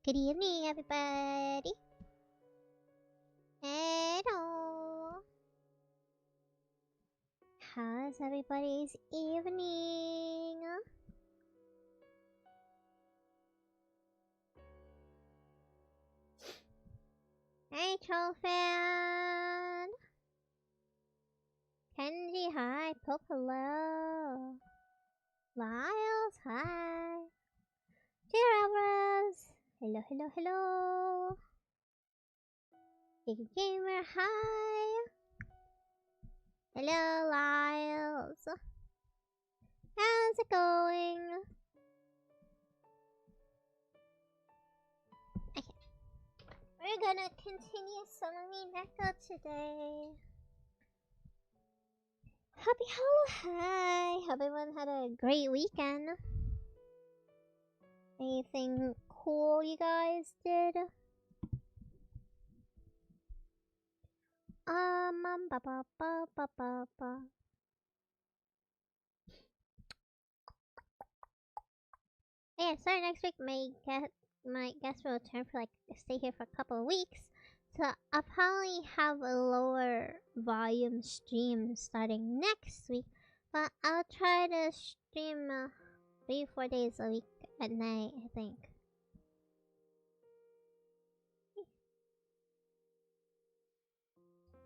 Good evening, everybody. Hello. How's everybody's evening? Hey, troll fan. Kenji, hi. Pope, hello. Lyles, hi. JRPG, hello, hello, hello. Big Gamer, hi. Hello, Lyles. How's it going? Okay. We're gonna continue some Umineko today. Happy Halloween! Hi! Hope everyone had a great weekend. Anything cool you guys did? Ba ba ba ba ba ba. Yeah, sorry, next week my guest will return for stay here for a couple of weeks. So I'll probably have a lower volume stream starting next week, but I'll try to stream 3-4 days a week at night, I think.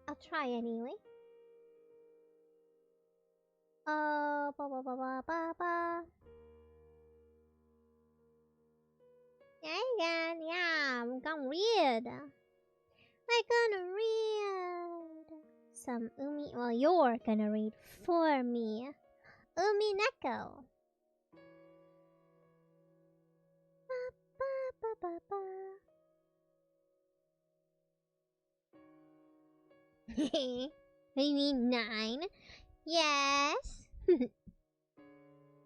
I'll try anyway. Oh, ba ba ba ba ba ba. Yeah, I'm gonna read. We're gonna read some well, you're gonna read for me. Umineko. Ba ba ba ba ba. What do you mean 9? Yes. Are you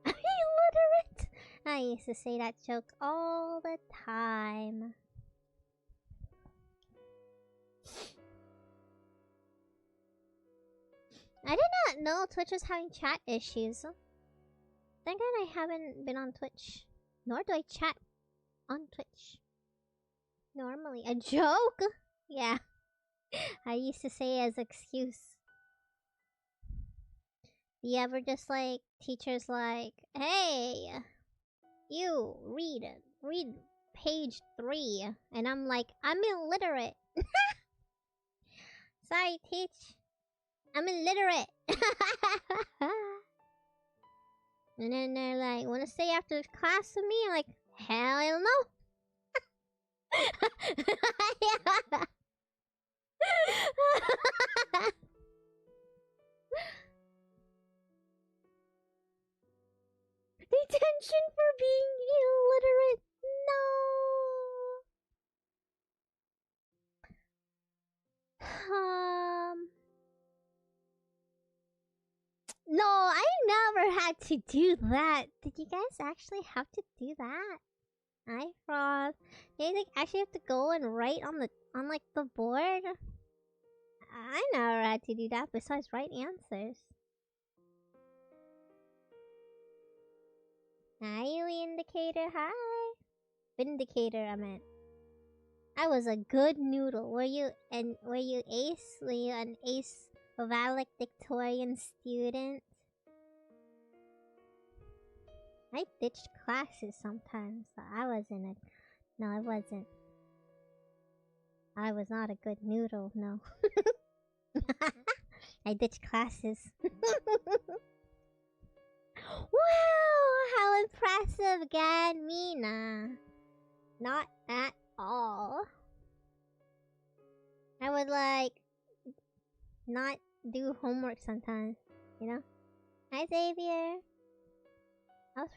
illiterate? I used to say that joke all the time. I did not know Twitch was having chat issues. Then again, I haven't been on Twitch. Nor do I chat on Twitch. Normally. A joke? Yeah. I used to say as excuse. You ever just teachers hey, you read page 3, and I'm like, I'm illiterate. Sorry, teach. I'm illiterate. And then they're like, wanna stay after class with me? I'm like, hell no. Detention for being illiterate. No, I never had to do that. Did you guys actually have to do that? I froth. You actually have to go and write on the board? I never had to do that besides write answers. Hi, Indicator. Hi. Vindicator, I meant. I was a good noodle. Were you ace? Were you an ace valedictorian student? I ditched classes sometimes, so I wasn't no, I wasn't. I was not a good noodle, no. I ditched classes. Wow, how impressive, again, Mina. Not at all. I would not do homework sometimes, you know? Hi, Xavier. I was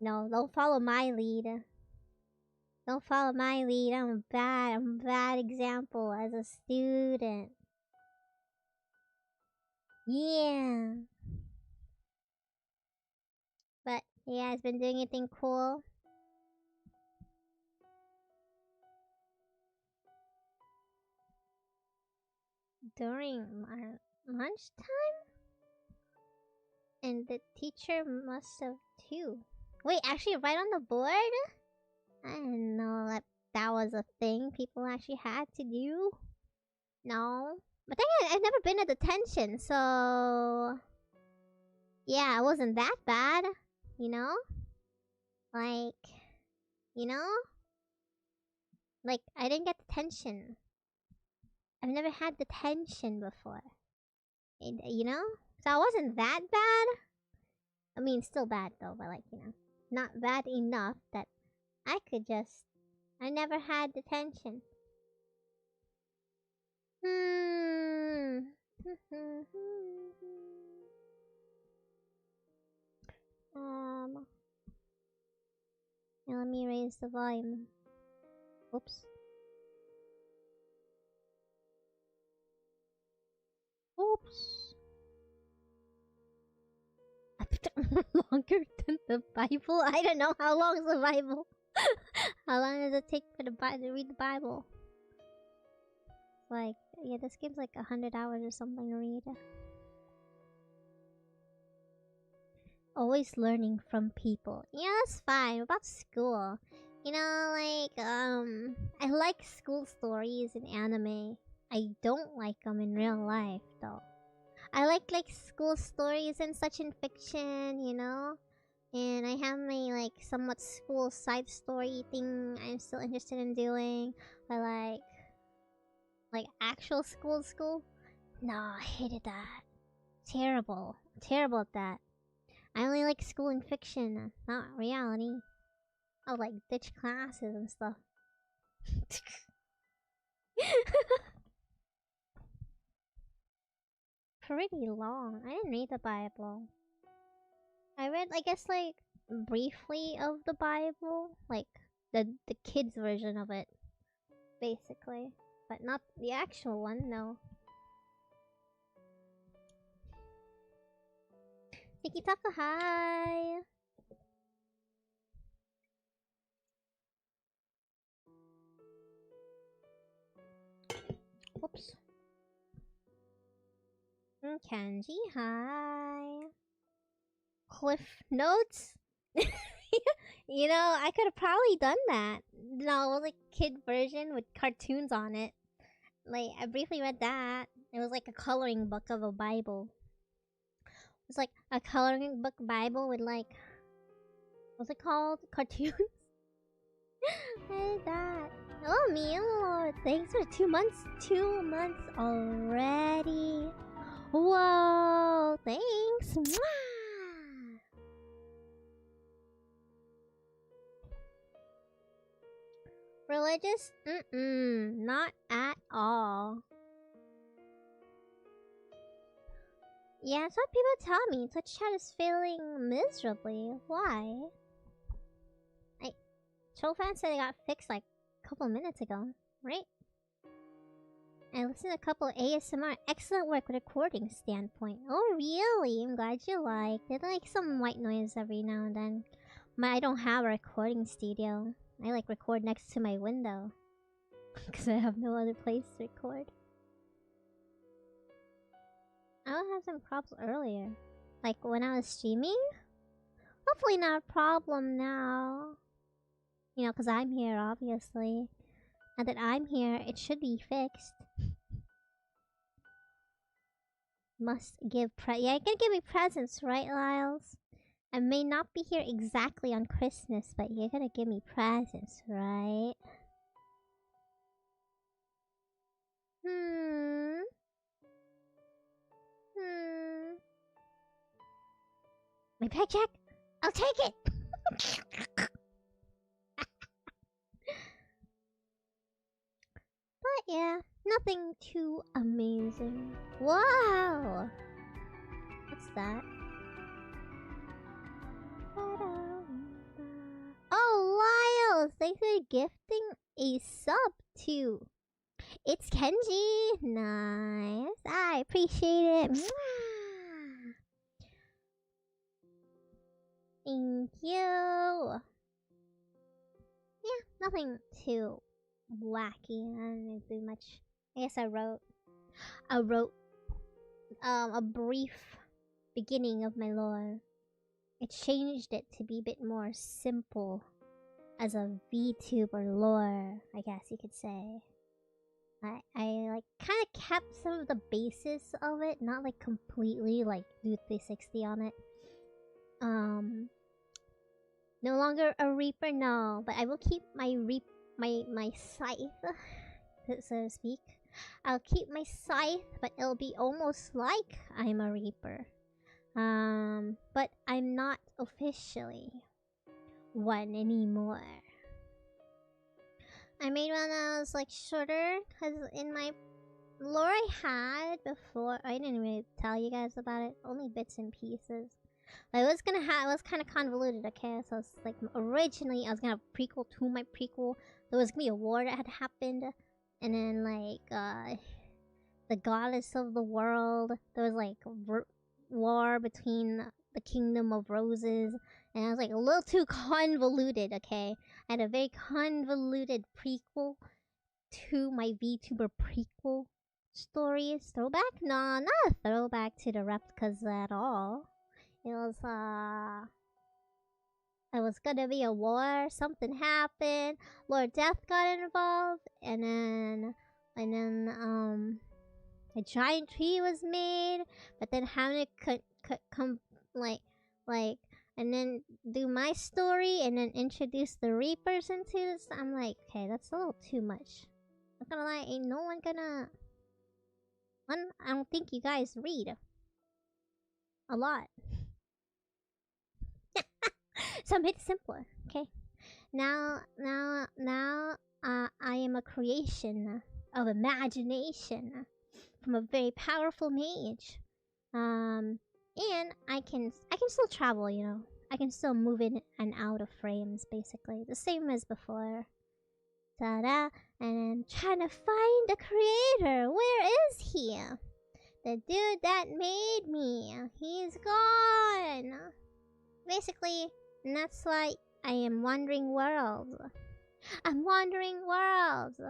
No, don't follow my lead. Don't follow my lead. I'm a bad example as a student. Yeah. But you guys been doing anything cool? During my lunchtime? And the teacher must have too. Wait, actually right on the board? I didn't know that that was a thing people actually had to do. No. But then again, I've never been at detention, so... Yeah, it wasn't that bad. You know? Like... You know? Like, I didn't get detention. I've never had detention before. You know? So it wasn't that bad. I mean, still bad though, but like, you know, not bad enough that I could just... I never had detention. Yeah, let me raise the volume. Oops. Oops. Longer than the Bible? I don't know how long is the Bible. How long does it take for the to read the Bible? It's like, yeah, this game's like 100 hours or something to read. Always learning from people. Yeah, that's fine. What about school? You know, like, I like school stories in anime. I don't like them in real life, though. I like school stories and such in fiction, you know? And I have my, like, somewhat school side story thing I'm still interested in doing. But, like actual school? No, I hated that. Terrible. Terrible at that. I only like school in fiction, not reality. I would like ditch classes and stuff. Pretty long. I didn't read the Bible. I read, I guess, like, briefly of the Bible. Like, the kids' version of it. Basically. But not the actual one, no. Tiki Taka, hi! Whoops. Kanji, hi! Cliff Notes? You know, I could have probably done that. No, like kid version with cartoons on it. Like, I briefly read that. It was like a coloring book of a Bible. It was like a coloring book Bible with like, what's it called? Cartoons? I did that. Oh, Milo, thanks for 2 months. 2 months already. Whoa, thanks. Mwah! Religious? Not at all. Yeah, that's what people tell me. Twitch chat is failing miserably. Why? Chofan said it got fixed like a couple minutes ago, right? I listened to a couple ASMR. Excellent work with recording standpoint. Oh, really? I'm glad you liked it. I like some white noise every now and then. I don't have a recording studio. I like record next to my window. Because I have no other place to record. I would have some problems earlier. Like when I was streaming? Hopefully not a problem now. You know, because I'm here, obviously. Now that I'm here, it should be fixed. Must give yeah, you can give me presents, right, Lyles? I may not be here exactly on Christmas, but you're gonna give me presents, right? My paycheck? I'll take it! But yeah, nothing too amazing. Wow! What's that? Oh, Lyles! Thanks for gifting a sub too. It's Kenji. Nice. I appreciate it. Mwah! Thank you. Yeah, nothing too wacky. I didn't do much. I guess I wrote a brief beginning of my lore. it changed it to be a bit more simple as a VTuber lore, I guess you could say. I like kind of kept some of the basis of it, not like completely like do 360 on it. No longer a Reaper, no, but I will keep my my scythe, so to speak. I'll keep my scythe, but it'll be almost like I'm a Reaper. But I'm not officially one anymore. I made one that was like shorter, because in my lore I had before, I didn't really tell you guys about it, only bits and pieces. But it was gonna have, it was kind of convoluted, okay? So it's like, originally I was gonna have a prequel to my prequel. There was gonna be a war that had happened, and then like, the goddess of the world, there was like a war between the kingdom of roses, and I was like a little too convoluted, okay? I had a very convoluted prequel to my VTuber prequel stories. Throwback? No, not a throwback to the replicas at all. It was gonna be a war, something happened, Lord Death got involved, and then a giant tree was made, but then having to come like and then do my story and then introduce the Reapers into this. I'm like, okay, that's a little too much. I'm not gonna lie, ain't no one gonna. I don't think you guys read a lot. So I made it simpler, okay? Now, I am a creation of imagination from a very powerful mage. And I can still travel, you know. I can still move in and out of frames, basically. The same as before. Ta-da! And I'm trying to find the creator. Where is he? The dude that made me. He's gone. Basically, and that's why I am wandering worlds. I'm wandering worlds.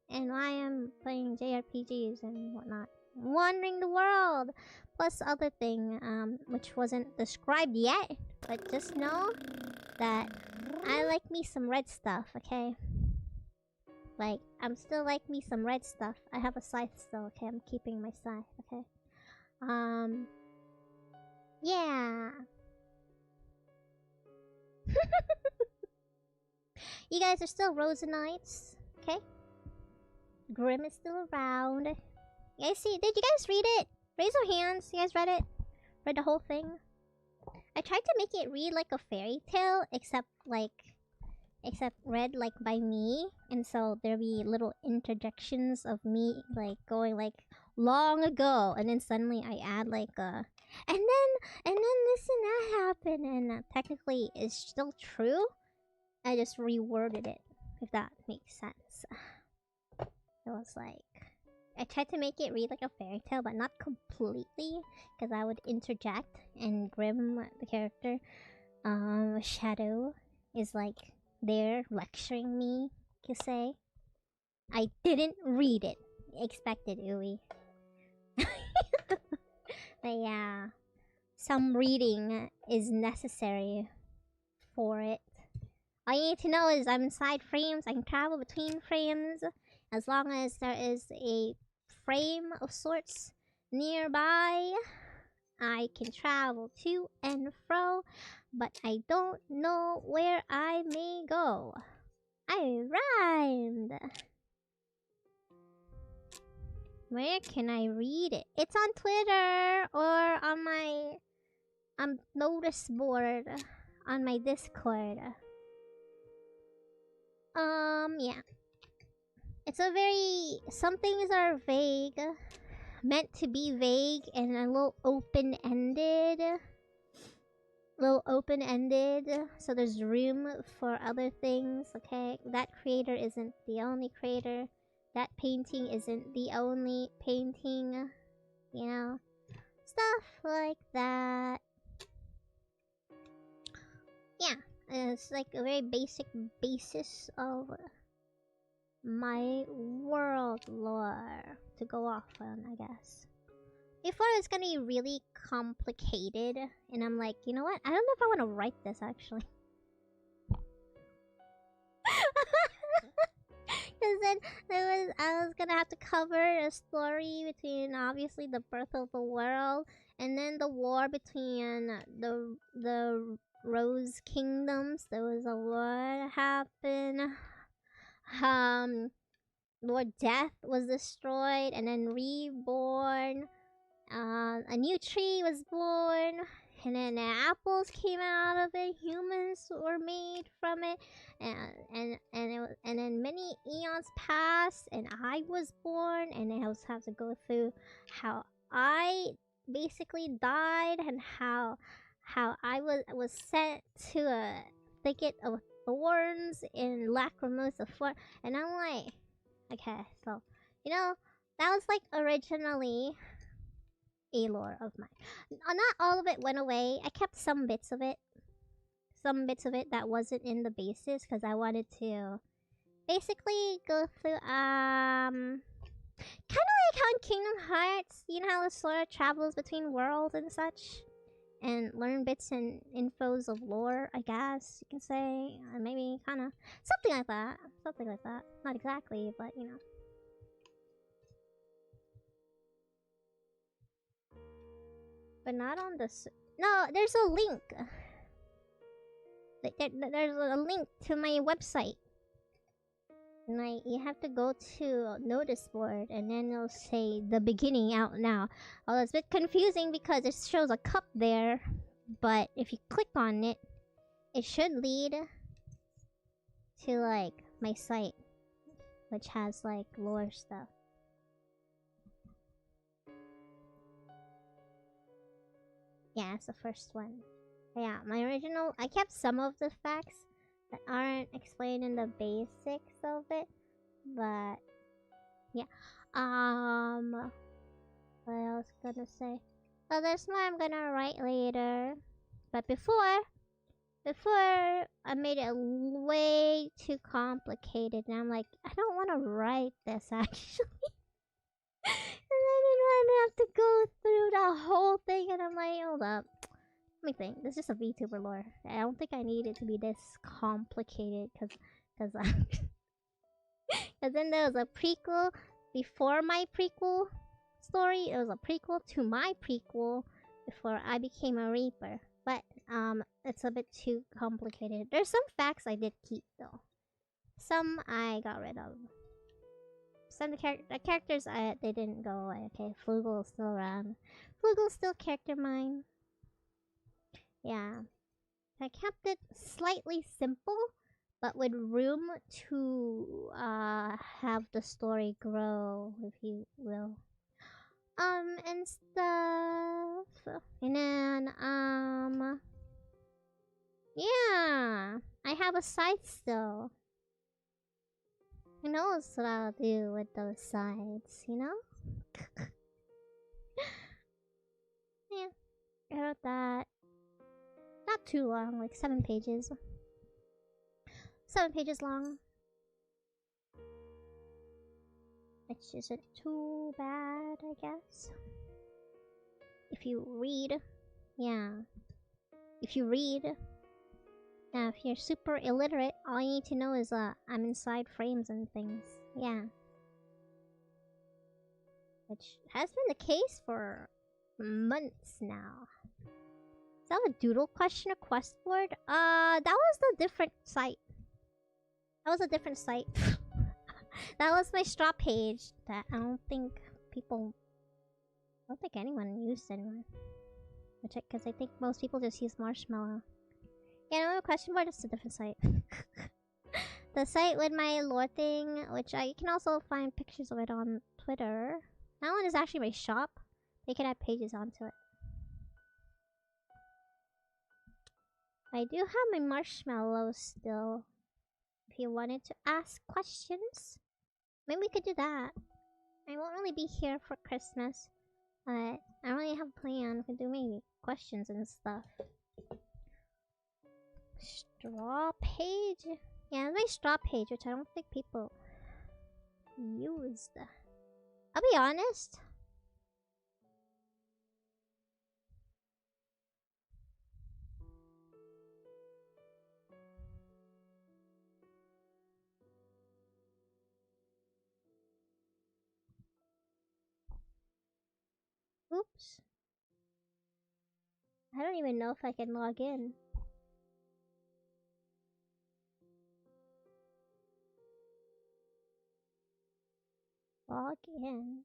And why I'm playing JRPGs and whatnot. Wandering the world. Plus other thing, which wasn't described yet. But just know that I like me some red stuff, okay? Like, I'm still like me some red stuff. I have a scythe still, okay? I'm keeping my scythe, okay? Yeah. You guys are still Rosanites, okay? Grim is still around. You guys see? Did you guys read it? Raise your hands. You guys read it? Read the whole thing? I tried to make it read like a fairy tale, except read like by me, and so there'll be little interjections of me like going like long ago, and then suddenly I add like a and then this and that happened, and technically it's still true. I just reworded it, if that makes sense. It was like I tried to make it read like a fairy tale, but not completely, because I would interject, and Grim, the character, Shadow, is like there lecturing me, you say. I didn't read it. Expected, ooey. But yeah, some reading is necessary for it. All you need to know is I'm inside frames. I can travel between frames as long as there is a frame of sorts nearby. I can travel to and fro, but I don't know where I may go. I rhymed. Where can I read it? It's on Twitter or on my notice board on my Discord. Yeah. It's a very... Some things are vague. Meant to be vague and a little open-ended. So there's room for other things, okay? That creator isn't the only creator. That painting isn't the only painting. You know? Stuff like that. Yeah. It's like a very basic basis of my world lore to go off on, I guess. before it was gonna be really complicated, and I'm like, you know what? I don't know if I want to write this actually. Because then I was gonna have to cover a story between obviously the birth of the world and then the war between the Rose Kingdoms. There was a war that happened. Lord Death was destroyed and then reborn. A new tree was born, and then apples came out of it. Humans were made from it, and then many eons passed, and I was born, and I also have to go through how I basically died and how I was sent to a thicket of thorns in Lacrimosa Fort, and I'm like, okay, so you know that was like originally a lore of mine. Not all of it went away. I kept some bits of it. Some bits of it that wasn't in the basis because I wanted to basically go through kind of like how in Kingdom Hearts, you know how the Sora travels between worlds and such, and learn bits and infos of lore. I guess you can say, or maybe kind of something like that. Something like that. Not exactly, but you know. But not on this. No, there's a link. There's a link to my website. And you have to go to notice board and then it'll say the beginning out now. Oh, it's a bit confusing because it shows a cup there. But if you click on it, it should lead to like my site, which has like lore stuff. Yeah, it's the first one. Yeah, my original... I kept some of the facts that aren't explained in the basics of it. But... yeah. What else gonna say? So there's more I'm gonna write later. But before I made it way too complicated. And I'm like, I don't want to write this actually. And I didn't want to have to go through the whole thing. And I'm like, hold up. Let me think. This is just a VTuber lore. I don't think I need it to be this complicated. Because then there was a prequel before my prequel story. It was a prequel to my prequel before I became a Reaper. But it's a bit too complicated. There's some facts I did keep though. Some I got rid of. Some of the characters they didn't go away. Okay, Flugel is still around. Flugel's still character mine. Yeah, I kept it slightly simple, but with room to have the story grow, if you will. And stuff. And then yeah, I have a site still. Who knows what I'll do with those sides, you know? Yeah, I wrote that. Not too long, like 7 pages. 7 pages long. Which isn't too bad, I guess. If you read. Yeah. If you read. Now, if you're super illiterate, all you need to know is I'm inside frames and things. Yeah. Which has been the case for months now. Is that a doodle question or quest board? That was the different site. That was a different site. That was my straw page that I don't think anyone used anymore. Because I think most people just use Marshmallow. Yeah, no, question board is a different site. The site with my lore thing, which you can also find pictures of it on Twitter. That one is actually my shop. They can add pages onto it. I do have my Marshmallow still. If you wanted to ask questions, maybe we could do that. I won't really be here for Christmas, but I don't really have a plan. We could do maybe questions and stuff. Straw page? Yeah, my straw page, which I don't think people used. I'll be honest. Oops. I don't even know if I can log in. Log in.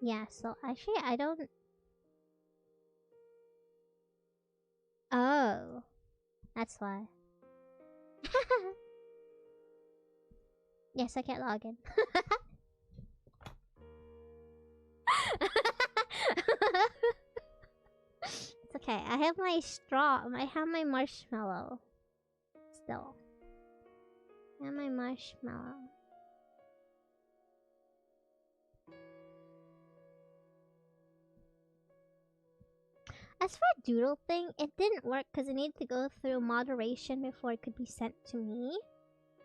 Yeah, so actually I don't... Oh. That's why. Yes, I can't log in. It's okay. I have my straw. I have my marshmallow. Still. I have my marshmallow. As for a doodle thing, it didn't work because it needed to go through moderation before it could be sent to me,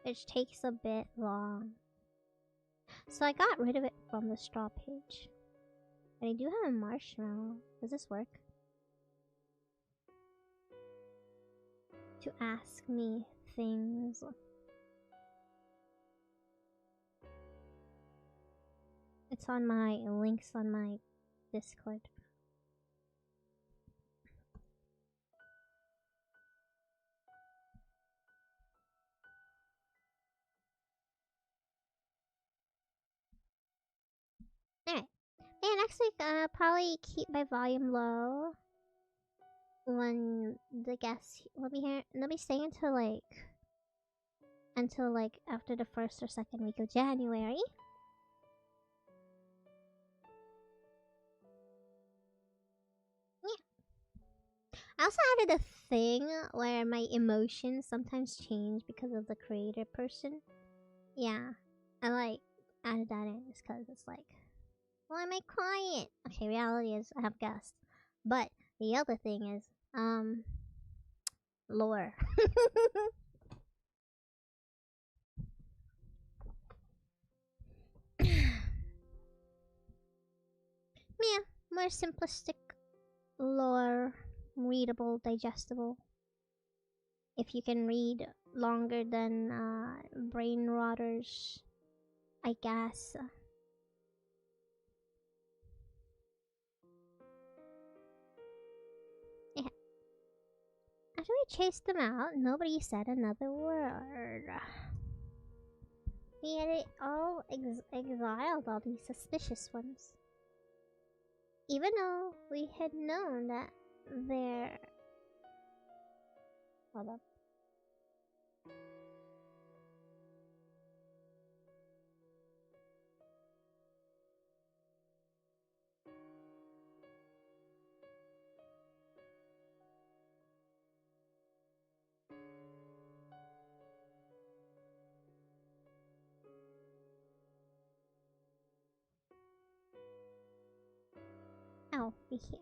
which takes a bit long. So I got rid of it from the straw page. But I do have a marshmallow. Does this work? To ask me things. It's on my links on my Discord. Alright. Yeah, next week I'll probably keep my volume low when the guests will be here. They'll be staying until like after the first or second week of January. Yeah. I also added a thing where my emotions sometimes change because of the creator person. Yeah. I added that in just because it's like, why am I quiet? Okay, reality is I have guests. But the other thing is, lore. Yeah, more simplistic lore, readable, digestible. If you can read longer than brain rotters, I guess. Yeah. After we chased them out, nobody said another word. We had all exiled all these suspicious ones. Even though we had known that they're... Hold up. I'll be here.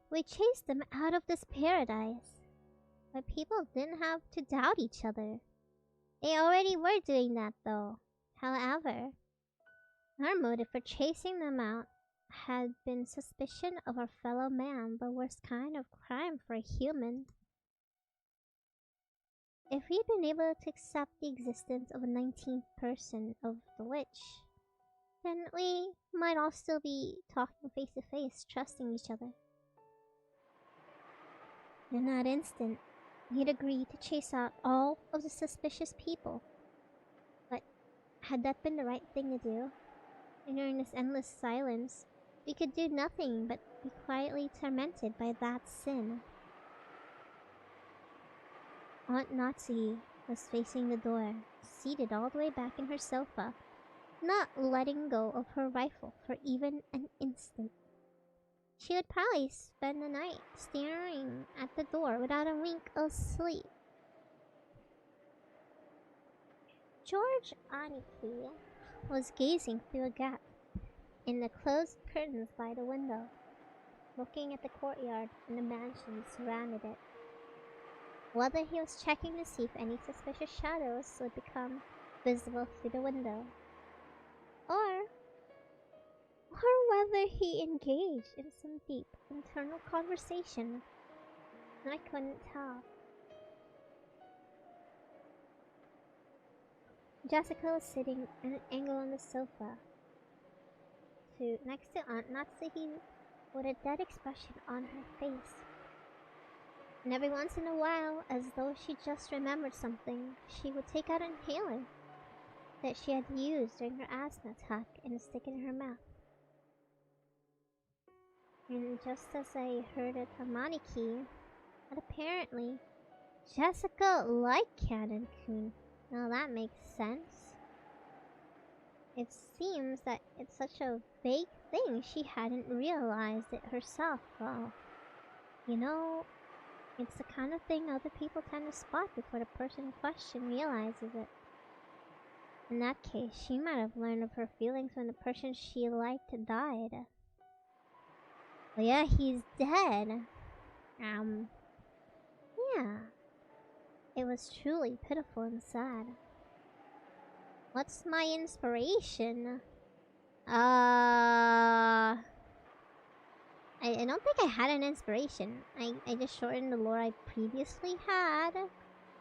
We chased them out of this paradise. But people didn't have to doubt each other. They already were doing that though. However, our motive for chasing them out had been suspicion of our fellow man, the worst kind of crime for a human. If we'd been able to accept the existence of a 19th person of the witch, then we might all still be talking face to face, trusting each other. In that instant, we'd agreed to chase out all of the suspicious people. But had that been the right thing to do? And during this endless silence, we could do nothing but be quietly tormented by that sin. Aunt Natsuhi was facing the door, seated all the way back in her sofa, not letting go of her rifle for even an instant. She would probably spend the night staring at the door without a wink of sleep. George Aniki was gazing through a gap in the closed curtains by the window, looking at the courtyard and the mansion surrounded it. Whether he was checking to see if any suspicious shadows would become visible through the window, or whether he engaged in some deep internal conversation, I couldn't tell. Jessica was sitting at an angle on the sofa, next to Aunt Natsuhi with a dead expression on her face. And every once in a while, as though she just remembered something, she would take out an inhaler that she had used during her asthma attack and stick it in her mouth. And just as I heard it from Maniki, that apparently Jessica liked Canon-kun. Now that makes sense. It seems that it's such a vague thing she hadn't realized it herself. Well, you know, it's the kind of thing other people tend to spot before the person in question realizes it. In that case, she might have learned of her feelings when the person she liked died. Well, yeah, he's dead. Yeah. It was truly pitiful and sad. What's my inspiration? I don't think I had an inspiration. I just shortened the lore I previously had.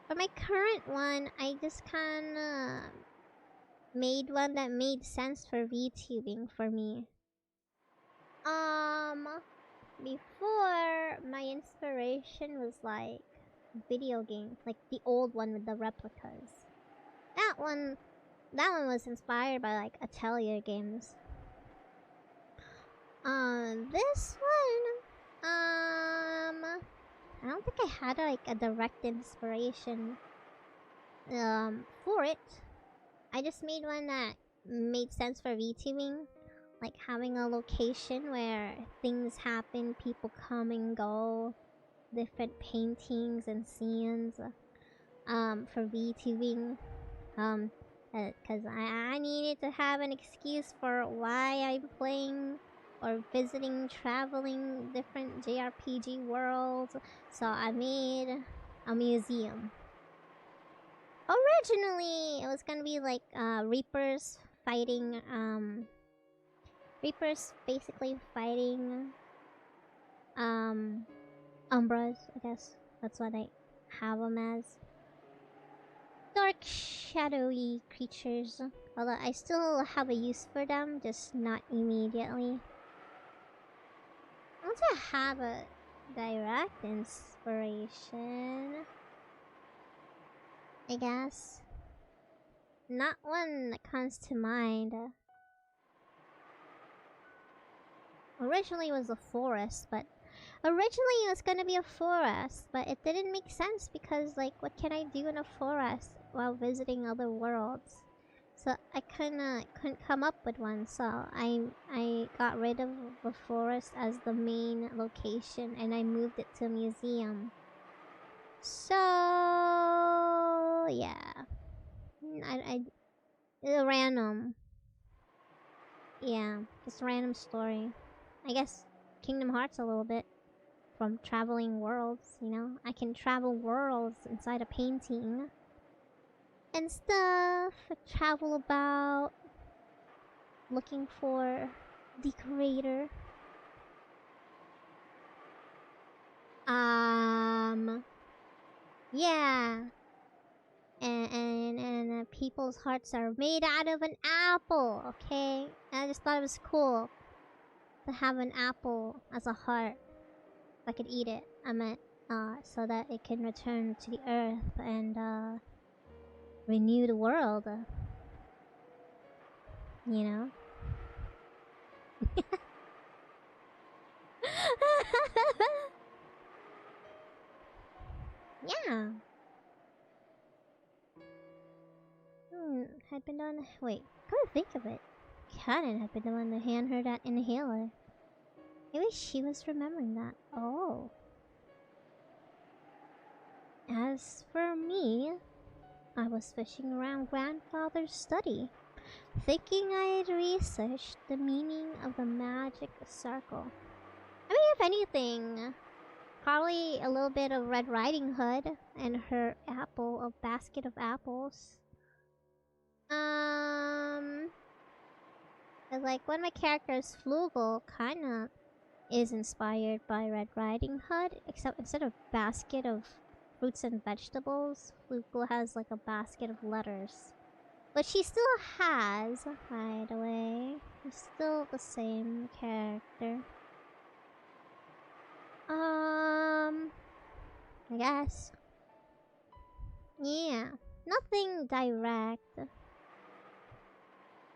For my current one, I just kinda made one that made sense for VTubing for me. Before, my inspiration was like video games, like the old one with the replicas. That one was inspired by like Atelier games. This one, I don't think I had like a direct inspiration for it. I just made one that made sense for VTubing, like having a location where things happen, people come and go, different paintings and scenes, for VTubing, because I needed to have an excuse for why I'm playing or visiting, traveling different JRPG worlds, so I made a museum. Originally, it was gonna be like, Reapers fighting, Reapers basically fighting, Umbras, I guess. That's what I have them as. Dark, shadowy creatures. Although I still have a use for them, just not immediately. I don't have a direct inspiration, I guess. Not one that comes to mind. Originally it was a forest, but originally it was gonna be a forest, but it didn't make sense because, like, what can I do in a forest while visiting other worlds? So I kinda couldn't come up with one, so I got rid of the forest as the main location and I moved it to a museum. So yeah, random. Yeah, just a random story. I guess Kingdom Hearts a little bit. From traveling worlds, you know? I can travel worlds inside a painting. And stuff. Travel about. Looking for the creator. Yeah. And people's hearts are made out of an apple, okay? I just thought it was cool to have an apple as a heart. I could eat it, I meant, so that it can return to the earth and, renew the world. You know? Yeah. Had been done. Wait, come to think of it, Cannon had been the one to hand her that inhaler. Maybe she was remembering that. Oh. As for me, I was fishing around grandfather's study, thinking I had researched the meaning of the magic circle. I mean, if anything, probably a little bit of Red Riding Hood and her apple, a basket of apples. Like, one of my characters, Flugel, kinda is inspired by Red Riding Hood, except instead of basket of fruits and vegetables, Flugel has like a basket of letters. But she still has, by the way. She's still the same character. I guess. Yeah. Nothing direct.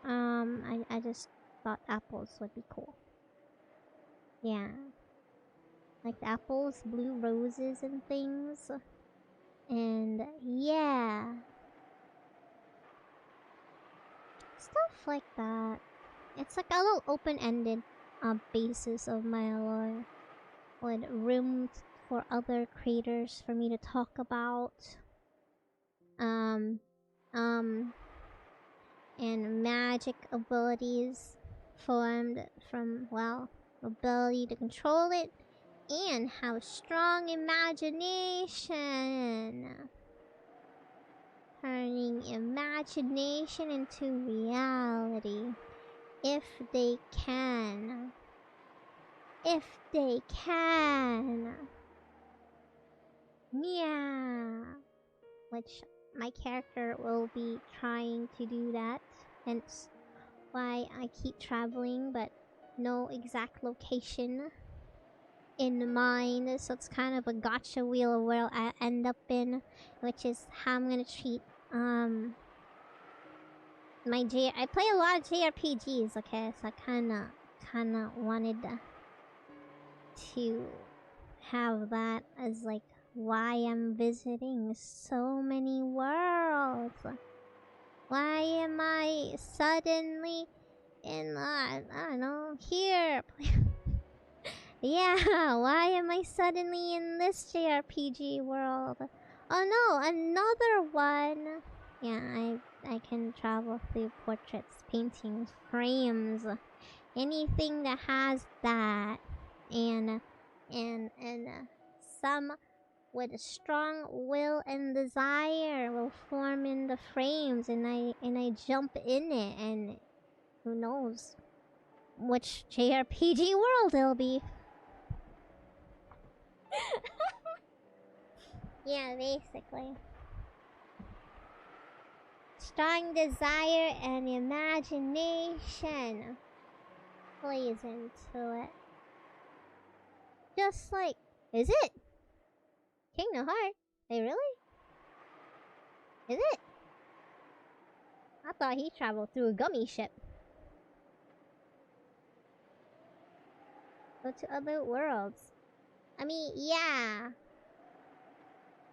I just thought apples would be cool. Yeah. Like the apples, blue roses and things. And yeah. Stuff like that. It's like a little open-ended basis of my lore. With room for other creators for me to talk about. And magic abilities formed from, well, ability to control it and have strong imagination. Turning imagination into reality. If they can. If they can. Yeah. Which my character will be trying to do that. Hence why I keep traveling but no exact location in mind. So it's kind of a gotcha wheel where I end up in. Which is how I'm gonna treat I play a lot of JRPGs, okay? So I kinda wanted to have that as like why I'm visiting so many worlds. Why am I suddenly in I don't know, here? Yeah, why am I suddenly in this JRPG world? Oh no, another one. Yeah, I can travel through portraits, paintings, frames, anything that has that, and some with a strong will and desire will form in the frames, and I jump in it, and who knows which JRPG world it'll be. Yeah, basically. Strong desire and imagination plays into it. Just like, is it? Kingdom Hearts? Hey, really? Is it? I thought he traveled through a gummy ship. Go to other worlds. I mean, yeah.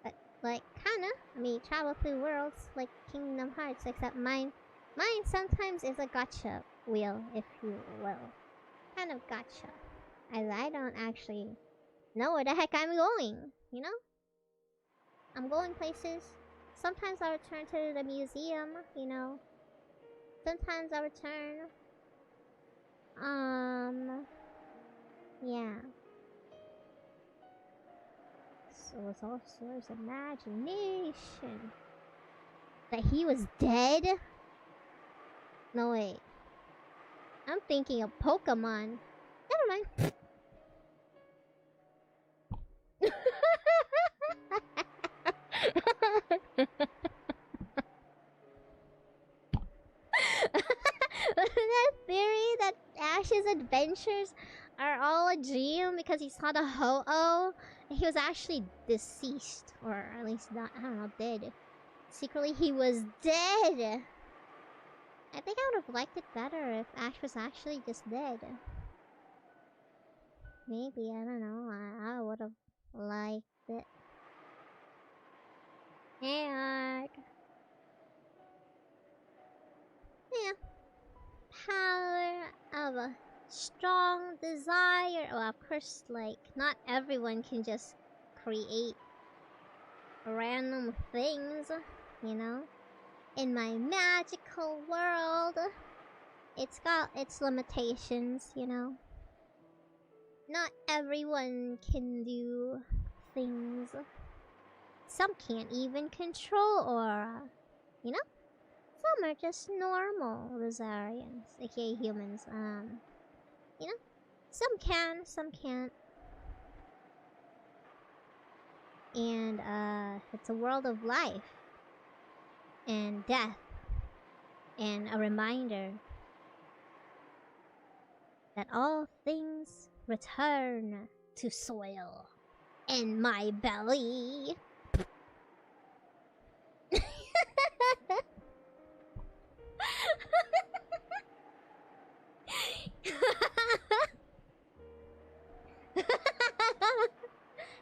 But, like, kinda. I mean, travel through worlds like Kingdom Hearts, except mine sometimes is a gotcha wheel, if you will. Kind of gotcha. As I don't actually know where the heck I'm going, you know? I'm going places. Sometimes I return to the museum, you know. Sometimes I return. Yeah. So it's also his imagination. That he was dead? No, wait. I'm thinking of Pokemon. Never mind. That theory that Ash's adventures are all a dream because he saw the Ho-Oh, and he was actually deceased, or at least not, I don't know, dead. Secretly, he was dead. I think I would have liked it better if Ash was actually just dead. Maybe, I don't know. I would have liked it. Hey, Ark. Yeah. Power of a strong desire. Well, of course, like, not everyone can just create random things, you know? In my magical world, it's got its limitations, you know? Not everyone can do things. Some can't even control aura, you know? Some are just normal Rosarians, aka humans, you know? Some can, some can't. And, it's a world of life and death and a reminder that all things return to soil in my belly.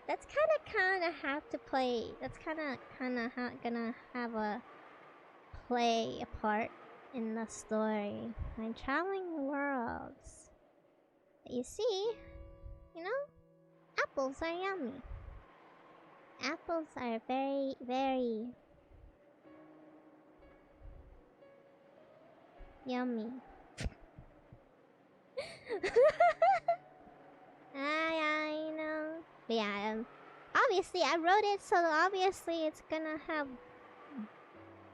That's kinda have to play. That's kinda gonna have a play a part in the story. I'm traveling worlds. You see, you know, apples are yummy. Apples are very, very yummy. I know. But yeah, obviously I wrote it, so obviously it's gonna have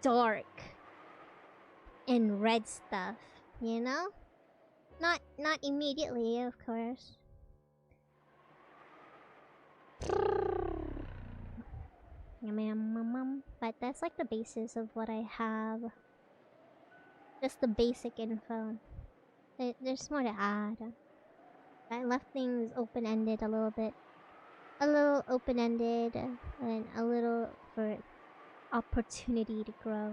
dark and red stuff, you know? Not immediately, of course. But that's like the basis of what I have. Just the basic info. There's more to add. I left things open-ended a little bit. A little open-ended and a little for opportunity to grow.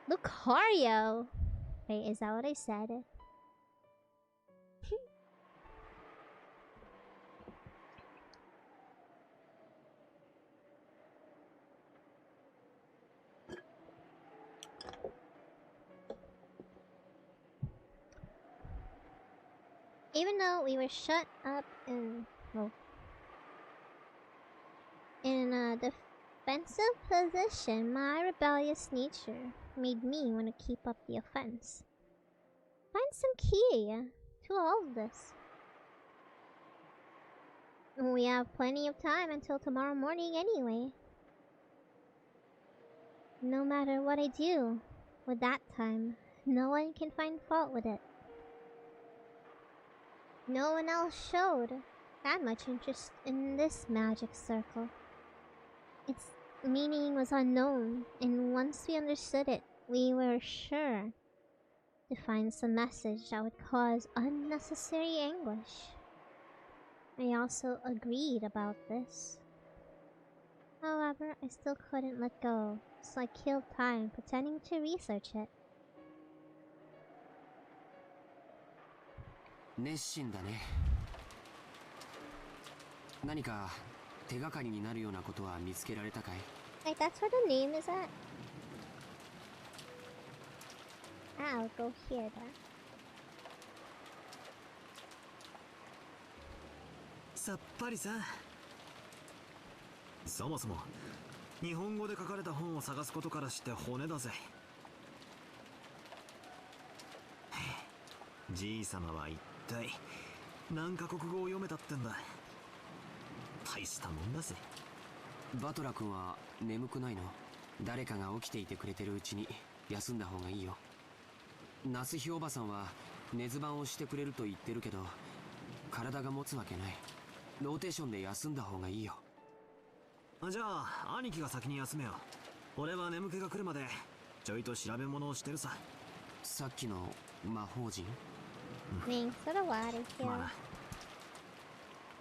Lucario! Wait, is that what I said? Even though we were shut up in, well, in a defensive position, my rebellious nature made me want to keep up the offense. Find some key to all of this. We have plenty of time until tomorrow morning anyway. No matter what I do with that time, no one can find fault with it. No one else showed that much interest in this magic circle. Its meaning was unknown, and once we understood it, we were sure to find some message that would cause unnecessary anguish. I also agreed about this. However, I still couldn't let go, so I killed time pretending to research it. 熱心だね。何か手がかりになるようなことは見つけられたかい? Wait, that's where the name is at? I'll go here then. さっぱりさ。そもそも日本語で書かれた本を探すことからして骨だぜ。じいさまは一体何カ国語を読めたってんだ。大したもんだぜ。バトラ君は眠くないの？誰かが起きていてくれてるうちに休んだ方がいいよ。ナスヒおばさんは寝ズバンをしてくれると言ってるけど、体が持つわけない。ローテーションで休んだ方がいいよ。じゃあ兄貴が先に休めよ。俺は眠気が来るまでちょいと調べ物をしてるさ。さっきの魔法陣？まあな。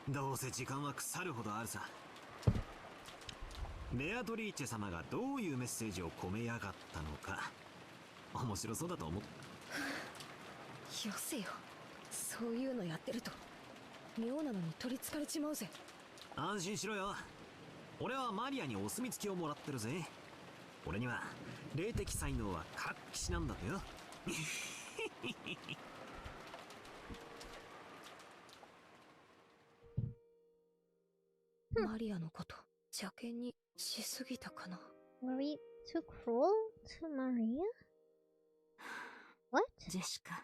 どうせ時間は腐るほどあるさ。ベアトリーチェ様がどういうメッセージを込めやがったのか面白そうだと思う。よせよ、そういうのやってると妙なのに取りつかれちまうぜ。安心しろよ。俺はマリアにお墨付きをもらってるぜ。俺には霊的才能は活気しなんだとよ。マリアのこと邪険にしすぎたかな。 Were we too cruel to Maria? What? ジェシカ、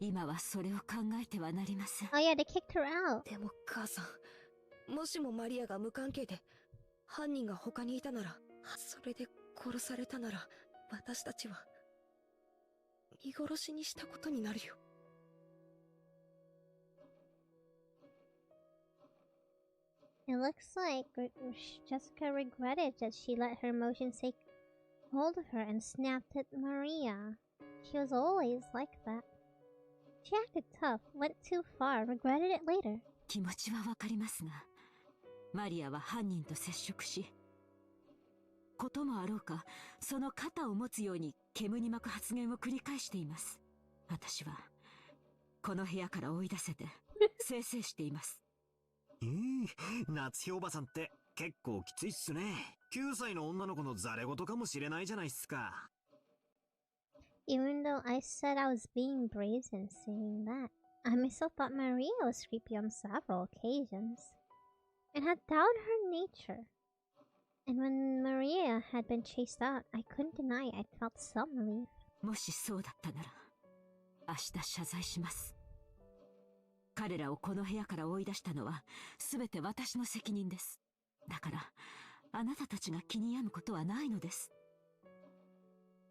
今はそれを考えてはなりません。 Oh yeah, they kicked her out. でも母さん、もしもマリアが無関係で犯人が他にいたなら、それで殺されたなら、私たちは見殺しにしたことになるよ。It looks like Jessica regretted that she let her emotions take hold of her and snapped at Maria. She was always like that. She acted tough, went too far, regretted it later. 気持ちはわかりますが、マリアは犯人と接触し、こともあろうか、その肩を持つように煙に巻く発言を繰り返しています。私はこの部屋から追い出せて清々しています。夏日おばさんって結構きついっすね。9歳の女の子のザレ言かもしれないじゃないっすか。Even though I said I was being brazen saying that, I myself thought Maria was creepy on several occasions, and had doubted her nature. And when Maria had been chased out, I couldn't deny I felt some relief. もしそうだったなら、明日謝罪します。彼らをこの部屋から追い出したのは、すべて私の責任です。だから、あなたたちが気に病むことはないのです。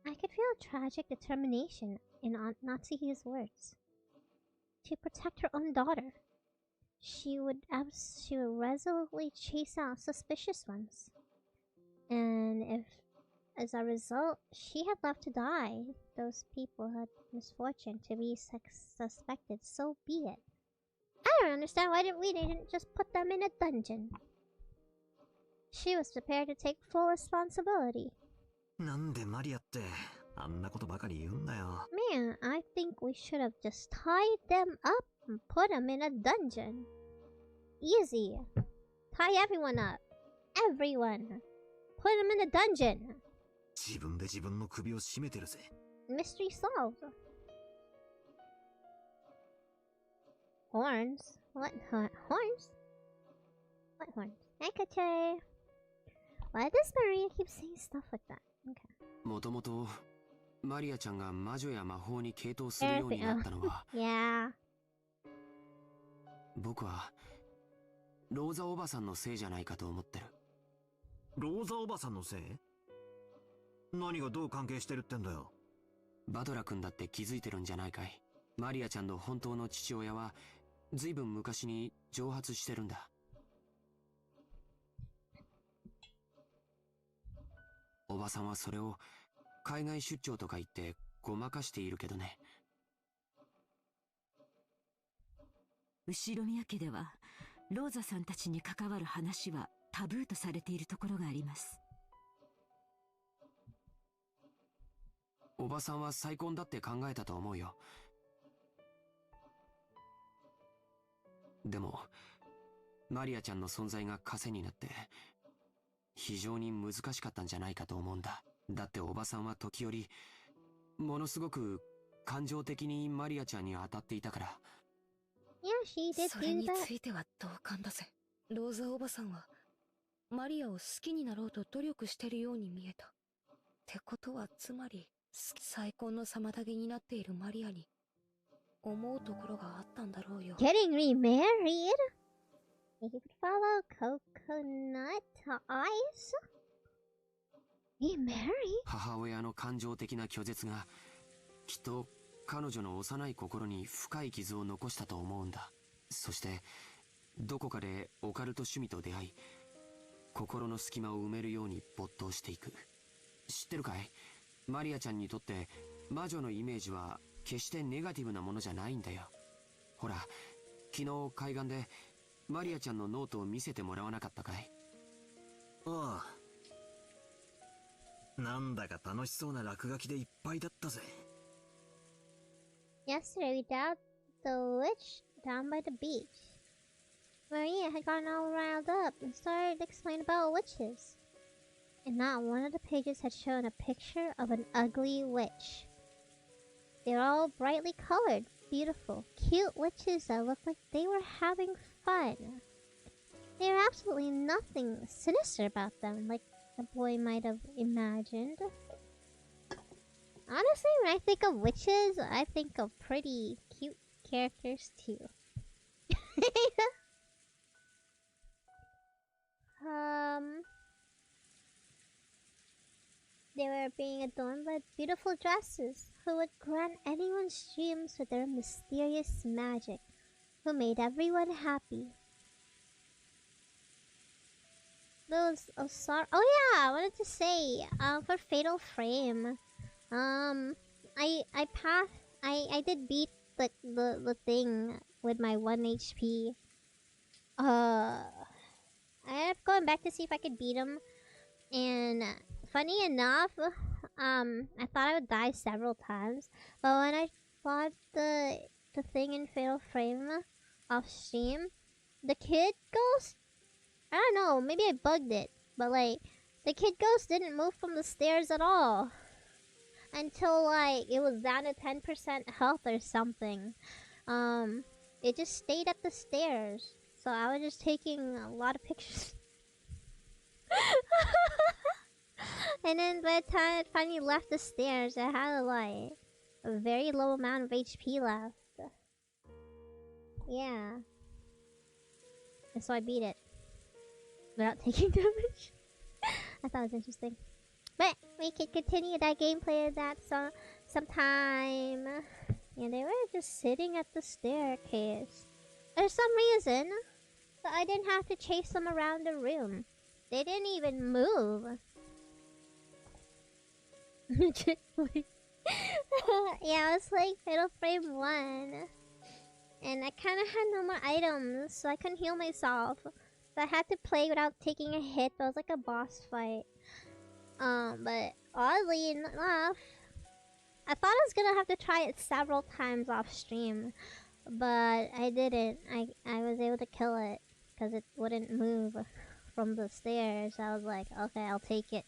I could feel tragic determination in Aunt Natsuhi's words. To protect her own daughter, she would resolutely chase out suspicious ones. And if, as a result, she had left to die, those people had misfortune to be suspected, so be it. I don't understand why they didn't just put them in a dungeon. She was prepared to take full responsibility. なんでマリアってあんなことばかり言うんだよ。Man, I think we should have just tied them up and put them in a dungeon. Easy. Tie everyone up. Everyone. Put them in a dungeon. 自分で自分の首を絞めてるぜ。Mystery solved. Horns? What horns? What horns? Ette. Why does Maria keep saying stuff like that? Okay. もともとマリアちゃんが魔女や魔法に傾倒するようになったのは、Yeah. 僕はローザおばさんのせいじゃないかと思ってる。ローザおばさんのせい？何がどう関係してるってんだよ。バトラ君だって気づいてるんじゃないかい。マリアちゃんの本当の父親はずいぶん昔に蒸発してるんだ。おばさんはそれを海外出張とか言ってごまかしているけどね。後宮家ではローザさんたちに関わる話はタブーとされているところがあります。おばさんは再婚だって考えたと思うよ。でもマリアちゃんの存在が枷になって非常に難しかったんじゃないかと思うんだ。だっておばさんは時折ものすごく感情的にマリアちゃんに当たっていたから。Yeah, she did それ do に that. ついては同感だぜ。ローザおばさんはマリアを好きになろうと努力してるように見えた。ってことはつまり再婚の妨げになっているマリアに思うところがあったんだろうよ。 Getting remarried? You could follow coconut eyes? Remarry? 母親の感情的な拒絶がきっと彼女の幼い心に深い傷を残したと思うんだ。そしてどこかでオカルト趣味と出会い、心の隙間を埋めるように没頭していく。知ってるかい？マリアちゃんにとって魔女のイメージは決してネガティブなものじゃないんだよ。ほら、昨日海岸でマリアちゃんのノートを見せてもらわなかったかい？ああ。なんだか楽しそうな落書きでいっぱいだったぜ。Yesterday we doubted the witch down by the beach. Maria had gotten all riled up and started to explain about witches. And not one of the pages had shown a picture of an ugly witch. They were all brightly colored, beautiful, cute witches that looked like they were having fun. There were absolutely nothing sinister about them, like the boy might have imagined. Honestly, when I think of witches, I think of pretty cute characters too. They were being adorned by beautiful dresses, who would grant anyone's dreams with their mysterious magic, who made everyone happy. those sorry. Oh yeah, I wanted to say, for Fatal Frame, I passed. I did beat the thing with my 1 HP. I ended up going back to see if I could beat him, and funny enough, I thought I would die several times, but when I fought the thing in Fatal Frame off stream, the kid ghost, I don't know, maybe I bugged it, but like, the kid ghost didn't move from the stairs at all. Until like, it was down to 10% health or something. It just stayed at the stairs. So I was just taking a lot of pictures. And then by the time it finally left the stairs, it had like, a very low amount of HP left. Yeah. And so I beat it. Without taking damage. I thought it was interesting. But we could continue that gameplay of that sometime. Yeah, they were just sitting at the staircase. For some reason, but I didn't have to chase them around the room. They didn't even move. Yeah, it was like Fatal Frame 1. And I kind of had no more items, so I couldn't heal myself. So I had to play without taking a hit. It was like a boss fight. But oddly enough, I thought I was gonna have to try it several times off stream, but I didn't. I was able to kill it because it wouldn't move from the stairs. I was like, okay, I'll take it.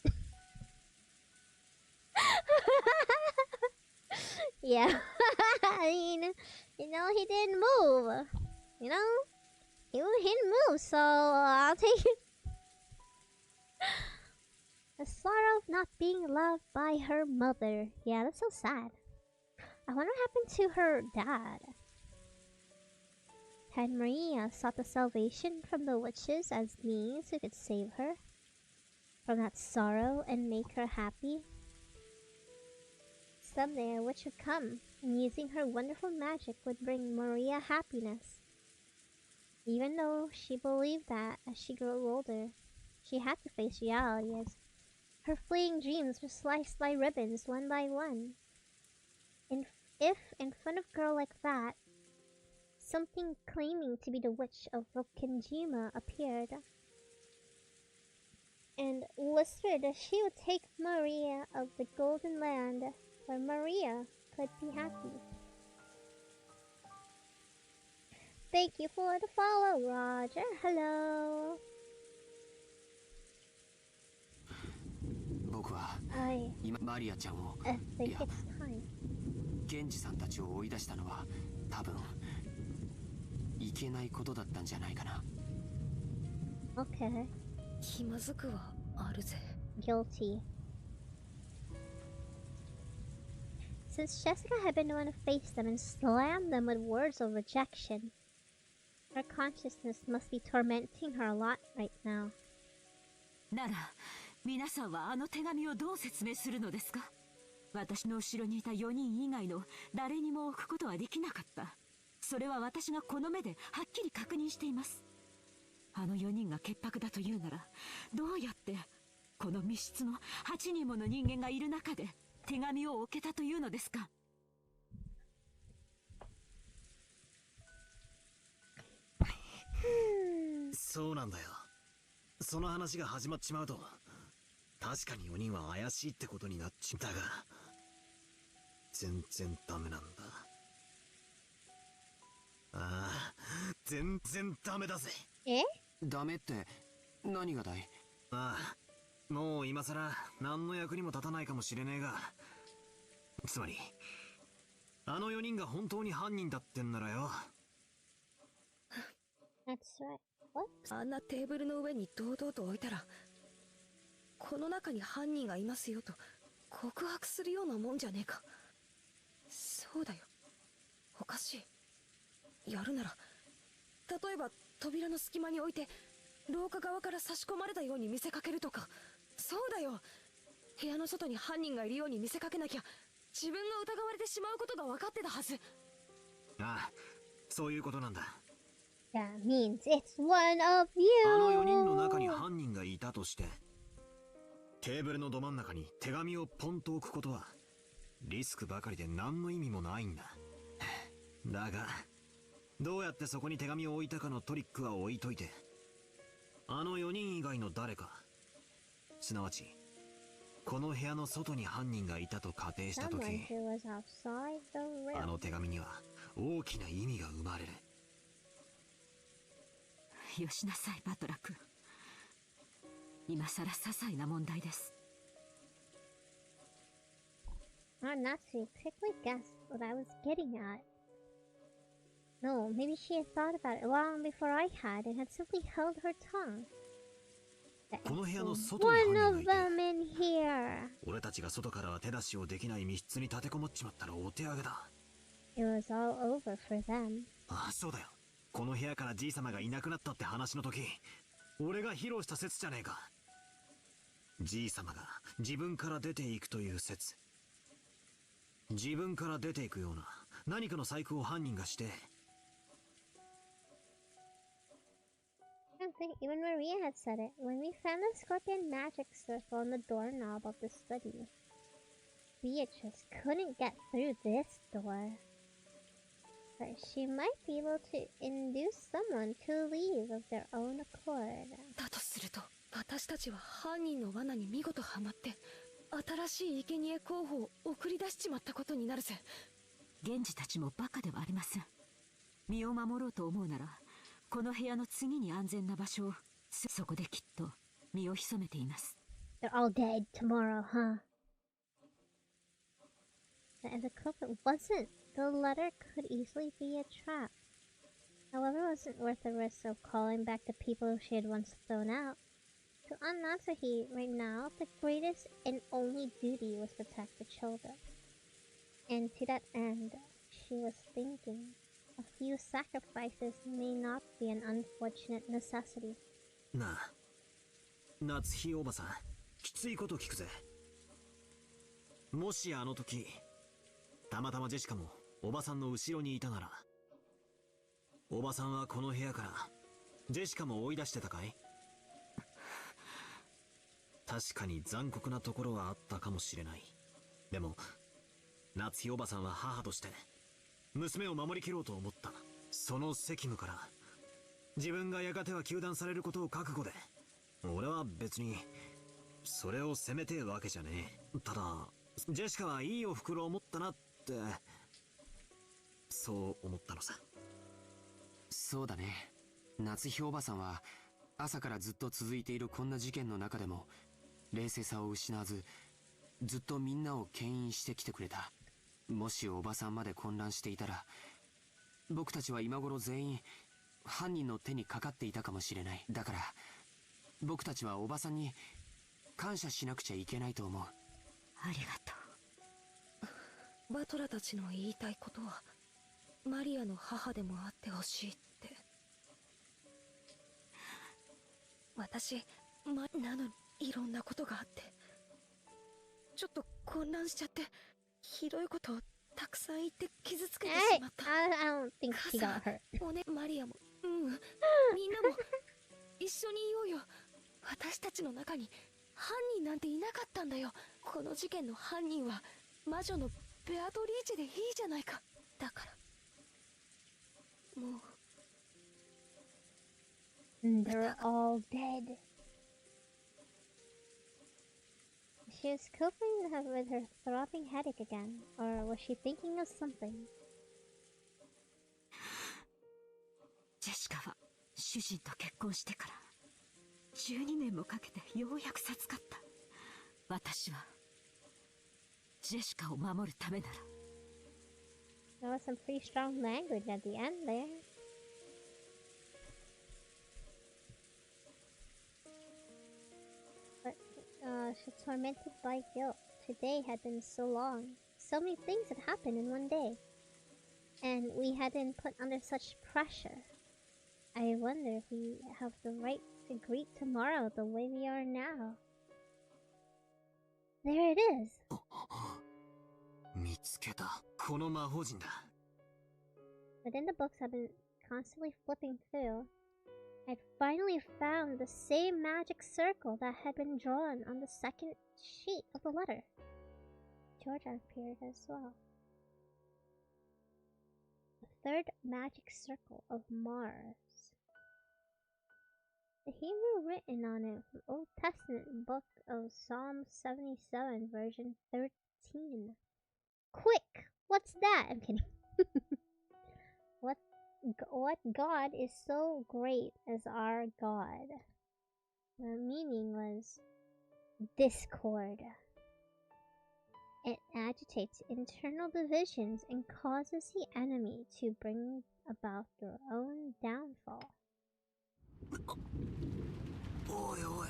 Yeah, I mean, you know, he didn't move. You know, he didn't move, so I'll take it. The sorrow of not being loved by her mother. Yeah, that's so sad. I wonder what happened to her dad. Had Maria sought the salvation from the witches as beings who could save her from that sorrow and make her happy? Someday a witch would come, and using her wonderful magic would bring Maria happiness. Even though she believed that as she grew older, she had to face reality as her fleeting dreams were sliced by ribbons one by one. If in front of a girl like that, something claiming to be the witch of Bgms appeared and whispered that she would take Maria of the Golden Land where Maria could be happy. Thank you for the follow, Roger. Hello. 僕は I 今マリアちゃんを think いや it's time. 源氏さんたちを追い出したのは多分いけないことだったんじゃないかな。 Okay. 気まずくはあるぜ。 Guilty. Since Jessica had been the one to face them and slam them with words of rejection, her consciousness must be tormenting her a lot right now. なら皆さんはあの手紙をどう説明するのですか？私の後ろにいた4人以外の誰にも置くことはできなかった。それは私がこの目ではっきり確認しています。あの4人が潔白だというなら、どうやってこの密室の8人もの人間がいる中で手紙を置けたというのですか？そうなんだよ。その話が始まっちまうと確かに4人は怪しいってことになっちまったが、全然ダメなんだ。ああ、全然ダメだぜ。ダメって何がだい？ああ、もう今さら何の役にも立たないかもしれねえが、つまりあの4人が本当に犯人だってんならよ。That's right. What? あんなテーブルの上に堂々と置いたら、この中に犯人がいますよと告白するようなもんじゃねえか。そうだよ、おかしい。やるなら例えば扉の隙間に置いて廊下側から差し込まれたように見せかけるとか。そうだよ、部屋の外に犯人がいるように見せかけなきゃ自分が疑われてしまうことが分かってたはず。ああ、そういうことなんだ。That means it's one of あの4人の you! 中に犯人がいたとして、テーブルのど真ん中に手紙をポンと置くことは、リスクばかりで何の意味もないんだ。だが、どうやってそこに手紙を置いたかのトリックは置いといて、あの4人以外の誰か、すなわち、この部屋の外に犯人がいたと仮定したとき、Someone who was outside the あの realm. 手紙には大きな意味が生まれる。よしなさい、バトラ君。今さら些細な問題です。Natsu quickly guessed what I was getting at. No, maybe she had thought about it long before I had and had simply held her tongue. この部屋の There's 外に one 犯 of 人がい them in here. て、俺たちが外からは手出しをできない密室に立てこもっちまったらお手上げだ。It was all over for them. ああ、そうだよ。この部屋からじい様がいなくなったって話の時、俺が披露した説じゃねえか。じい様が自分から出ていくという説。自分から出ていくような何かの細工を犯人がして。I don't think even Maria had said it. When we found the scorpion magic circle on the doorknob of the study, Beatrice couldn't get through this door. But she might be able to induce someone to leave of their own accord. だとすると、私たちは犯人の罠に見事ハマって、新しい生贄候補を送り出しちまったことになるぜ。源氏たちもバカではありません。身を守ろうと思うなら、この部屋の次に安全な場所を、そこできっと身を潜めています。They're all dead tomorrow, huh? And if the culprit wasn't, the letter could easily be a trap. However, it wasn't worth the risk of calling back the people she had once thrown out. To Anatsuhi, right now, the greatest and only duty was to protect the children. And to that end, she was thinking, a few sacrifices may not be an unfortunate necessity. なあ、夏日おばさん、きついこと聞くぜ。もしあの時、たまたまジェシカもおばさんの後ろにいたなら、おばさんはこの部屋からジェシカも追い出してたかい？確かに残酷なところはあったかもしれない。でも、夏日おばさんは母として娘を守りきろうと思った。その責務から自分がやがては糾弾されることを覚悟で、俺は別にそれを責めてえわけじゃねえ。ただジェシカはいいお袋を持ったなってそう思ったのさ。そうだね。夏日おばさんは朝からずっと続いているこんな事件の中でも冷静さを失わず、ずっとみんなを牽引してきてくれた。もしおばさんまで混乱していたら、僕たちは今頃全員犯人の手にかかっていたかもしれない。だから僕たちはおばさんに感謝しなくちゃいけないと思う。ありがとう。バトラたちの言いたいことは、マリアの母でもあってほしいって。私、なのにいろんなことがあって、ちょっと混乱しちゃって、ひどいことをたくさん言って傷つけてしまった。I don't think she got hurt. おね、マリアも、みんなも一緒にいようよ。私たちの中に犯人なんていなかったんだよ。この事件の犯人は魔女のベアトリーチェでいいじゃないか。だからもう They're all dead. She was coping with her throbbing headache again, or was she thinking of something? ジェシカは主人と結婚してから12年もかけてようやく授かった。私はジェシカを守るためなら。 There was some pretty strong language at the end there. But she's tormented by guilt. Today had been so long. So many things had happened in one day. And we had been put under such pressure. I wonder if we have the right to greet tomorrow the way we are now. There it is. 見つけた。この魔法陣だ。 But in the books have been constantly flipping through, I'd finally found the same magic circle that had been drawn on the second sheet of the letter. Georgia appeared as well. The third magic circle of Mars. The Hebrew written on it from Old Testament book of Psalm 77, version 13. Quick! What's that? I'm kidding. What God is so great as our God? The meaning was discord. It agitates internal divisions and causes the enemy to bring about their own downfall. おいおい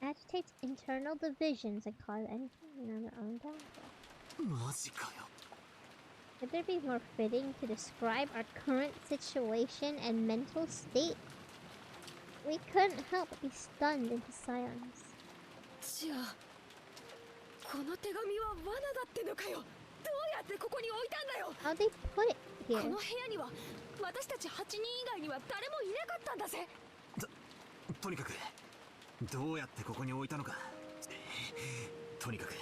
Agitates internal divisions and cause anything on their own downfall. マジかよ Could there be more fitting to describe our current situation and mental state? We couldn't help but be stunned into silence. じゃあこの手紙は罠だってのかよ。どうやってここに置いたんだよ。 How'd they put it こ here? の部屋には私たち8人以外には誰もいなかったんだぜ。とにかくどうやってここに置いたのか。とにかく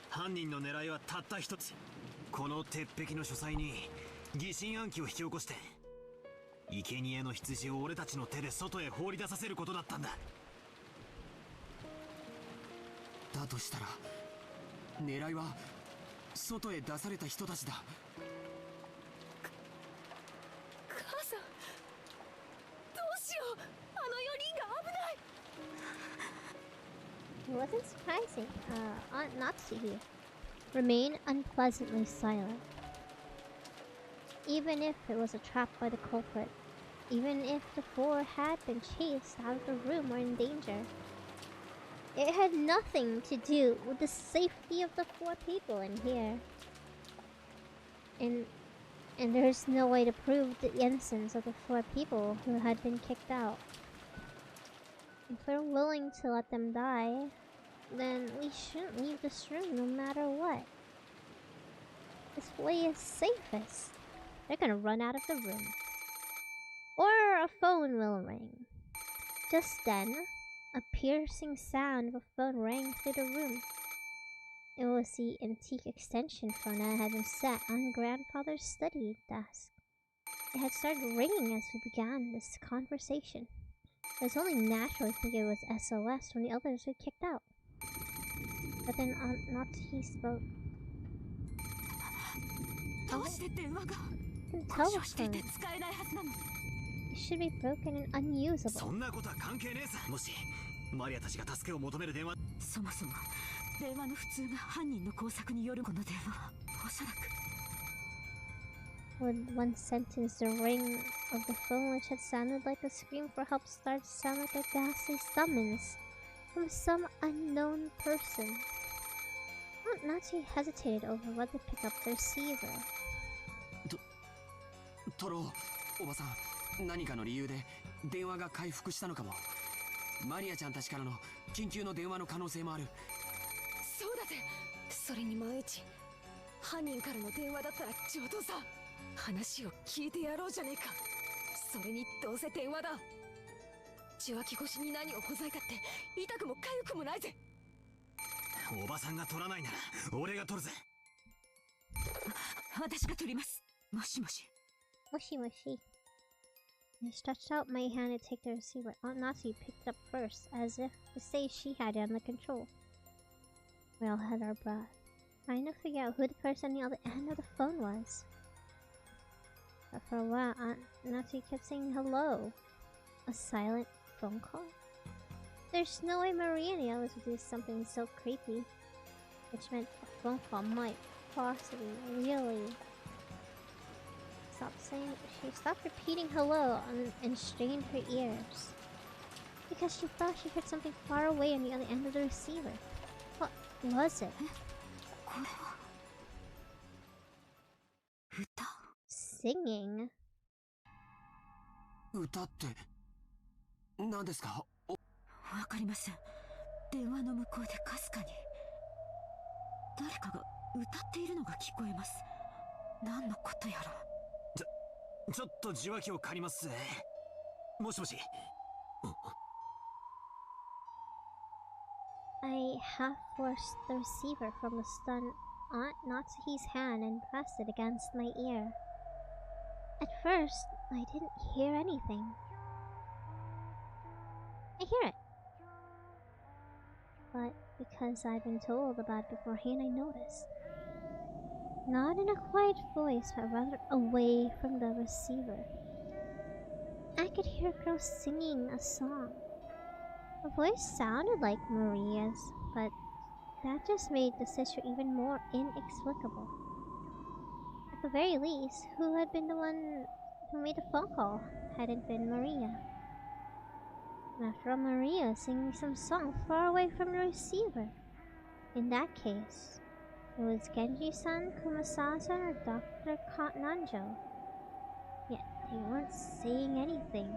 犯人の狙いはたった一つ。この鉄壁の書斎に疑心暗鬼を引き起こして生贄の羊を俺たちの手で外へ放り出させることだったんだ。だとしたら狙いは外へ出された人たちだ。母さん、どうしよう。あの4人が危ない。 It wasn't surprising. Aunt Natsu here. Remain unpleasantly silent. Even if it was a trap by the culprit, even if the four had been chased out of the room or in danger, it had nothing to do with the safety of the four people in here. And there's no way to prove the innocence of the four people who had been kicked out. If we're willing to let them die, then we shouldn't leave this room no matter what. This way is safest. They're gonna run out of the room. Or a phone will ring. Just then, a piercing sound of a phone rang through the room. It was the antique extension phone that had been set on Grandfather's study desk. It had started ringing as we began this conversation. It was only natural to think it was SOS when the others were kicked out. But then Natsuki spoke. どうして電話が The 故障していて telephone. 使えないはずなの。 It should be broken and unusable. そんなことは関係ねえさ。もしマリアたちが助けを求める電話。そもそも電話の普通が犯人の工作によるこの電話、おそらく With one sentence, the ring of the phone, which had sounded like a scream for help, started to sound like a ghastly summons from some unknown person. Aunt Natsu hesitated over whether to pick up the receiver. トロおばさん、何かの理由で電話が回復したのかも。マリアちゃんたちからの緊急の電話の可能性もある。そうだぜ。それに万一犯人からの電話だったら上等さ。話を聞いてやろうじゃねえか。それにどうせ電話だ。受話器越しに何をほざいたって痛くも痒くもないぜ。おばさんが取らないなら俺が取るぜ。私が取ります。もしもし。 Mushy mushy. I stretched out my hand to take the receiver. Aunt Natsu picked it up first, as if to say she had it under control. We all held our breath, trying to figure out who the person on the other end of the phone was. But for a while, Aunt Natsu kept saying hello. A silent phone call? There's no way Maria and the others would do something so creepy. Which meant a phone call might possibly really... She stopped repeating hello and strained her ears. Because she thought she heard something far away on the other end of the receiver. What was it? 歌 Singing? 歌って何ですか？わかりません。電話の向こうでかすかに誰かが歌っているのが聞こえます。何のことやら。ちょっと受話器を借りますぜ。もしもし。I half forced the receiver from the stunned Aunt Natsuhi's hand and pressed it against my ear. At first, I didn't hear anything. I hear it. But because I'd been told about it beforehand, I noticed. Not in a quiet voice, but rather away from the receiver. I could hear a girl singing a song. Her voice sounded like Maria's, but that just made the sister even more inexplicable. At the very least, who had been the one who made the phone call hadn't been Maria. And after all, Maria singing some song far away from the receiver. In that case, it was Genji-san, Kumasawa-san, or Dr. Nanjo. Yet they weren't saying anything.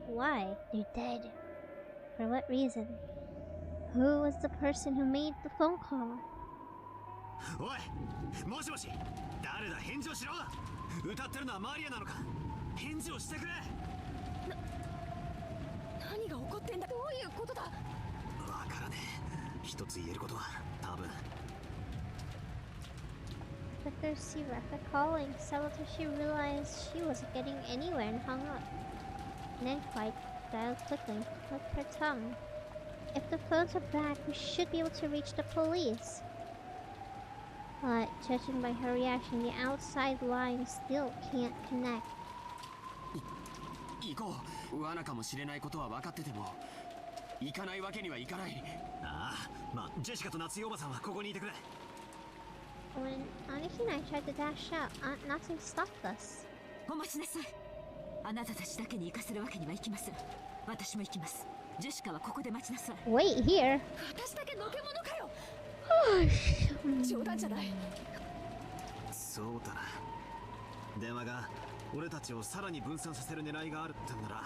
Why? They're dead. For what reason? Who was the person who made the phone call? おい、もしもし、誰だ、返事をしろ。歌ってるのはマリアなのか。返事をしてくれ。何が起こってんだ。どういうことだ。わからねえ。一つ言えることは多分。But the receiver, after calling several times, she realized she wasn't getting anywhere and hung up. And then quite dialed quickly, clicked her tongue. If the phones are back, we should be able to reach the police. But judging by her reaction, the outside line still can't connect. 行こう。罠かもしれないことは分かってても行かないわけにはいかない。ああ、まあジェシカと夏井おばさんはここにいてくれ。When Aniki and I tried to dash out, Aunt Natsu stopped us. お待ちなさい。あなたたちだけに行かせるわけにはいきません。私も行きます。ジェシカはここで待ちなさい。Wait here. 私だけのけ者かよ。冗談じゃない。そうだな。電話が俺たちをさらに分散させる狙いがあるってんなら、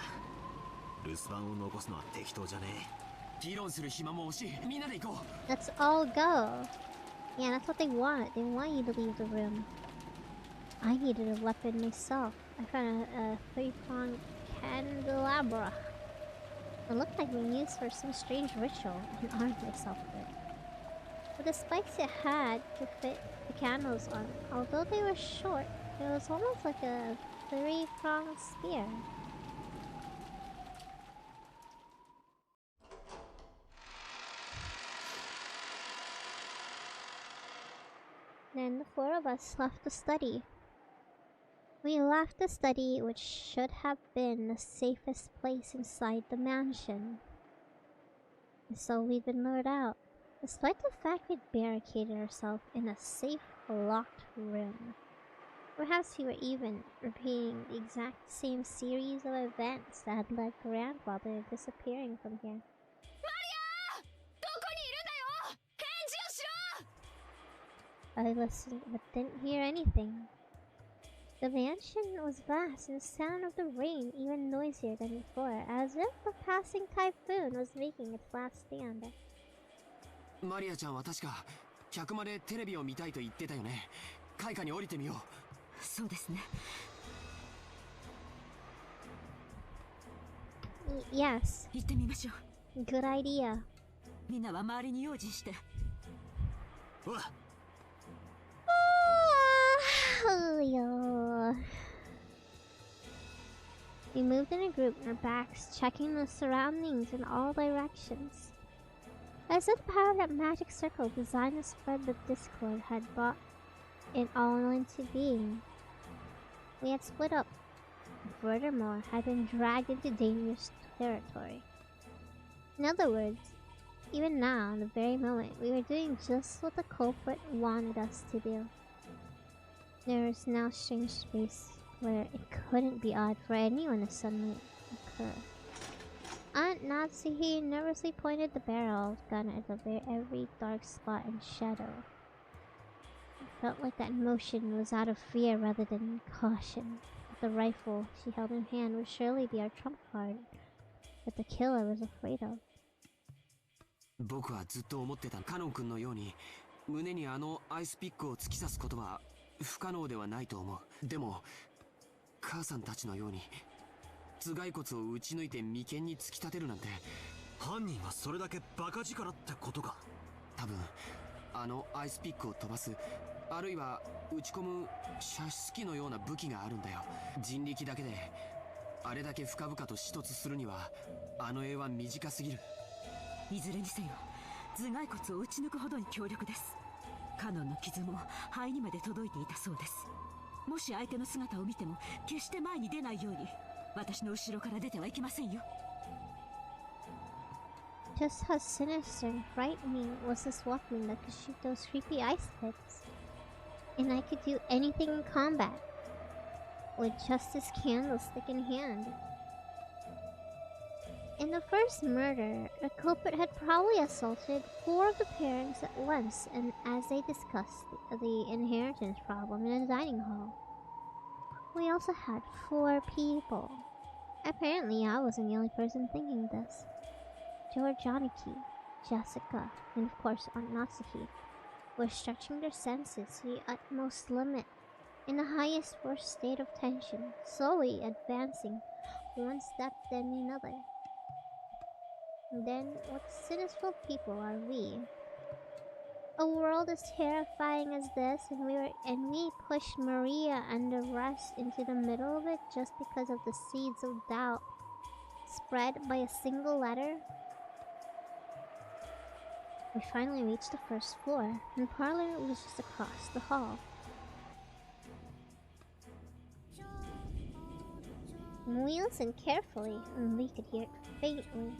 留守番を残すのは適当じゃねえ。議論する暇も惜しい。みんなで行こう。 Let's all go. Yeah, that's what they want. They want you to leave the room. I needed a weapon myself. I found a three-pronged candelabra. It looked like being used for some strange ritual and armed myself with it. But the spikes it had to fit the candles on, although they were short, it was almost like a three-pronged spear. Then the four of us left the study. We left the study, which should have been the safest place inside the mansion. And so we'd been lured out, despite the fact we'd barricaded ourselves in a safe, locked room. Perhaps we were even repeating the exact same series of events that had led grandfather to disappearing from here. I listened but didn't hear anything. The mansion was vast and the sound of the rain even noisier than before, as if a passing typhoon was making its last stand. マリアちゃんは確か客までテレビを見たいと言ってたよね。階下に降りてみよう。そうですね。Yes. 行ってみましょう。 Good idea. みんなは周りに用心して。おい。We moved in a group on our backs, checking the surroundings in all directions. As if the power of that magic circle designed to spread the discord had brought it all into being. We had split up, and furthermore, had been dragged into dangerous territory. In other words, even now, in the very moment, we were doing just what the culprit wanted us to do. There was now a strange space where it couldn't be odd for anyone to suddenly occur. Aunt Natsuhi nervously pointed the barrel of the gun at every dark spot and shadow. It felt like that motion was out of fear rather than caution. The rifle she held in hand would surely be our trump card that the killer was afraid of. 僕はずっと思ってた。カノン君のように胸にあのアイスピックを突き刺すことは不可能ではないと思う。でも母さんたちのように頭蓋骨を打ち抜いて眉間に突き立てるなんて。犯人はそれだけバカ力ってことか。多分あのアイスピックを飛ばす、あるいは打ち込む射出機のような武器があるんだよ。人力だけであれだけ深々と衝突するにはあの絵は短すぎる。いずれにせよ頭蓋骨を打ち抜くほどに強力です。カノンの傷も肺にまで届いていたそうです。もし相手の姿を見ても決して前に出ないように私の後ろから出てはいけませんよ。 Just how sinister and frightening was this weapon that could shoot those creepy ice pits? And I could do anything in combat with just this candlestick in hand. In the first murder, the culprit had probably assaulted 4 of the parents at once, and as they discussed the inheritance problem in a dining hall. We also had 4 people. Apparently, I wasn't the only person thinking this. Georgianiki, Jessica, and of course Aunt Natsuki were stretching their senses to the utmost limit, in the highest worst state of tension, slowly advancing one step then another. Then, what sinister people are we? A world as terrifying as this, and we pushed Maria and the rest into the middle of it just because of the seeds of doubt spread by a single letter? We finally reached the first floor, and the parlor was just across the hall. When we listened carefully, and we could hear it faintly.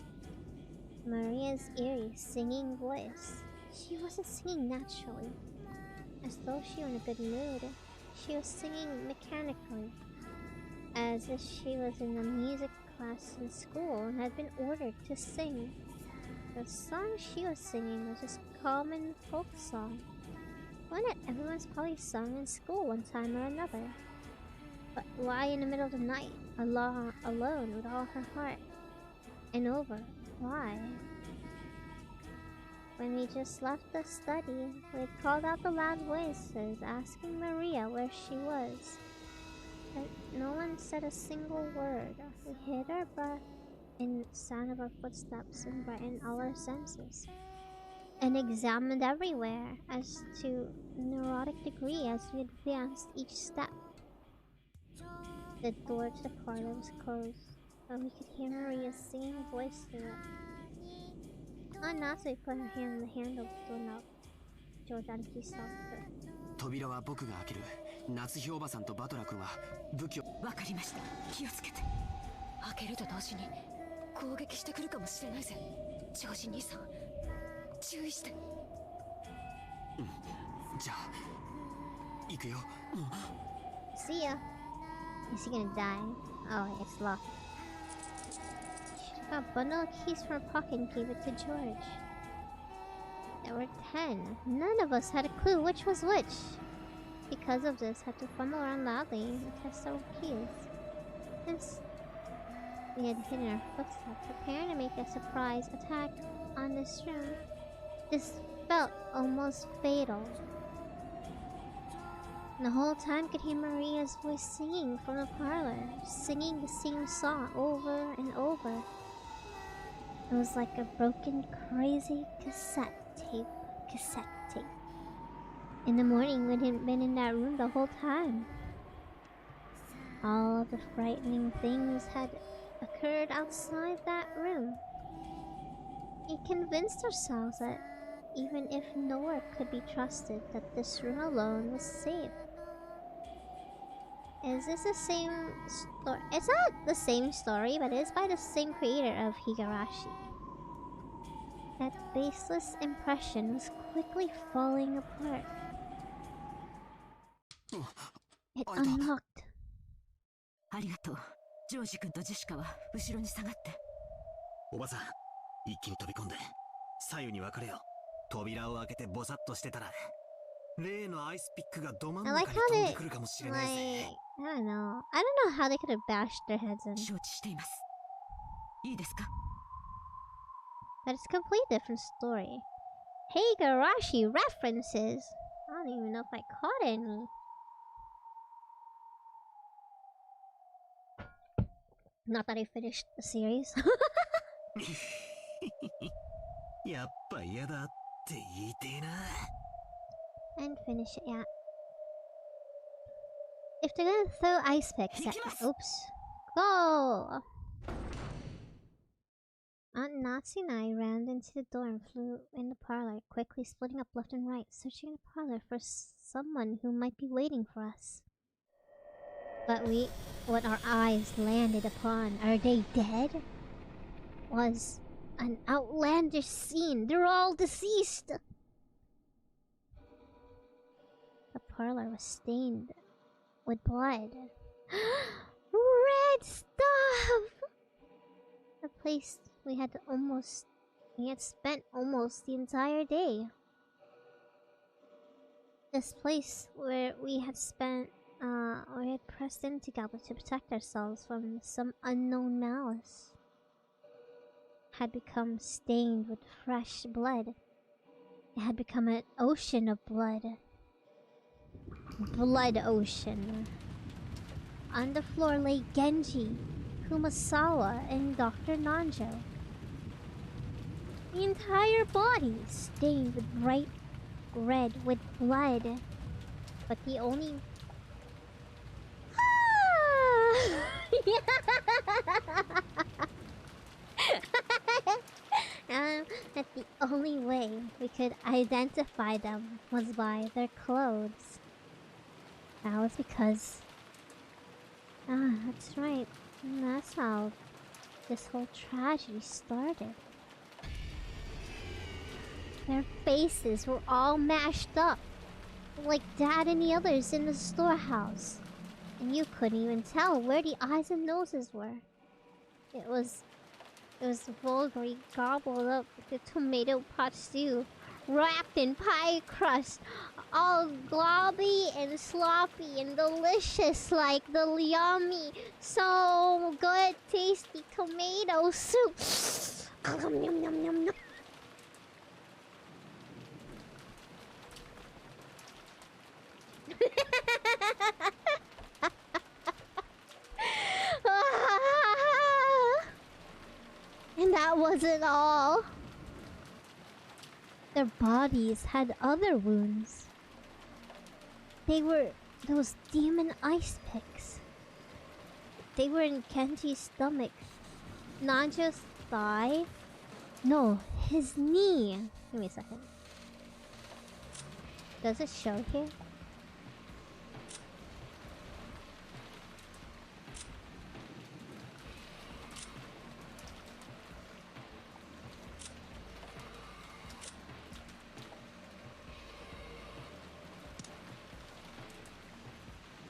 Maria's eerie singing voice. She wasn't singing naturally, as though she were in a good mood. She was singing mechanically, as if she was in a music class in school and had been ordered to sing. The song she was singing was just a common folk song, one that everyone's probably sung in school one time or another. But why in the middle of the night, alone with all her heart? And over, why? When we just left the study, we had called out the loud voices, asking Maria where she was. But no one said a single word. We hid our breath in the sound of our footsteps and brightened all our senses, and examined everywhere as to neurotic degree as we advanced each step. The door to the parlor was closed, but we could hear Maria's singing voice through it. Aunt Natsu put her hand on the handle of the doorknob. Jordanki stopped her. 扉は僕が開ける。夏日おばさんとバトラ君は武器を。わかりました。気をつけて。開けると同時に攻撃してくるかもしれないぜ。ジョージ兄さん、注意して。じゃあ行くよ。See ya. Is he gonna die? Oh, it's locked. She took out a bundle of keys from her pocket and gave it to George. There were 10. None of us had a clue which was which. Because of this, had to fumble around loudly and test several keys. Since we had hidden our footsteps, preparing to make a surprise attack on this room, this felt almost fatal. And the whole time could hear Maria's voice singing from the parlor, singing the same song over and over. It was like a broken, crazy cassette tape. In the morning, we hadn't been in that room the whole time. All of the frightening things had occurred outside that room. We convinced ourselves that even if nowhere could be trusted, that this room alone was safe. Is this the same story? It's not the same story, but it is by the same creator of Higurashi. That baseless impression was quickly falling apart. It unlocked. ありがとう。ジョージ君とジェシカは後ろに下がって。おばさん、一気に飛び込んで左右に分かれよ。扉を開けてボサッとしてたら例のアイスピックがど真ん中に飛んでくるかもしれないぜ。I don't know how they could have bashed their heads in. 承知しています。いいですか？ But it's a completely different story. Higurashi references! I don't even know if I caught any. Not that I finished the series. やっぱ嫌だって言いてえな。 And finish it yet. If they're gonna throw ice picks at me. Oops. Go! Aunt Natsu and I ran into the door and flew in the parlor, quickly splitting up left and right, searching the parlor for someone who might be waiting for us. But what our eyes landed upon, are they dead? Was an outlandish scene. They're all deceased! The parlor was stained with blood. Red stuff! The place we had spent almost the entire day. This place where we had pressed in together to protect ourselves from some unknown malice, had become stained with fresh blood. It had become an ocean of blood. Blood ocean. On the floor lay Genji, Kumasawa, and Dr. Nanjo. The entire body stained with bright red with blood. But the only... that the only way we could identify them was by their clothes. That was because... that's right. And that's how this whole tragedy started. Their faces were all mashed up, like Dad and the others in the storehouse. And you couldn't even tell where the eyes and noses were. It was vulgarly gobbled up with the tomato pot stew, wrapped in pie crust, all globby and sloppy and delicious like the yummy, so good, tasty tomato soup. Yum, yum, yum, yum. And that wasn't all. Their bodies had other wounds. They were those demon ice picks. They were in Kenji's stomach. Nanjo's thigh. No, his knee. Give me a second. Does it show here?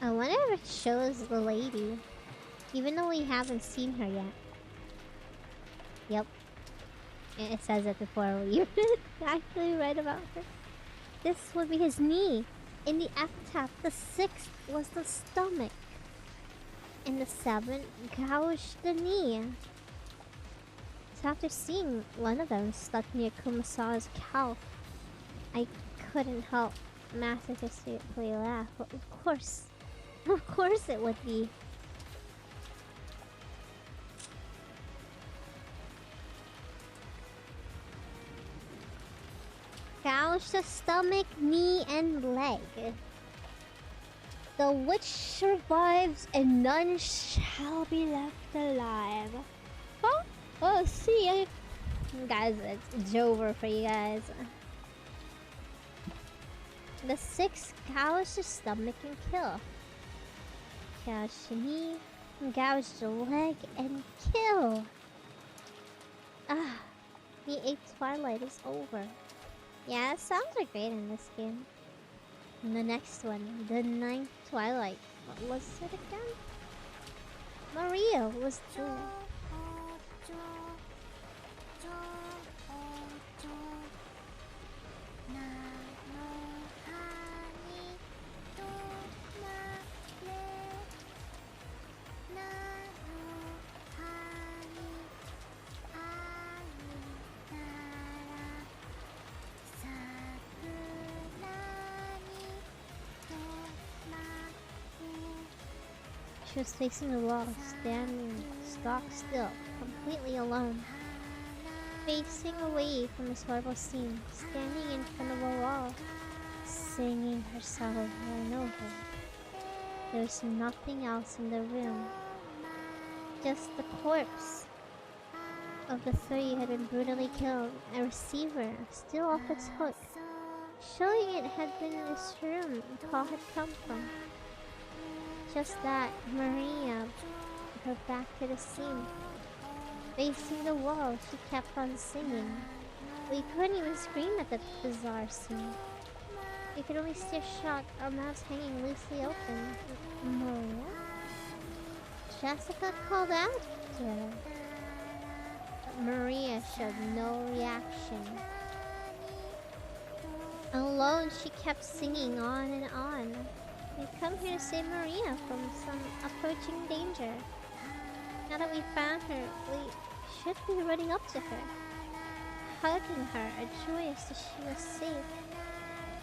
I wonder if it shows the lady, even though we haven't seen her yet. Yep. It says it before we actually read about her. This would be his knee. In the epitaph, the 6th was the stomach. And the 7th gouged the knee. So after seeing one of them stuck near Kumasawa's calf, I couldn't help masochistically laugh. Well, of course it would be. Gouge the stomach, knee, and leg. The witch survives and none shall be left alive. Huh? Oh, see, guys, it's over for you guys. The 6th gouge the stomach and kill. Gouge the knee, gouge the leg, and kill. Ah, the 8th twilight is over. Yeah, it sounds like great in this game. And the next one, the 9th twilight. What was it again? Maria was there. She was facing the wall, standing stock still, completely alone. Facing away from this horrible scene, standing in front of a wall, singing herself over and over. There was nothing else in the room. Just the corpse of the three who had been brutally killed, a receiver still off its hook, showing it had been in this room the call had come from. Just that, Maria, her back to the scene. Facing the wall, she kept on singing. We couldn't even scream at the bizarre scene. We could only stare shocked, our mouths hanging loosely open. Maria? Jessica called out to her. But Maria showed no reaction. Alone, she kept singing on and on. We've come here to save Maria from some approaching danger. Now that we found her, we should be running up to her, hugging her, joyous that she was safe.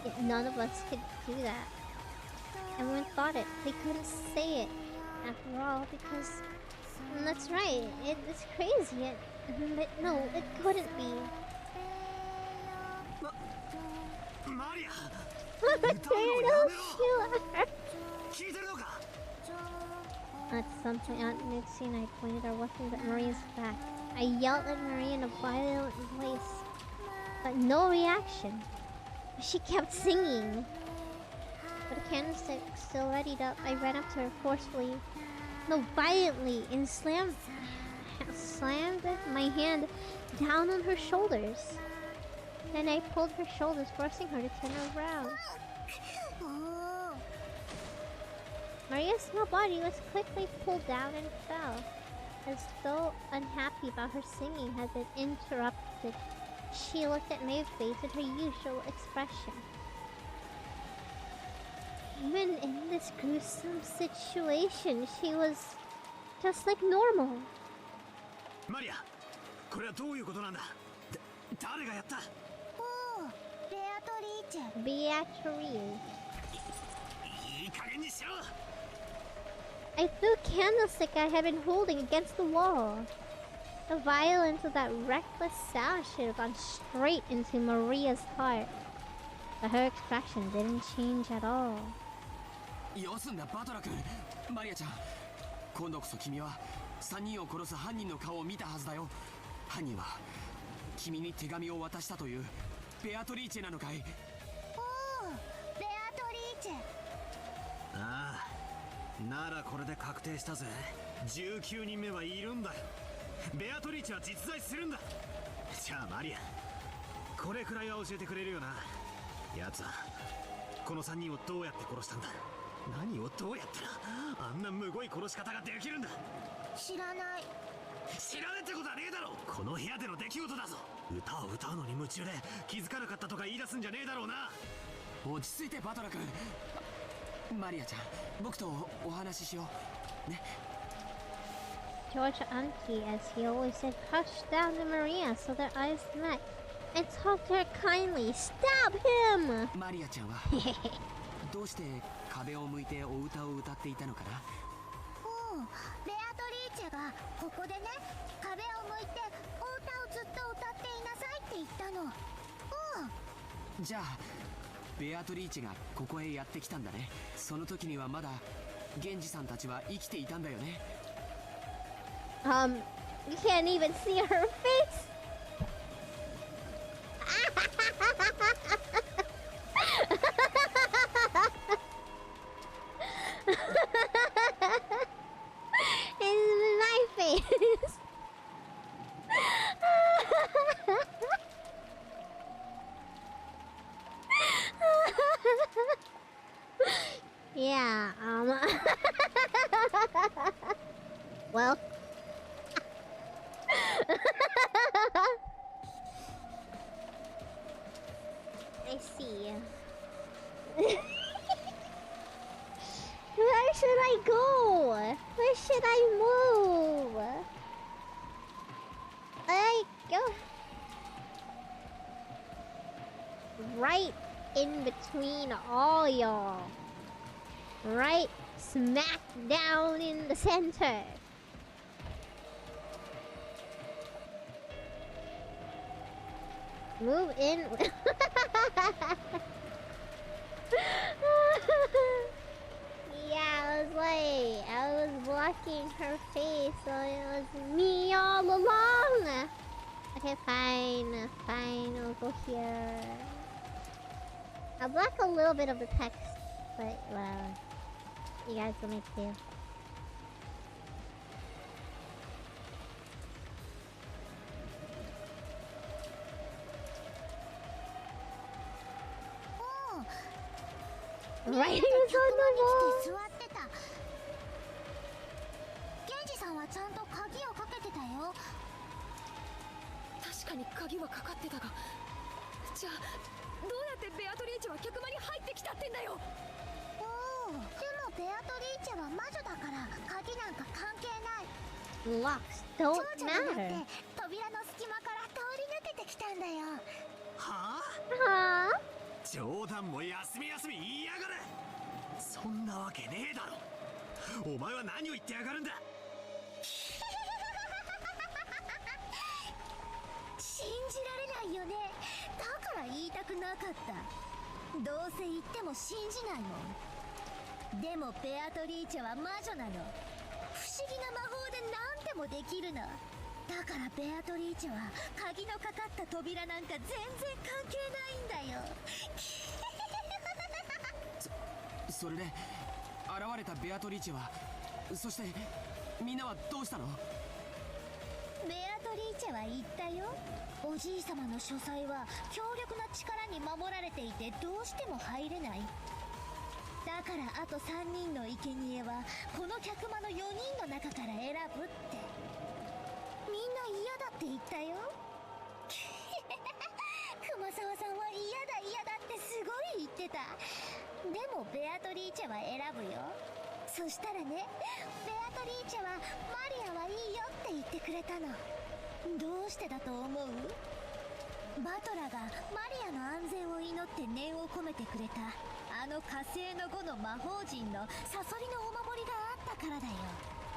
Yet none of us could do that. Everyone thought it. They couldn't say it, after all, because... that's right, it's crazy. But no, it couldn't be. Maria! At some point out in the scene, I pointed our weapons at Maria's back. I yelled at Maria in a violent voice, but no reaction. She kept singing. With a candlestick still readied up, I ran up to her forcefully, no, violently, and slammed my hand down on her shoulders. Then I pulled her shoulders, forcing her to turn around. Maria's small body was quickly pulled down and fell, as though unhappy about her singing had been interrupted. She looked at my face with her usual expression. Even in this gruesome situation, she was just like normal. Maria, これはどういうことなんだ? 誰がやった? Beatrice. いい加減にしろ! I threw a candlestick I had been holding against the wall. The violence of that reckless sound should have gone straight into Maria's heart. But her expression didn't change at all. よすんだバトラ君。マリアちゃん、今度こそ君は3人を殺す犯人の顔を見たはずだよ。犯人は君に手紙を渡したというベアトリーチェなのかい？おお、ベアトリーチェ。ああ、ならこれで確定したぜ。19人目はいるんだよ。ベアトリーチェは実在するんだ。じゃあマリア、これくらいは教えてくれるよな。奴はこの3人をどうやって殺したんだ？何をどうやったらあんなむごい殺し方ができるんだ？知らない。知らねえってことはねえだろ。この部屋での出来事だぞ。歌を歌うのに夢中で気づかなかったとか言い出すんじゃねえだろうな。落ち着いてバトラ君。マリアちゃん、僕とお話ししようね。George Anki, as he always said, crouched down to Maria so their eyes met and talked to her kindly. Stab him! マリアちゃんはどうして壁を向いてお歌を歌っていたのかな？おお、ベアトリーチェがここでね、壁を向いてお歌をずっと歌っていなさいって言ったの。おお。じゃあベアトリーチェがここへやってきたんだね。その時にはまだ源氏さんたちは生きていたんだよね。You can't even see her face. It's my face. Yeah, well. I see. Where should I go? Where should I move? I go right in between all y'all. Right Smack down in the center. Move in. Yeah, I was blocking her face, so it was me all along. Okay, fine, we'll go here. I'll block a little bit of the text, but well, you guys will make do. Writing was on the wall. ゲンジさんはちゃんと鍵をかけてたよ。確かに鍵はかかってたが、じゃあどうやってベアトリーチェは客間に入ってきたってんだよ。おお、でもベアトリーチェは魔女だから鍵なんか関係ない。 Locks don't 蝶々にな matter. って扉の隙間から通り抜けてきたんだよ。はあ Huh? 冗談も休み休み言いやがれ。そんなわけねえだろ。お前は何を言ってやがるんだ。信じられないよね。だから言いたくなかった。どうせ言っても信じないもん。でもベアトリーチェは魔女なの。不思議な魔法で何でもできるの。だからベアトリーチェは鍵のかかった扉なんか全然関係ないんだよ。それで現れたベアトリーチェは、そしてみんなはどうしたの？ベアトリーチェは言ったよ。おじいさまの書斎は強力な力に守られていてどうしても入れない。だからあと3人の生贄はこの客間の4人の中から選ぶって。みんな嫌だって言ったよ。熊沢さんは嫌だってすごい言ってた。でもベアトリーチェは選ぶよ。そしたらね、ベアトリーチェはマリアはいいよって言ってくれたの。どうしてだと思う？バトラがマリアの安全を祈って念を込めてくれたあの火星の5の魔法陣のサソリのお守りがあったからだよ。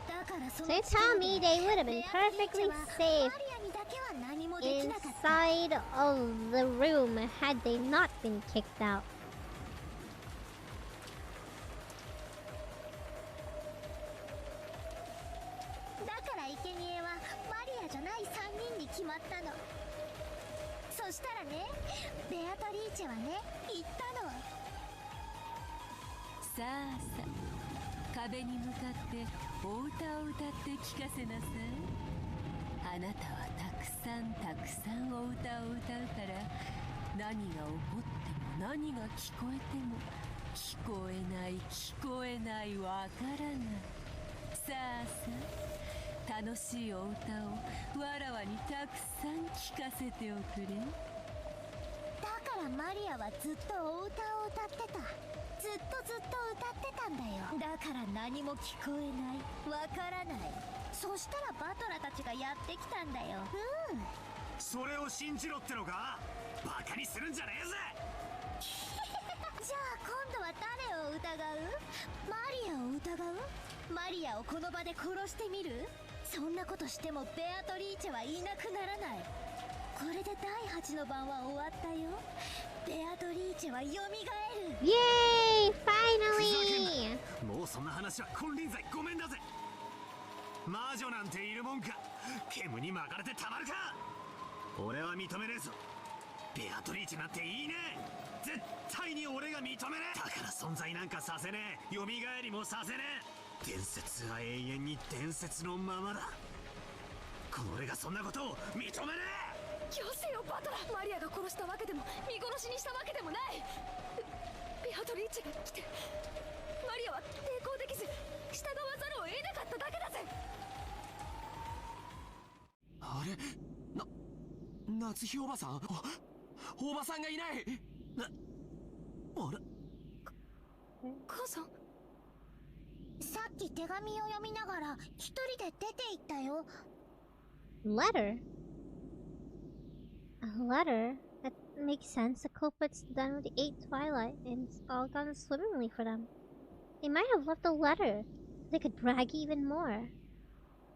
だからその So tell me they would have been perfectly safe マリアにだけは何もできなかった。 inside of the room had they not been kicked out. だから生贄はマリアじゃない3人に決まったの。そしたらね、ベアトリーチェはね、言ったの。さあさあ、壁に向かってお歌を歌って聞かせなさい。あなたはたくさんお歌を歌うから、何が起こっても何が聞こえても聞こえないわからない。さあさあ、楽しいお歌をわらわにたくさん聞かせておくれ。だからマリアはずっとお歌を歌ってた。ずっと歌ってたんだよ。だから何も聞こえない、わからない。そしたらバトラたちがやってきたんだよ。それを信じろってのか？バカにするんじゃねえぜ。じゃあ今度は誰を疑う？マリアを疑う？マリアをこの場で殺してみる？そんなことしてもベアトリーチェはいなくならない。これで第8の番は終わったよ。ベアトリーチェは蘇る。 Yay! ふざけん Finally! な。もうそんな話は金輪際ごめんだぜ。魔女なんているもんか。煙に巻かれてたまるか。俺は認めねえぞ。ベアトリーチェなんていいね。絶対に俺が認めねえ。だから存在なんかさせねえ。蘇りもさせねえ。伝説は永遠に伝説のままだ。この俺がそんなことを認めねよせよバトラ。マリアが殺したわけでも見殺しにしたわけでもない。ベアトリーチェが来てマリアは抵抗できず従わざるを得なかっただけだぜ。あれ、夏日おばさん、おばさんがいない。あれ、母さん。さっき手紙を読みながら一人で出て行ったよ。 Letter? A letter? That makes sense. The culprit's done with the 8th Twilight, and it's all gone swimmingly for them. They might have left a letter. They could brag even more.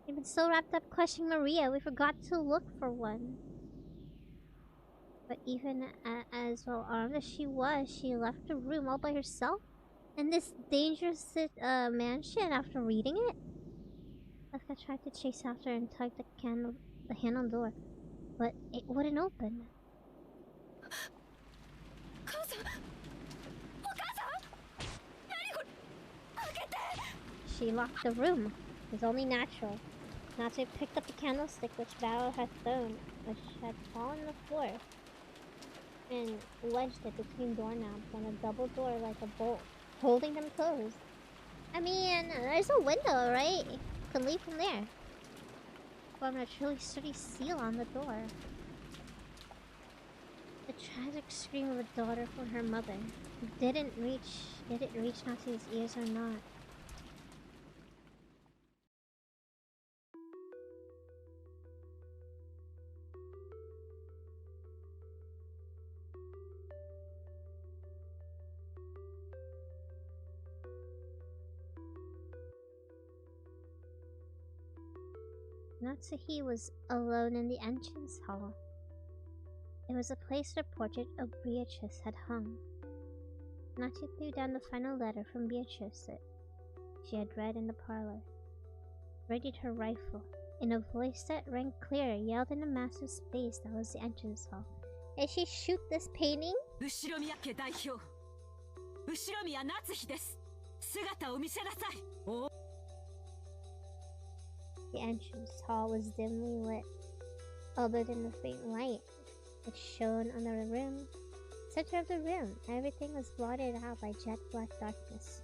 They've been so wrapped up questioning Maria, we forgot to look for one. But even as well armed as she was, she left the room all by herself in this dangerous mansion after reading it. Asuka tried to chase after and tug the handle door, but it wouldn't open. She locked the room. It was only natural. Natsu picked up the candlestick which Bao had thrown, which had fallen on the floor, and wedged it between doorknobs on a double door like a bolt, holding them closed. I mean, there's a window, right? You can leave from there. Formed a truly sturdy seal on the door. The tragic scream of a daughter from her mother. Did it reach Natsu's ears or not? Natsuhi was alone in the entrance hall. It was a place where a portrait of Beatrice had hung. Natsu threw down the final letter from Beatrice that she had read in the parlor, readied her rifle. In a voice that rang clear, yelled in a massive space that was the entrance hall. Did she shoot this painting? Ushiromiyake Daihyo. Ushiromiya Natsuhi desu. Sugata o mise nasai. The entrance hall was dimly lit, other than the faint light which shone on the room. Center of the room, everything was blotted out by jet black darkness.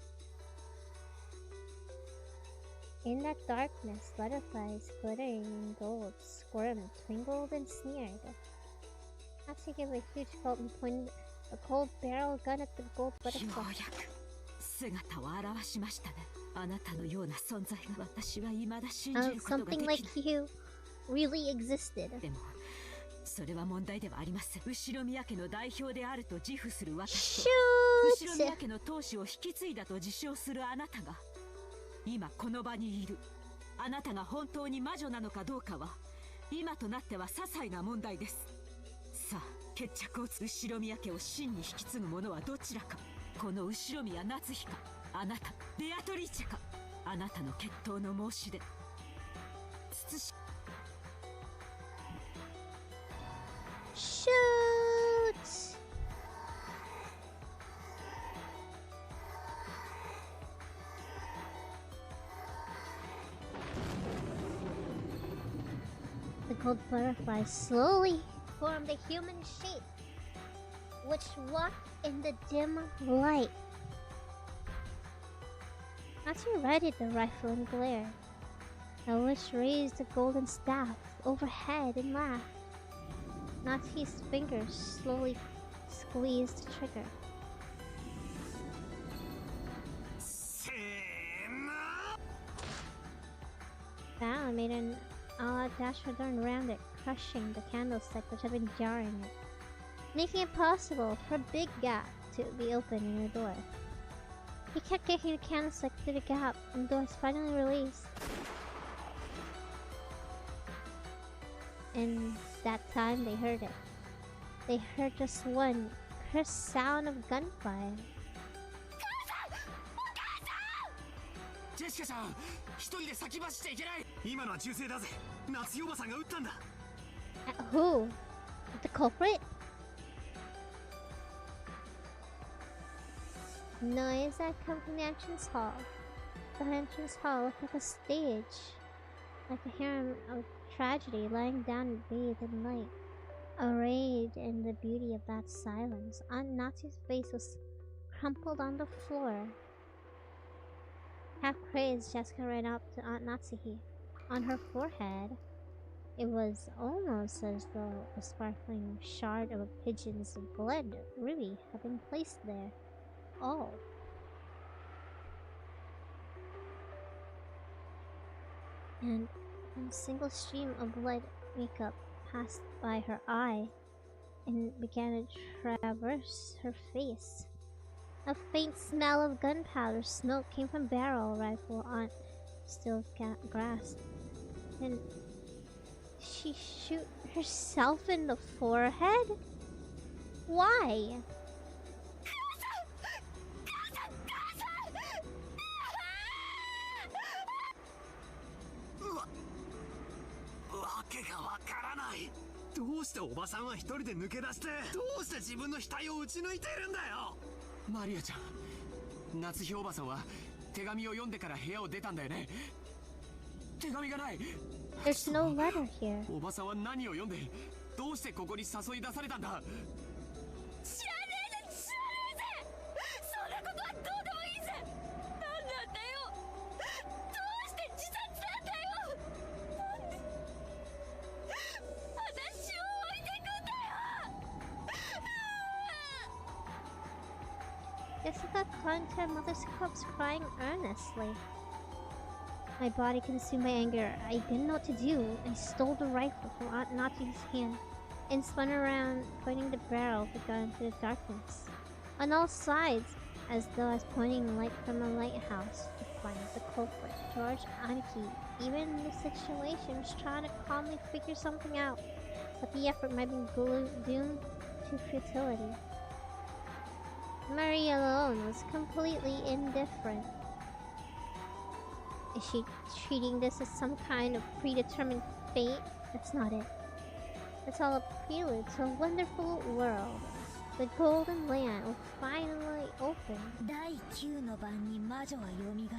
In that darkness, butterflies glittering in gold squirmed, twinkled, and sneered. Natsu gave a huge gulp and pointed a cold barrel gun at the gold butterfly. Something like you really existed. それは問題ではあります。後宮家の代表であると自負する私と、後宮家の当主を引き継いだと自称するあなたが、今この場にいる。あなたが本当に魔女なのかどうかは、今となっては些細な問題です。さあ、決着を後宮家を真に引き継ぐ者はどちらか。この後宮夏日か、あなた、ベアトリーチェか、あなたの決闘の申し出。慎し Shoot! The gold butterfly slowly formed a human shape, which walked in the dim light. Natsu readied the rifle and glared. The witch raised the golden staff overhead and laughed. Natsu's fingers slowly squeezed the trigger. Val made an all-out dash for the door and rammed it, crushing the candlestick which had been jarring it, making it possible for a big gap to be opened in the door. He kept kicking the candlestick through the gap, and the door was finally released. And that time they heard it. They heard just one crisp sound of gunfire. Jessica-san! 一人で先走っちゃいけない! 今のは銃声だぜ! 夏代おばさんが撃ったんだ! Who? The culprit? Noise that come from the entrance hall. The entrance hall looked like a stage, like a harem of tragedy lying down bathed in light. Arrayed in the beauty of that silence, Aunt Natsu's face was crumpled on the floor. Half crazed, Jessica ran up to Aunt Natsuhi. On her forehead, it was almost as though a sparkling shard of a pigeon's blood ruby had been placed there. Oh. And a single stream of blood makeup passed by her eye and began to traverse her face. A faint smell of gunpowder smoke came from barrel rifle Aunt still grasped. And she shoot herself in the forehead? Why?マリアちゃん、夏日おばさんは手紙を読んでから部屋を出たんだよね。手紙がない。 There's no letter here. おばさんは何を読んで、どうしてここに誘い出されたんだ。知らねえぜ、知らねえぜ。そんなことはどうでもいいぜ。なんなんだよ。どうして自殺なんだよ。なんで私を置いてくんだよ。Jessica clung to her mother's corpse, crying earnestly. My body consumed by anger. I didn't know what to do. I stole the rifle from Aunt Nachi's hand and spun around, pointing the barrel of the gun into the darkness. On all sides, as though I was pointing a light from a lighthouse to find the culprit, George Aniki, even in this situation, was trying to calmly figure something out, but the effort might be doomed to futility. Marie alone was completely indifferent. Is she treating this as some kind of predetermined fate? That's not it. It's all a prelude to a wonderful world. The golden land will finally open. 第9の晩に魔女は蘇り、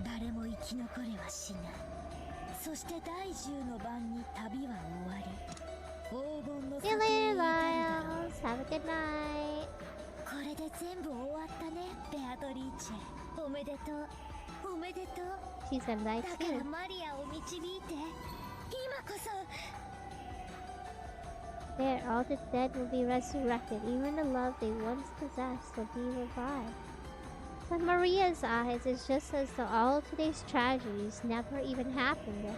誰も生き残れはしない。そして第10の晩に旅は終わり、黄金の See you later, Miles. Have a good night. これで全部終わったね、ベアトリーチェ。おめでとう。おめでとう。 She said nice だか too. らマリアを導いて、今こそ。 There, all the dead will be resurrected. Even the love they once possessed will be revived. But Maria's eyes, it's just as though all today's tragedies never even happened.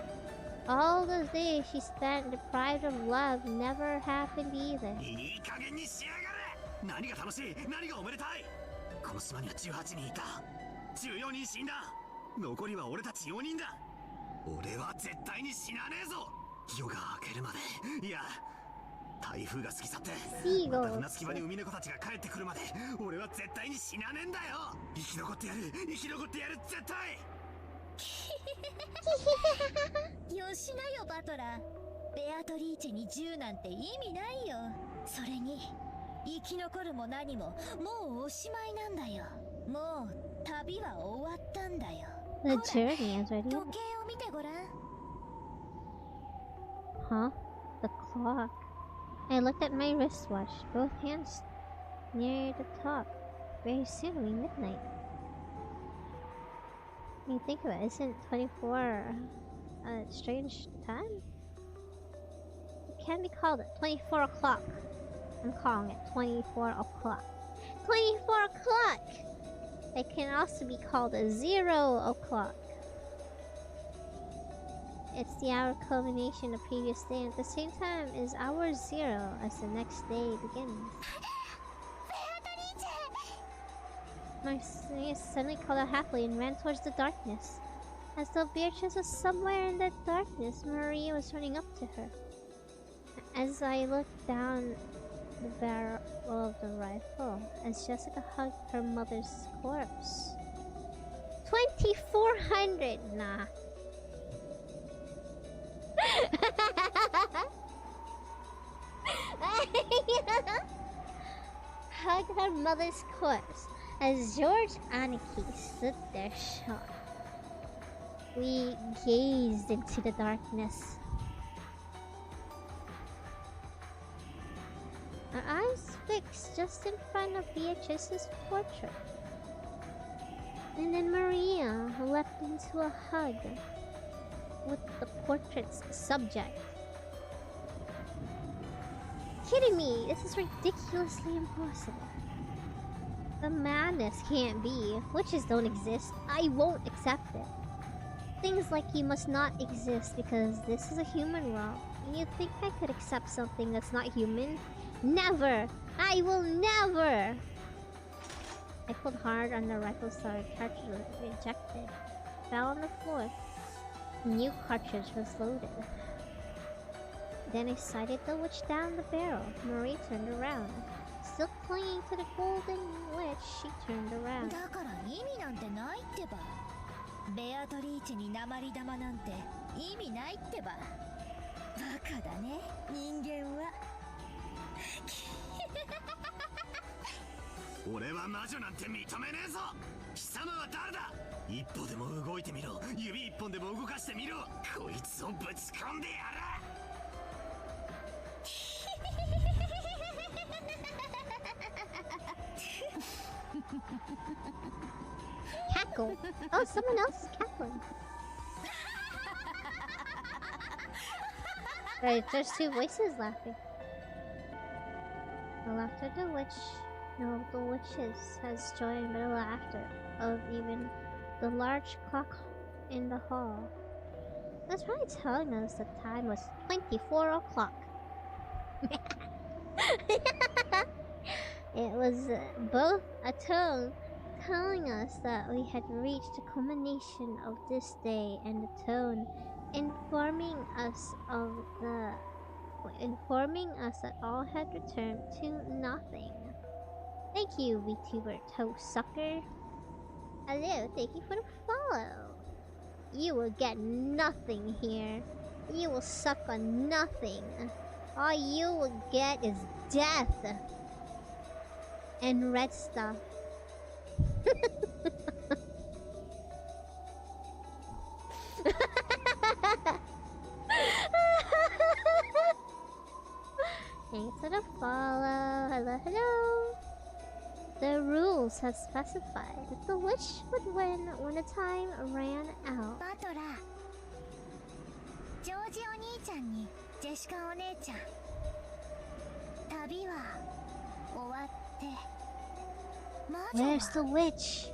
All those days she spent deprived of love never happened either. いい加減にしやがれ。何が楽しい、何がおめでたい。この島には18人いた。14人死んだ。残りは俺たち4人だ。俺は絶対に死なねえぞ。夜が明けるまで。いや、台風が過ぎ去ってまた船着き場に海猫たちが帰ってくるまで俺は絶対に死なねえんだよ。生き残ってやる、生き残ってやる、絶対。よしなよバトラー。ベアトリーチェに銃なんて意味ないよ。それに生き残るも何ももうおしまいなんだよ。もう旅は終わったんだよ。 The journey is already 時 over. 計を見てごらん。 Huh? The clock. I looked at my wristwatch, both hands near the top. Very soon it'll be midnight. When you think of it, isn't 24 a strange time? It can be called 24 o'clock. I'm calling it 24 o'clock. 24 o'clock! It can also be called a 0 o'clock. It's the hour culmination of previous day, and at the same time is hour 0 as the next day begins. My niece suddenly called out happily and ran towards the darkness. As though Beatrice was somewhere in that darkness, Maria was running up to her. As I looked down the barrel of the rifle, as Jessica hugged her mother's corpse. 2,400! Nah. Hugged her mother's corpse as George Aniki stood there shocked. We gazed into the darkness. Our eyes fixed just in front of Beatrice's portrait. And then Maria leapt into a hug with the portrait's subject. Kidding me! This is ridiculously impossible. The madness can't be. Witches don't exist. I won't accept it. Things like you must not exist because this is a human world. You think I could accept something that's not human? Never! I will never! I pulled hard on the rifle starter cartridge ejected. Fell on the floor. New cartridge was loaded. Then I sighted the witch down the barrel. Marie turned around. Still clinging to the golden witch, she turned around. だから意味なんてないってば。ベアトリーチェに鉛玉なんて意味ないってば。バカだね、人間は。俺は魔女なんて認めねえぞ。貴様は誰だ。一歩でも動いてみろ。指一本でも動かしてみろ。こいつをぶち込んでやる。Cackle. Oh, someone else is cackling. Right, there's two voices laughing. The laughter of the witch. No, the witches has joined the laughter of even the large clock in the hall. That's probably telling us the time was 24 o'clock. It was both a tone telling us that we had reached the culmination of this day and the tone informing us that all had returned to nothing. Thank you, Vtuber toe sucker. Hello, thank you for the follow. You will get nothing here. You will suck on nothing. All you will get is death and red stuff. Thanks for the follow. Hello, hello. The rules have specified that the witch would win when the time ran out. バトラー、ジョージお兄ちゃんにジェシカお姉ちゃん、旅は終わって魔女は Where's the witch?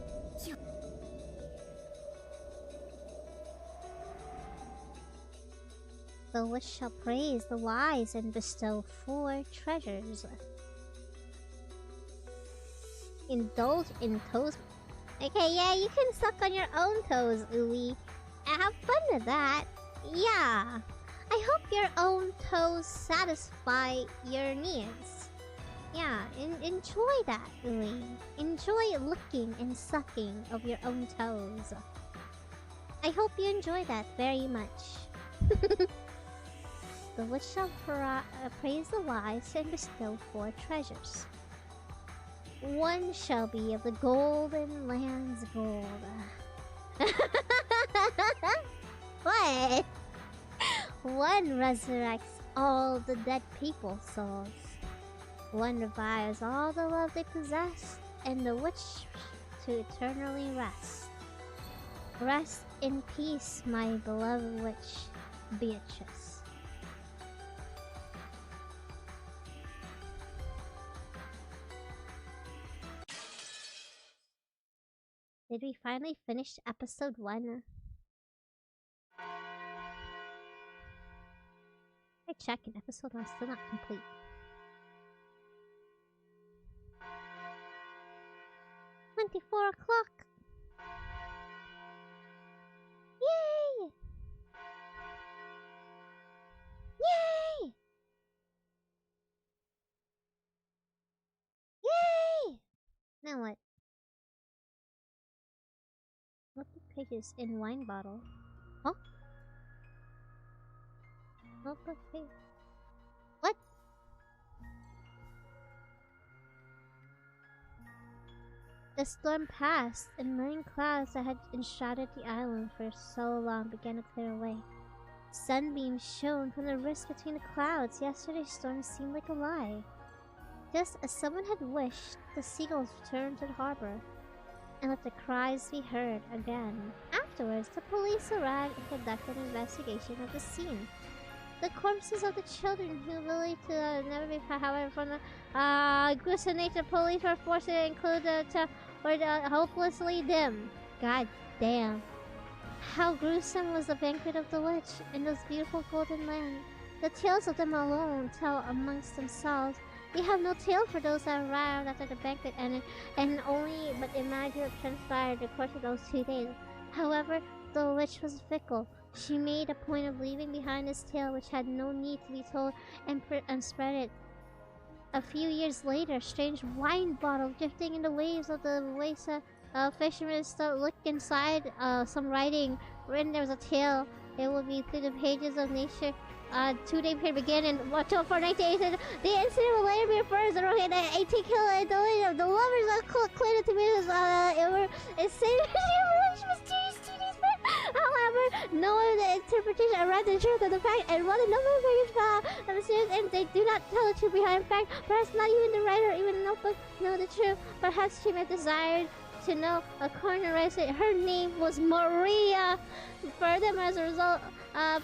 The witch shall praise the wise and bestow 4 treasures. Indulge in toes. Okay, yeah, you can suck on your own toes, Uwe. Have fun with that. Yeah. I hope your own toes satisfy your needs. Yeah, enjoy that, Uwe. Enjoy licking and sucking of your own toes. I hope you enjoy that very much. The witch shall praise the wise and bestow 4 treasures. One shall be of the golden land's gold. What? One resurrects all the dead people's souls. One revives all the love they possess, and the witch to eternally rest. Rest in peace, my beloved witch, Beatrice. Did we finally finish episode 1? I check and episode 1 is still not complete. $24. Yay! Yay! Yay! Now what? Notebook pages in wine bottle. Huh? Notebook page. What? The storm passed, and rain clouds that had enshrouded the island for so long began to clear away. Sunbeams shone from the rifts between the clouds. Yesterday's storm seemed like a lie. Just as someone had wished, the seagulls returned to the harbor and let the cries be heard again. Afterwards, the police arrived and conducted an investigation of the scene. The corpses of the children who believed to never be found, however, from the gruesome nature, police were forced to include the hopelessly dim. God damn. How gruesome was the banquet of the witch in those beautiful golden land. The tales of them alone tell amongst themselves We have no tale for those that arrived after the banquet ended, and only but imagine what transpired in the course of those 2 days. However, the witch was fickle. She made a point of leaving behind this tale which had no need to be told and spread it. A few years later, a strange wine bottle drifting in the waves of the Wesa fishermen looked inside some writing. Written there was a tale. It will be through the pages of nature. 2-day period began in October 1987. The incident will later be referred to as the 18 killed the lovers claimed to be it said she was 2 days back. However, no one the interpretation arrived at the truth of the fact, and while the number of figures found on the series and they do not tell the truth behind fact, perhaps not even the writer or even the notebook know the truth. Perhaps she may have desired to know. According to Reddit, her name was Maria. Furthermore, as a result,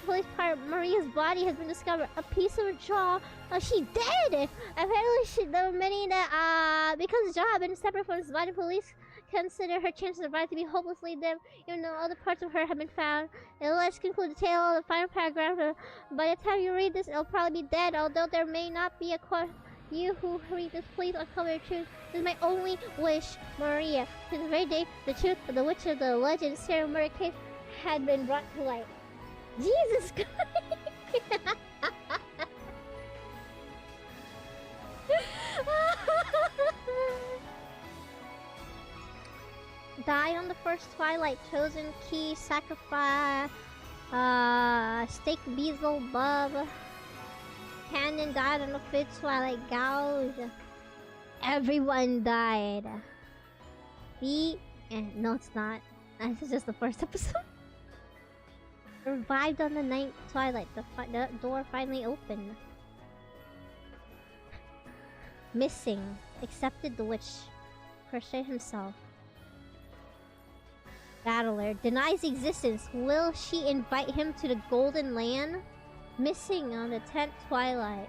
police part Maria's body has been discovered. A piece of her jaw. She dead. Apparently, there were many that because the jaw had been separate from his body, police consider her chances of survival to be hopelessly dim, even though other parts of her have been found. Let's conclude the tale of the final paragraph. By the time you read this, it'll probably be dead, although there may not be a court. You who read this, please uncover the truth. This is my only wish, Maria. To the very day, the truth of the witch of the legend serial murder case had been brought to light. Jesus Christ! Die on the first twilight, chosen key, sacrifice, stake bezel, bub. Canyon died on the fifth twilight, gouge. Everyone died. No, it's not. This is just the first episode. Revived on the ninth twilight. The door finally opened. Missing. Accepted the witch. Crochet himself. Battler. Denies existence. Will she invite him to the Golden Land? Missing on the 10th twilight.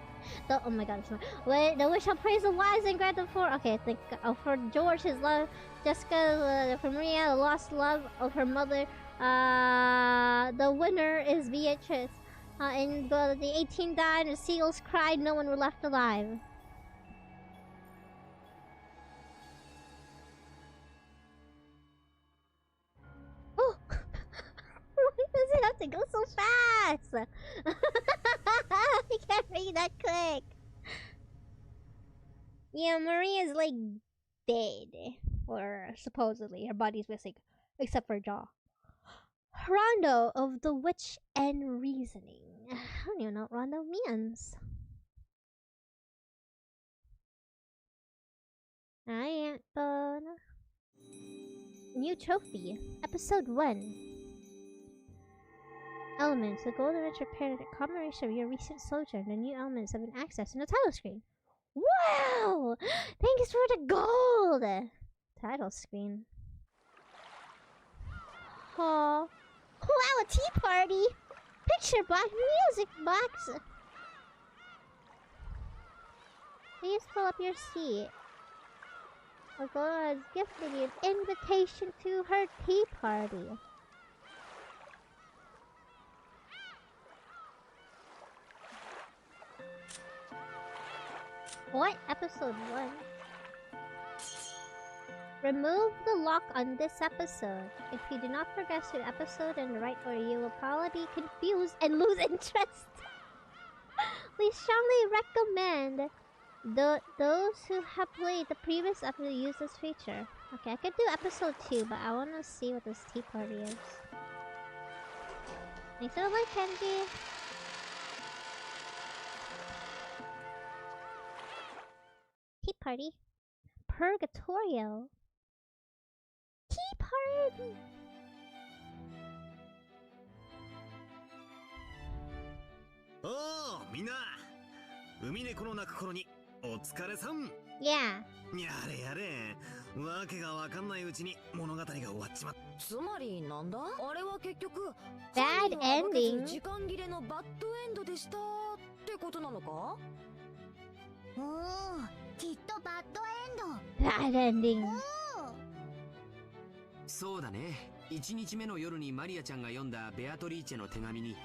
Oh my god, wait, the witch shall praise the wise and grant them for. Okay, I think for George, his love. Jessica, for Maria, the lost love of her mother. The winner is Beatrice. And the 18 died, and the seagulls cried, no one were left alive. Oh! Why does it have to go so fast? I can't read that quick. Yeah, Maria's like dead. Or supposedly, her body's missing. Except for her jaw. Rondo of the Witch and Reasoning. I don't even know what Rondo means. I ain't fun. New trophy. Episode 1. Elements. The golden rich repaired a combination of your recent sojourn. The new elements have been accessed in the title screen. Wow! Thanks for the gold! Title screen. Oh. Wow, a tea party! Picture box, music box! Please fill up your seat. Agora has gifted you an invitation to her tea party. What? Episode 1. Remove the lock on this episode. If you do not progress through the episode in the right order, you will probably be confused and lose interest. We strongly recommend those who have played the previous episode use this feature. Okay, I could do episode 2, but I want to see what this tea party is. Thanks for the like, Kenji. Tea party. Purgatorio. Tea party. Oh, みんな。Uminekoの泣く頃にお疲れさん。Yeah. やれやれ。わけがわかんないうちに物語が終わっちまった。つまりなんだ？あれは結局 Bad ending. 時間切れのバッドエンドでしたってことなのか？おお、きっとバッドエンド。 Bad ending. そうだね。1日目の夜にマリアちゃんが読んだベアトリーチェの手紙に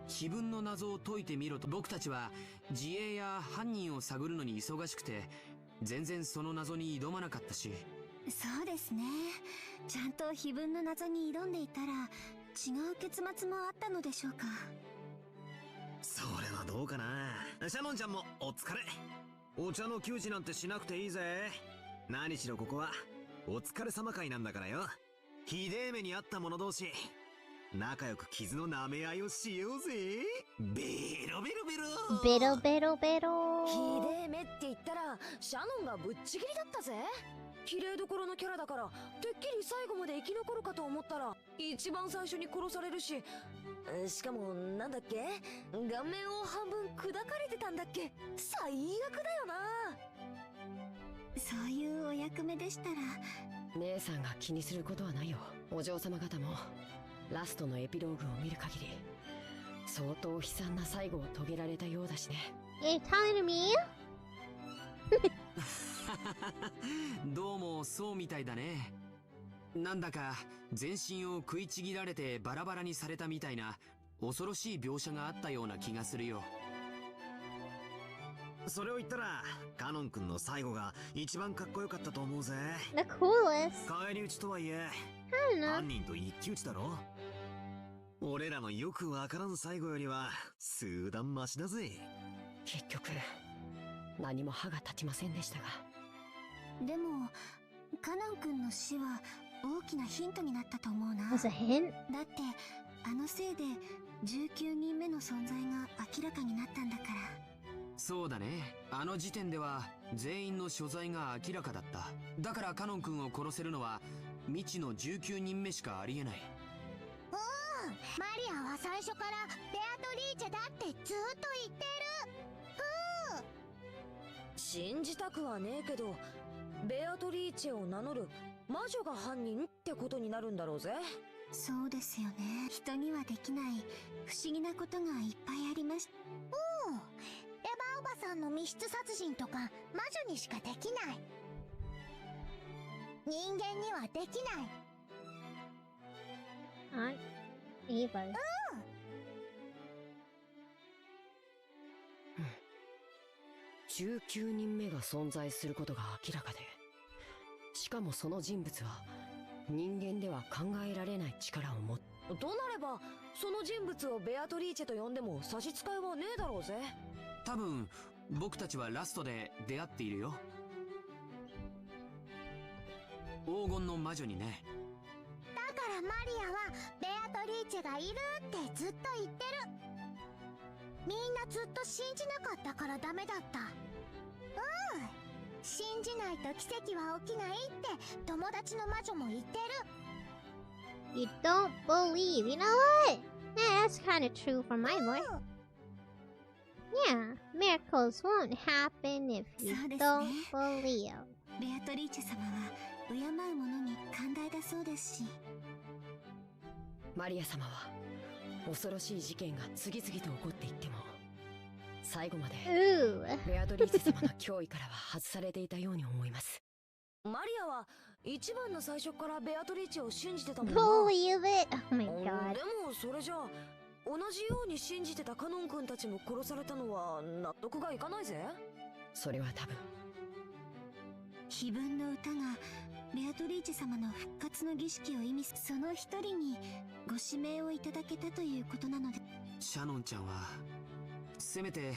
碑文の謎を解いてみろと。僕たちは自衛や犯人を探るのに忙しくて、全然その謎に挑まなかったし。そうですね。ちゃんと碑文の謎に挑んでいたら違う結末もあったのでしょうか。それはどうかな。シャノンちゃんもお疲れ。お茶の給仕なんてしなくていいぜ。何しろここはお疲れ様会なんだからよ。ひでえ目にあった者同士、仲良く傷の舐め合いをしようぜ。ベロベロベロベロベロベロ。ひでえ目って言ったらシャノンがぶっちぎりだったぜ。綺麗どころのキャラだからてっきり最後まで生き残るかと思ったら一番最初に殺されるし、しかもなんだっけ、顔面を半分砕かれてたんだっけ。最悪だよな。そういうお役目でしたら。姉さんが気にすることはないよ。お嬢様方もラストのエピローグを見る限り相当悲惨な最後を遂げられたようだしね。You're telling me? どうもそうみたいだね。なんだか全身を食いちぎられてバラバラにされたみたいな恐ろしい描写があったような気がするよ。それを言ったらカノン君の最後が一番かっこよかったと思うぜ。 The coolest. 返り討ちとはいえ I don't know. 犯人と一騎打ちだろ。俺らのよくわからん最後よりは数段マシだぜ。結局何も歯が立ちませんでしたが。でもカノン君の死は大きなヒントになったと思うな。 Was a hint? だってあのせいで19人目の存在が明らかになったんだから。そうだね。あの時点では全員の所在が明らかだった。だからカノン君を殺せるのは未知の19人目しかありえない。マリアは最初からベアトリーチェだってずっと言ってる。信じたくはねえけどベアトリーチェを名乗る魔女が犯人ってことになるんだろうぜ。そうですよね。人にはできない不思議なことがいっぱいありました。エヴァおばさんの密室殺人とか魔女にしかできない。人間にはできない。Alright. Evil. 19人目が存在することが明らかで、しかもその人物は人間では考えられない力を持って。となればその人物をベアトリーチェと呼んでも差し支えはねえだろうぜ。多分僕たちはラストで出会っているよ。黄金の魔女にね。だからマリアはベアトリーチェがいるってずっと言ってる。みんなずっと信じなかったからダメだった。信じないと奇跡は起きないって友達の魔女も言ってる。 You don't believe. You know what? Yeah, that's kind of true for my boy. Yeah, miracles won't happen if you そうですね。 don't believe. ベアトリーチェ様は敬う者に寛大だそうですし。マリア様は恐ろしい事件が次々と起こっていっても最後まで Ooh. ベアトリーチェ様の脅威からは外されていたように思います。マリアは一番の最初からベアトリーチェを信じてたもんな。 Believe it. Oh my で god. もそれじゃあ同じように信じてたカノン君たちも殺されたのは納得がいかないぜ。それは多分碑文の歌がベアトリーチェ様の復活の儀式を意味するその一人にご指名をいただけたということなので。シャノンちゃんはせめて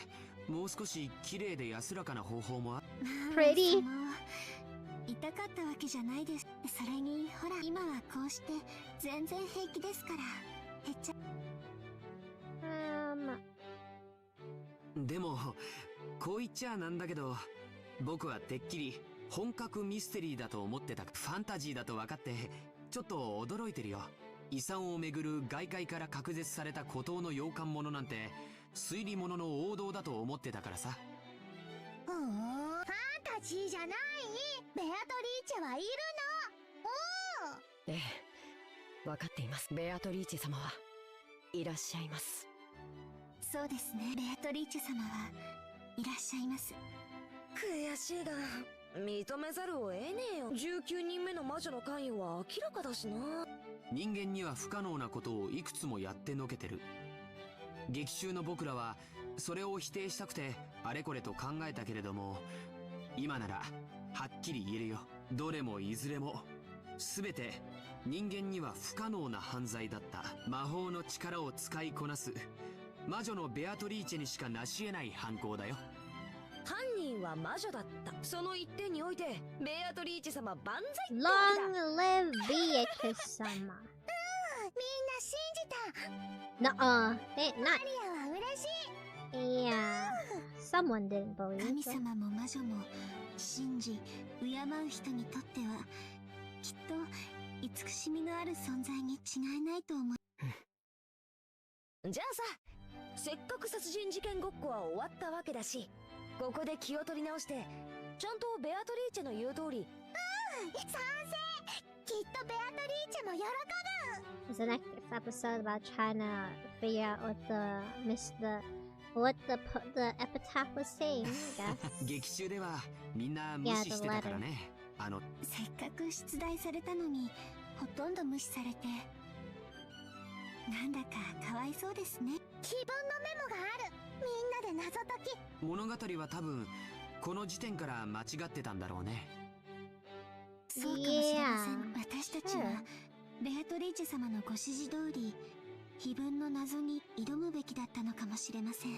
もう少し綺麗で安らかな方法もPretty. 痛かったわけじゃないです。それにほら今はこうして全然平気ですから。へっちゃでもこう言っちゃなんだけど、僕はてっきり本格ミステリーだと思ってた。ファンタジーだと分かってちょっと驚いてるよ。遺産をめぐる外界から隔絶された孤島の洋館物なんて推理物の王道だと思ってたからさ。ファンタジーじゃない。ベアトリーチェはいるの。ええ、分かっています。ベアトリーチェ様はいらっしゃいます。そうですね。ベアトリーチェ様はいらっしゃいます。悔しいが認めざるを得ねえよ。19人目の魔女の関与は明らかだしな。人間には不可能なことをいくつもやってのけてる。劇中の僕らはそれを否定したくてあれこれと考えたけれども、今ならはっきり言えるよ。どれもいずれも全て人間には不可能な犯罪だった。魔法の力を使いこなす魔女のベアトリーチェにしか成し得ない犯行だよ。犯人は魔女だった。その一点においてベアトリーチェ様万歳ってわけ Long live Beatrice 様。みんな信じた。なあ、え、マリアは嬉しい。いや、someone didn't believe 神 it. 様も魔女も信じ敬う人にとってはきっと慈しみのある存在に違いないと思う。じゃあさ、せっかく殺人事件ごっこは終わったわけだし、ここで気を取り直してちゃんとベアトリーチェの言う通り。賛成。きっとベアトリーチェも喜ぶ。 It's the next episode about trying to figure out what the epitaph was saying, I guess. 劇中ではみんな無視してたからね。せっかく出題されたのにほとんど無視されて、なんだかかわいそうですね。気分のメモがある。みんなで謎解き。物語は多分この時点から間違ってたんだろうね。そうかもしれません。 Yeah. 私たちはベアトリーチェ様のご指示通り碑文の謎に挑むべきだったのかもしれません。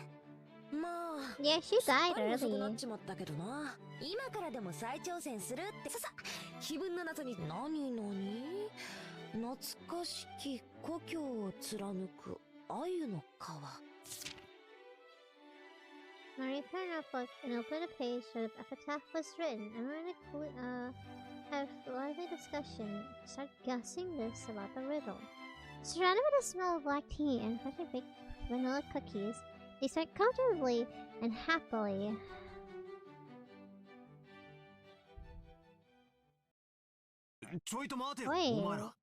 まあ Yeah, she すっ died かり遅くなっ early. ちまったけどな。今からでも再挑戦するって。さ碑文の謎に何懐かしき故郷を貫く鮎の川。 Marie turned her book and opened a page where the epitaph was written. Everyone had a lively discussion. Start guessing this about the riddle. Surrounded by the smell of black tea and freshly baked vanilla cookies, they sat comfortably and happily. ちょいと待てよ、 Wait. お前ら。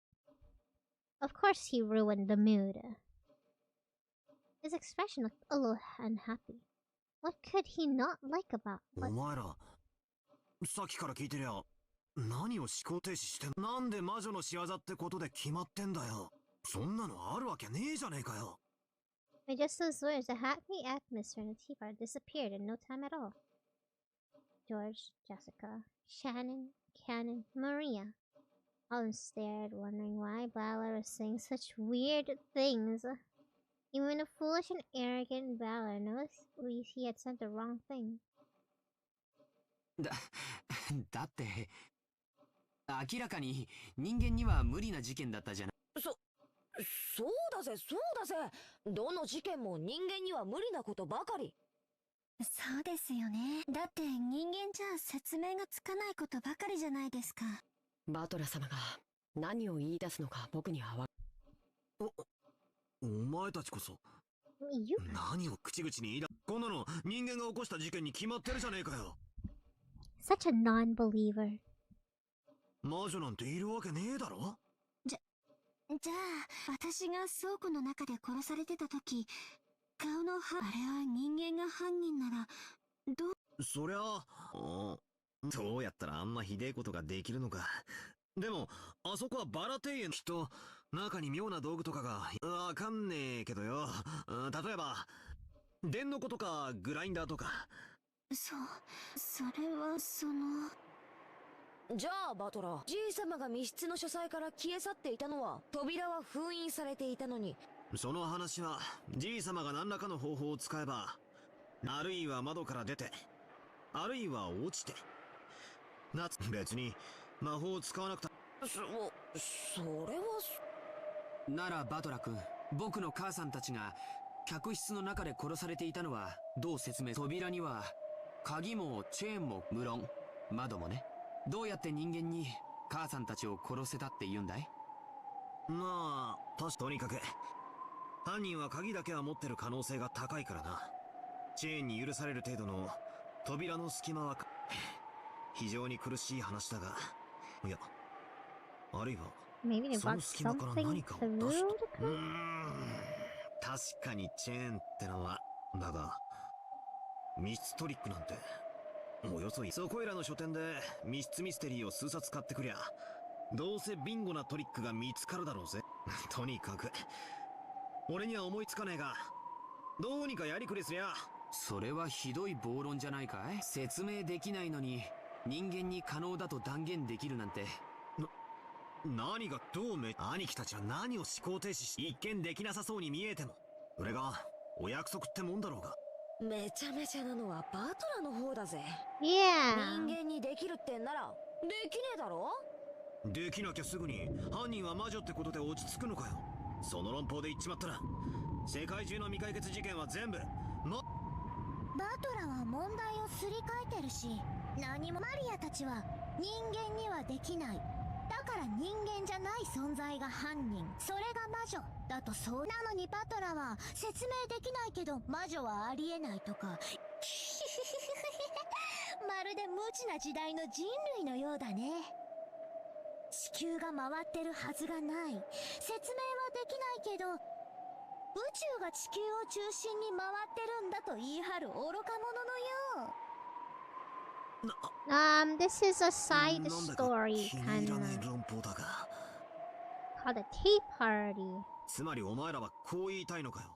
Of course, he ruined the mood. His expression looked a little unhappy. What could he not like about お what? 前ら、さっきから聞いてりゃ、何を思考停止してん、なんで魔女の仕業ってことで決まってんだよ。そんなのあるわけねえじゃねえかよ。 By just those words, the happy atmosphere in the tea bar disappeared in no time at all. George, Jessica, Shannon, Cannon, Maria all stared, wondering why Valor was saying such weird things. Even a foolish and arrogant Valor knows he had said the wrong thing. だって明らかに人間には無理な事件だったじゃない。そうだぜ。どの事件も人間には無理なことばかり。そうですよね。だって人間じゃ説明がつかないことばかりじゃないですか。バトラ様が何を言い出すのか僕にはお前たちこそ You 何を口々に言いだ。こんなの人間が起こした事件に決まってるじゃねえかよ。 such a non-believer. 魔女なんているわけねえだろ。じゃあ私が倉庫の中で殺されてた時、顔のあれは人間が犯人ならどう。そりゃどうやったらあんまひでえことができるのか。でもあそこはバラ庭園、きっと中に妙な道具とかがわかんねえけどよ。例えば電の子とかグラインダーとか。それはじゃあバトラー、じい様が密室の書斎から消え去っていたのは扉は封印されていたのに。その話はじい様が何らかの方法を使えば、あるいは窓から出て、あるいは落ちて、別に魔法を使わなくた。それはならバトラ君、僕の母さんたちが客室の中で殺されていたのはどう説明。扉には鍵もチェーンも無論、窓もね。どうやって人間に母さんたちを殺せたって言うんだい。まあとにかく犯人は鍵だけは持ってる可能性が高いからな。チェーンに許される程度の扉の隙間は非常に苦しい話だが、いや、あるいは Maybe they そ brought の隙間から something 何かを出 through し the 確かにチェーンってのは。だが密室トリックなんておよそそこいらの書店で密室ミステリーを数冊買ってくりゃ、どうせビンゴなトリックが見つかるだろうぜ。とにかく俺には思いつかねえが、どうにかやりくりすりゃ。それはひどい暴論じゃないかい。説明できないのに人間に可能だと断言できるなんて。何がどう兄貴たちは何を思考停止し、一見できなさそうに見えても、俺がお約束ってもんだろうが。めちゃめちゃなのはバトラの方だぜ。Yeah. 人間にできるってんならできねえだろ。できなきゃすぐに犯人は魔女ってことで落ち着くのかよ。その論法で言っちまったら世界中の未解決事件は全部バトラは問題をすり替えてるし、何もマリアたちは人間にはできない。だから人間じゃない存在が犯人、それが魔女だと。そうなのにバトラは説明できないけど魔女はありえないとかまるで無知な時代の人類のようだね。地球が回ってるはずがない。説明はできないけど宇宙が地球を中心に回ってるんだと言い張る愚か者のよう。This is a side なんだか story 気に kind 入ら of ない論法だが。 called a tea party. つまりお前らはこう言いたいのかよ。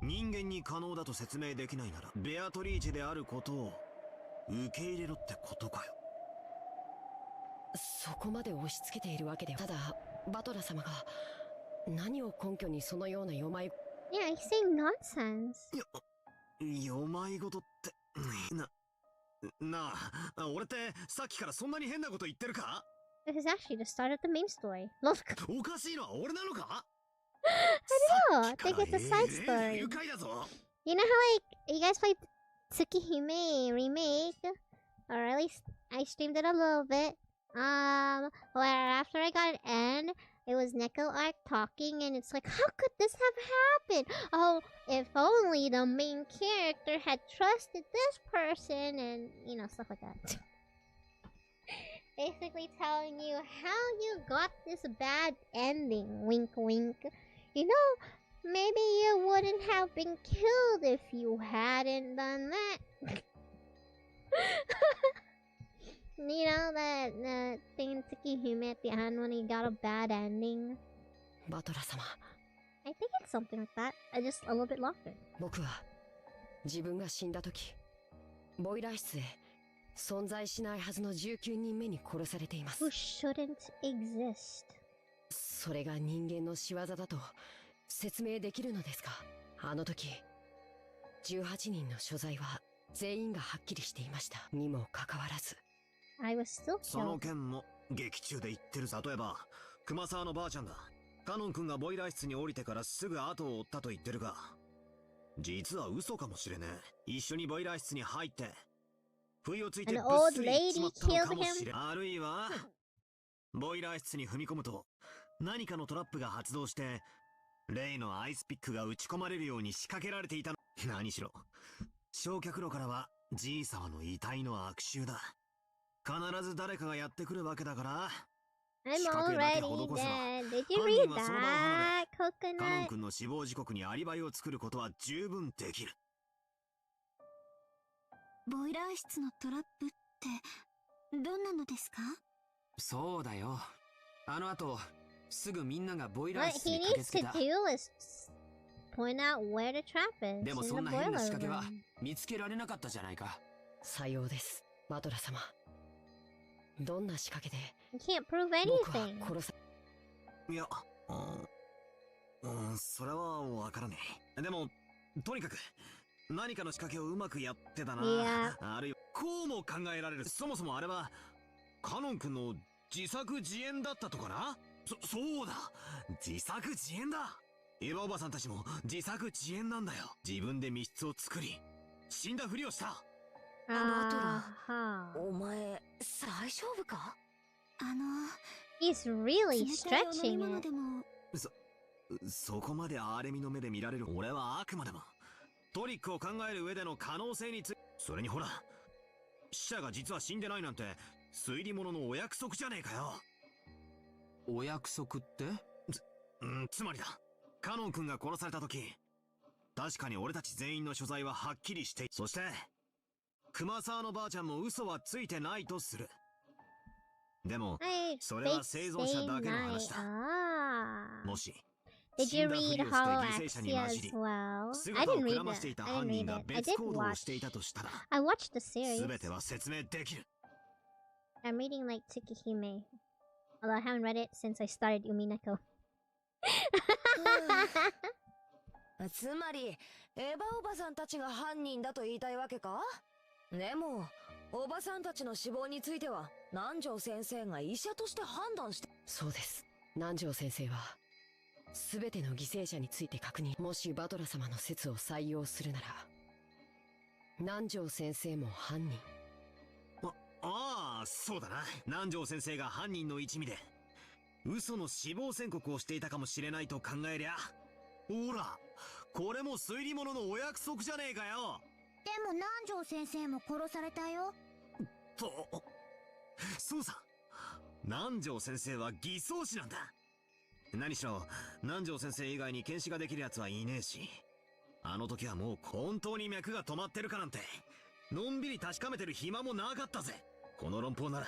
人間に可能だと説明できないならベアトリーチェであることを受け入れろってことかよ。そこまで押し付けているわけでは。ただバトラ様が何を根拠にそのようなよまい Yeah, he's saying nonsense. よまいごとってなあ、俺ってさっきからそんなに変なこと言ってるか？ This is actually the start of the main story. Look. おかしいのは俺なのか？ I know. I think it's a side story. 愉快だぞ。 You know how you guys played Tsukihime remake, or at least I streamed it a little bit. Where after I got an end, it was Neko Arc talking, and it's like, how could this have happened? Oh, if only the main character had trusted this person, and you know, stuff like that. Basically telling you how you got this bad ending. Wink, wink. You know, maybe you wouldn't have been killed if you hadn't done that. You know that thing in Tsukihime at the end when he got a bad ending? バトラ様、 I think it's something like that. Just a little bit longer. 僕は自分が死んだ時ボイラー室へ存在しないはずの19人目に殺されています。 Who shouldn't exist. それが人間の仕業だと説明できるのですか？あの時18人の所在は全員がはっきりしていましたにもかかわらず。 I was still その killed. 件も劇中で言ってる。例えば熊沢のばあちゃんだ。カノン君がボイラー室に降りてからすぐ後を追ったと言ってるが、実は嘘かもしれねえ。一緒にボイラー室に入って不意をついてぶっ An old すり行っちまったの lady かも killed しれん。あるいはボイラー室に踏み込むと何かのトラップが発動して例のアイスピックが打ち込まれるように仕掛けられていたの。何しろ焼却炉からはじいさまの遺体の悪臭だ。必ず誰かがやってくるわけだから、 I'm 仕掛けだけ already 施せば dead. Did you 犯 read 人はその場を離れ that? カノン Coconut. 君の死亡時刻にアリバイを作ることは十分できる。ボイラー室のトラップってどんなのですか？そうだよ。あの後すぐみんながボイラー What 室 he に駆け needs つけ to た。 do is point out where the trap is でも in そ the んな変な boiler 仕掛けは room. 見つけられなかったじゃないか。さようです、バトラ様。どんな仕掛けで You can't prove 僕は anything. 殺さいや、それはわからねえ。でもとにかく何かの仕掛けをうまくやってたな。いやあるいはこうも考えられる。そもそもあれはカノン君の自作自演だったとかな。そうだ、自作自演だ。エヴァおばさんたちも自作自演なんだよ。自分で密室を作り死んだふりをした。Uh-huh. お前大丈夫か？He's really 冷たいお飲み stretching 物 it. でも。そこまで荒れみの目で見られる俺はあくまでもトリックを考える上での可能性について。それにほら、死者が実は死んでないなんて推理物のお約束じゃねえかよ。お約束って？つまりだ、カノン君が殺された時確かに俺たち全員の所在ははっきりして、そして熊沢のばあちゃんも嘘はついてないとする。でも I それは fake 生存者 stay だけの night. 話だ。 Ah. もし Did you read Hollow Axia as well? I didn't read it. I didn't read it. I did watch. I watched the series. I'm reading like Tsukihime. Although I haven't read it since I started Umineko. つまりエヴァおばさんたちが犯人だと言いたいわけか？でもおばさんたちの死亡については南條先生が医者として判断して。そうです。南條先生は全ての犠牲者について確認。もしバトラ様の説を採用するなら南條先生も犯人。ああ、そうだな。南條先生が犯人の一味で嘘の死亡宣告をしていたかもしれないと考えりゃ、ほらこれも推理物のお約束じゃねえかよ。でも南條先生も殺されたよ。と、そうさ、南條先生は偽装師なんだ。何しろ南條先生以外に検視ができるやつはいねえし、あの時はもう本当に脈が止まってるかなんてのんびり確かめてる暇もなかったぜ。この論法なら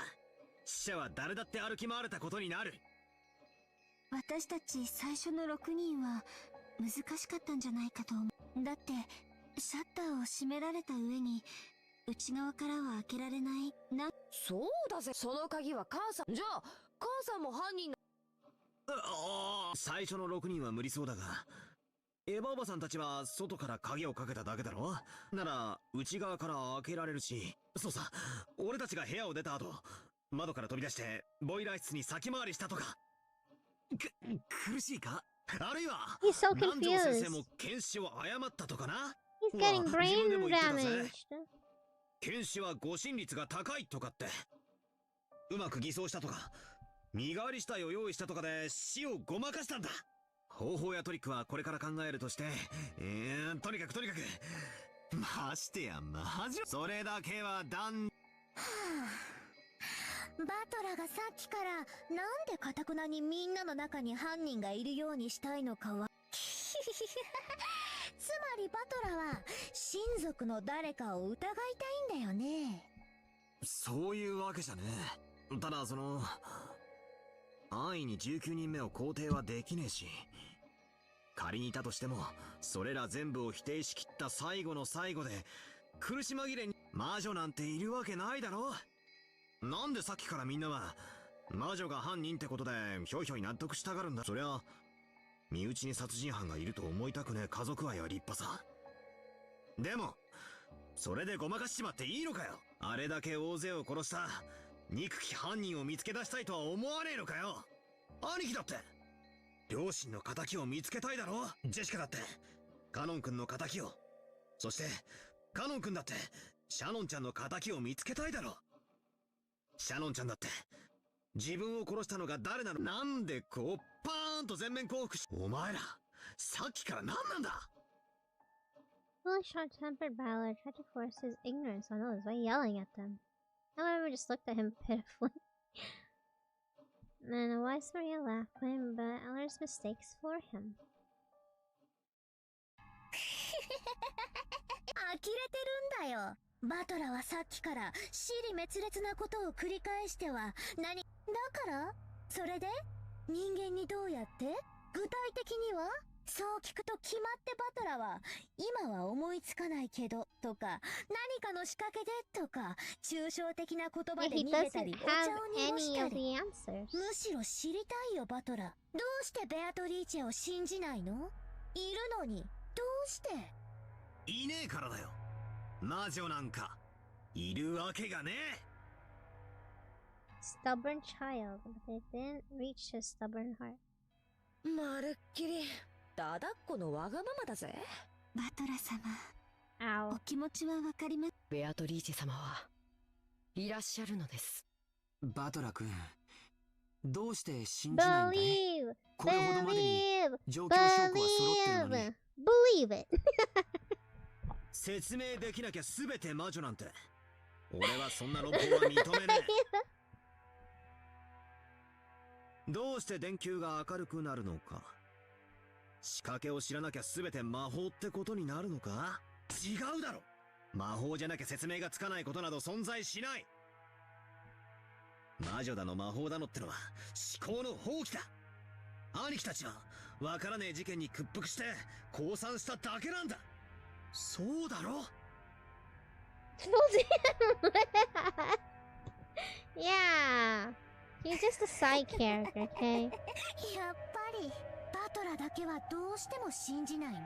死者は誰だって歩き回れたことになる。私たち最初の6人は難しかったんじゃないかと思う。だってシャッターを閉められた上に内側からは開けられないな。そうだぜ。その鍵は母さん。じゃあ母さんも犯人。最初の6人は無理そうだが、エヴァおばさんたちは外から鍵をかけただけだろ。なら内側から開けられるし。そうさ、俺たちが部屋を出た後窓から飛び出してボイラー室に先回りしたとか。苦しいか？あるいは南條先生も検視を誤ったとかな。 He's getting brain damaged. 検視は誤審率が高いとかって、うまく偽装したとか身代わり死体を用意したとかで死をごまかしたんだ。方法やトリックはこれから考えるとして、とにかくましてやマジそれだけははバトラがさっきからなんで堅くなにみんなの中に犯人がいるようにしたいのかはつまりバトラは親族の誰かを疑いたいんだよね。そういうわけじゃねえ。ただその安易に19人目を肯定はできねえし、仮にいたとしてもそれら全部を否定しきった最後の最後で苦し紛れに魔女なんているわけないだろ。なんでさっきからみんなは魔女が犯人ってことでひょいひょい納得したがるんだ。そりゃ身内に殺人犯がいると思いたくねえ家族愛は立派さ。でもそれでごまかしちまっていいのかよ。あれだけ大勢を殺した憎き犯人を見つけ出したいとは思わねえのかよ。兄貴だって両親の仇を見つけたいだろ。ジェシカだってカノン君の仇を、そしてカノン君だってシャノンちゃんの仇を見つけたいだろ。シャノンちゃんだって自分を殺したのが誰なの。なんでこうパーンと全面降伏し、お前らさっきから何なんだ。Fully short-tempered Balor tried to force his ignorance on others by yelling at them. However, just looked at him pitifully. And a wise Maria laughed at him, but Balor's mistakes for him. 呆れてるんだよ。バトラはさっきから支離滅裂なことを繰り返してはだからそれで人間にどうやって具体的にはそう聞くと決まってバトラは今は思いつかないけどとか何かの仕掛けでとか抽象的な言葉で逃げたりお茶を濁したり、むしろ知りたいよバトラ。どうしてベアトリーチェを信じないの？いるのにどうして？いねえからだよ。魔女なんかいるわけがねえ。 Stubborn child, but they didn't reach his stubborn heart. まるっきりだだっこのわがままだぜ。バトラ様、 Ow. お気持ちはわかります。ベアトリーチェ様はいらっしゃるのです。バトラ君、どうして信じないんだい？ Believe! これほどまでに Believe! 状況証拠は揃ってるのに。 Believe it! 説明できなきゃ全て魔女なんて俺はそんな論法は認めねえ。どうして電球が明るくなるのか、仕掛けを知らなきゃ全て魔法ってことになるのか。違うだろ。魔法じゃなきゃ説明がつかないことなど存在しない。魔女だの魔法だのってのは思考の放棄だ。兄貴たちはわからねえ事件に屈服して降参しただけなんだ。そうだろ。Yeah, he's just a side character, okay? やっぱりバトラだけはどうしても信じないね。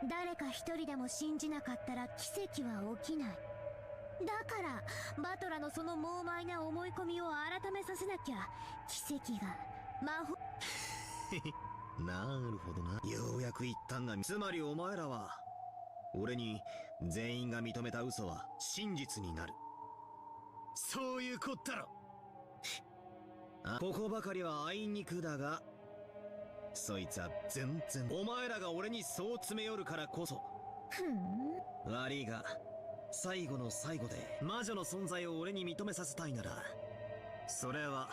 誰か一人でも信じなかったら奇跡は起きない。だからバトラのその猛獰な思い込みを改めさせなきゃ奇跡が魔法なるほどな。ようやく言ったんが、つまりお前らは俺に全員が認めた嘘は真実になる、そういうこったろ。ここばかりはあいにくだが、そいつは全然お前らが俺にそう詰め寄るからこそ。悪いが最後の最後で魔女の存在を俺に認めさせたいなら、それは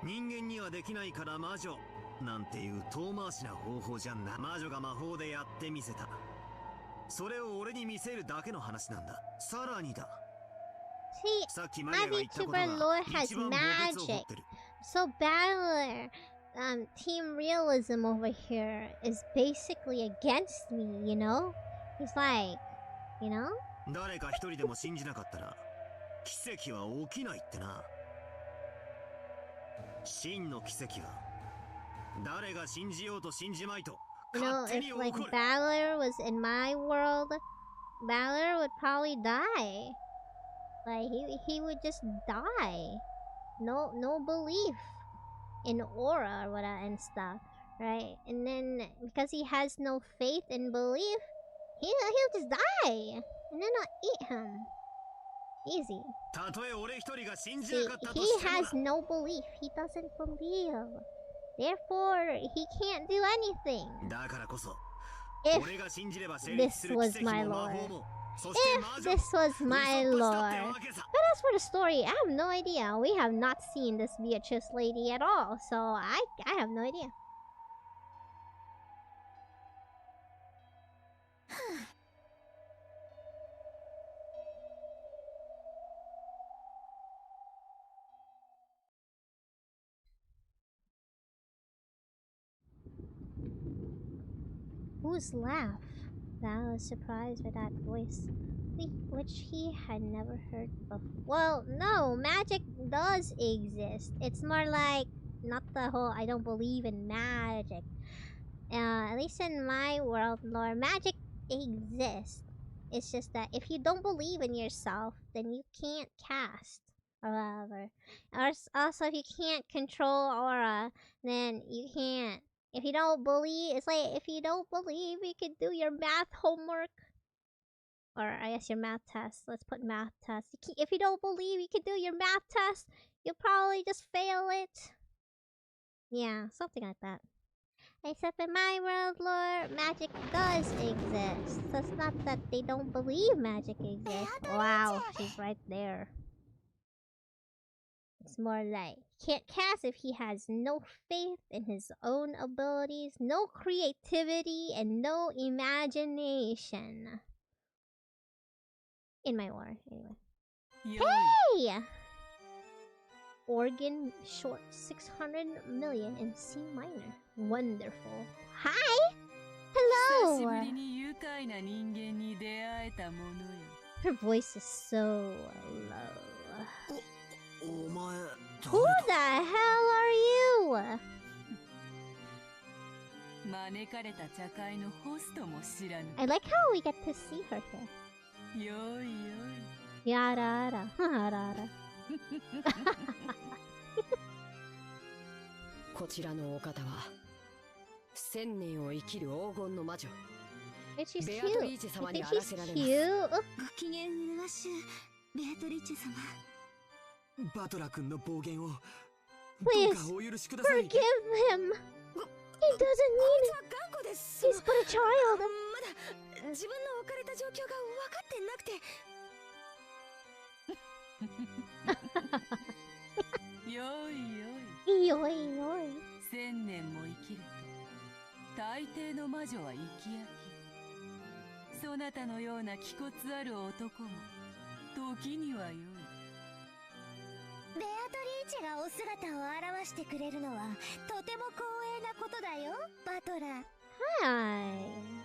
人間にはできないから魔女なんていう遠回しな方法じゃんな。魔女が魔法でやってみせた、それを俺に見せるだけの話なんだ。さらにだ、 See, さっきマリアが my 言ったこと VTuber が lore has 一番墓穴を掘 magic. ってる。 So Battler, Team Realism over here is basically against me, you know? He's like, you know? 誰か一人でも信じなかったら奇跡は起きないってな。真の奇跡は誰が信じようと信じまいと You know, 勝手 if に起 like こる。 Battler was in my world, Battler would probably die. Like he would just die. No belief in aura or whatever and stuff, right? And then because he has no faith and belief, he'll just die, and then I'll eat him. Easy. たとえ俺一人が信じ See, なかったと he しても has no belief. He doesn't believe. Therefore, he can't do anything. だからこそ If 俺が信じれば成立する this 奇 was 跡 my も魔 lord. 法も、そして魔 If 女 this was my 嘘っぱしだって lore. わけさ。 But as for the story, I have no idea. We have not seen this Beatrice lady at all, so I have no idea. Whose laugh? Val was surprised by that voice, which he had never heard before. Well, no, magic does exist. It's more like not the whole I don't believe in magic. At least in my world lore, magic exists. It's just that if you don't believe in yourself, then you can't cast or whatever. Also, if you can't control aura, then you can't. If you don't believe, it's like if you don't believe you can do your math homework. Or I guess your math test. Let's put math test. If you don't believe you can do your math test, you'll probably just fail it. Yeah, something like that. Except in my world lore, magic does exist. So it's not that they don't believe magic exists. Wow, she's right there. It's more like he can't cast if he has no faith in his own abilities, no creativity, and no imagination. In my lore, anyway. Hey! Organ short 600 million in C minor. Wonderful. Hi! Hello! Her voice is so low. お前 Who the hell are you? 招かれた茶会のホストも知らぬ。 I like how we get to see her here. よいよい。 Yara ara. Yara. こちらのお方は1000年を生きる黄金の魔女 She's ベ cute. アトリーチェ I 様に think あら she's せられます cute. ご機嫌うるわしゅう、ベアトリーチェ様。バトラ君の暴言をど Please うかお許しください。 forgive him. He doesn't こい mean つ it. は頑固です。 He's but a child. まだ自分の置かれた状況が分かってなくて。よいよい。 Yoy, yoy. 1000年も生きると大抵の魔女は生き飽きる。そなたのような気骨ある男も時にはよい。ベアトリーチェがお姿を現してくれるのはとても光栄なことだよ、バトラー。Hi.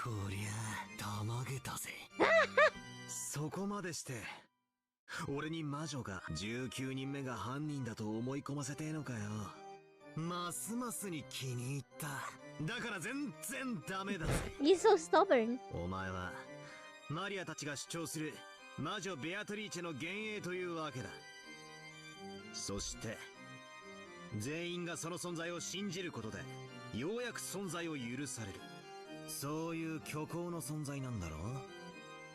こりゃたまげたぜ。そこまでして俺に魔女が19人目が犯人だと思い込ませてえのかよ。ますますに気に入った。だから全然ダメだぜ。 He's so stubborn. お前はマリアたちが主張する魔女ベアトリーチェの幻影というわけだ。そして全員がその存在を信じることでようやく存在を許される。そういう虚構の存在なんだろ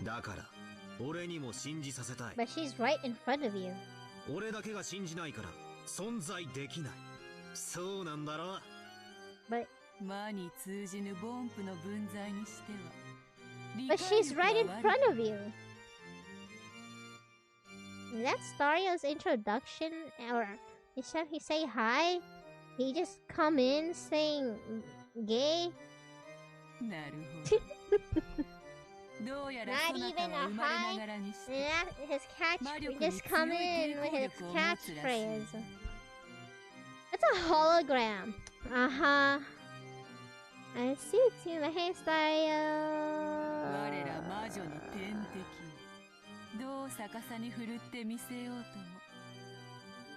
う。だから俺にも信じさせたい。 But she's right in front of you. 俺だけが信じないから存在できない。そうなんだろう。 But 魔に通じぬボンプの分際にしては but she's right in front of you. That's Dario's introduction, or instead he say hi, he just come in saying gay. なるほど。どうやら Not そな even た a は生まれ hi. ながらにして And that, his catch, just come in with his catchphrase. That's a hologram. Uh-huh. I see it too. My hairstyle. 我ら魔女の天敵をどう逆さに振るってみせようとも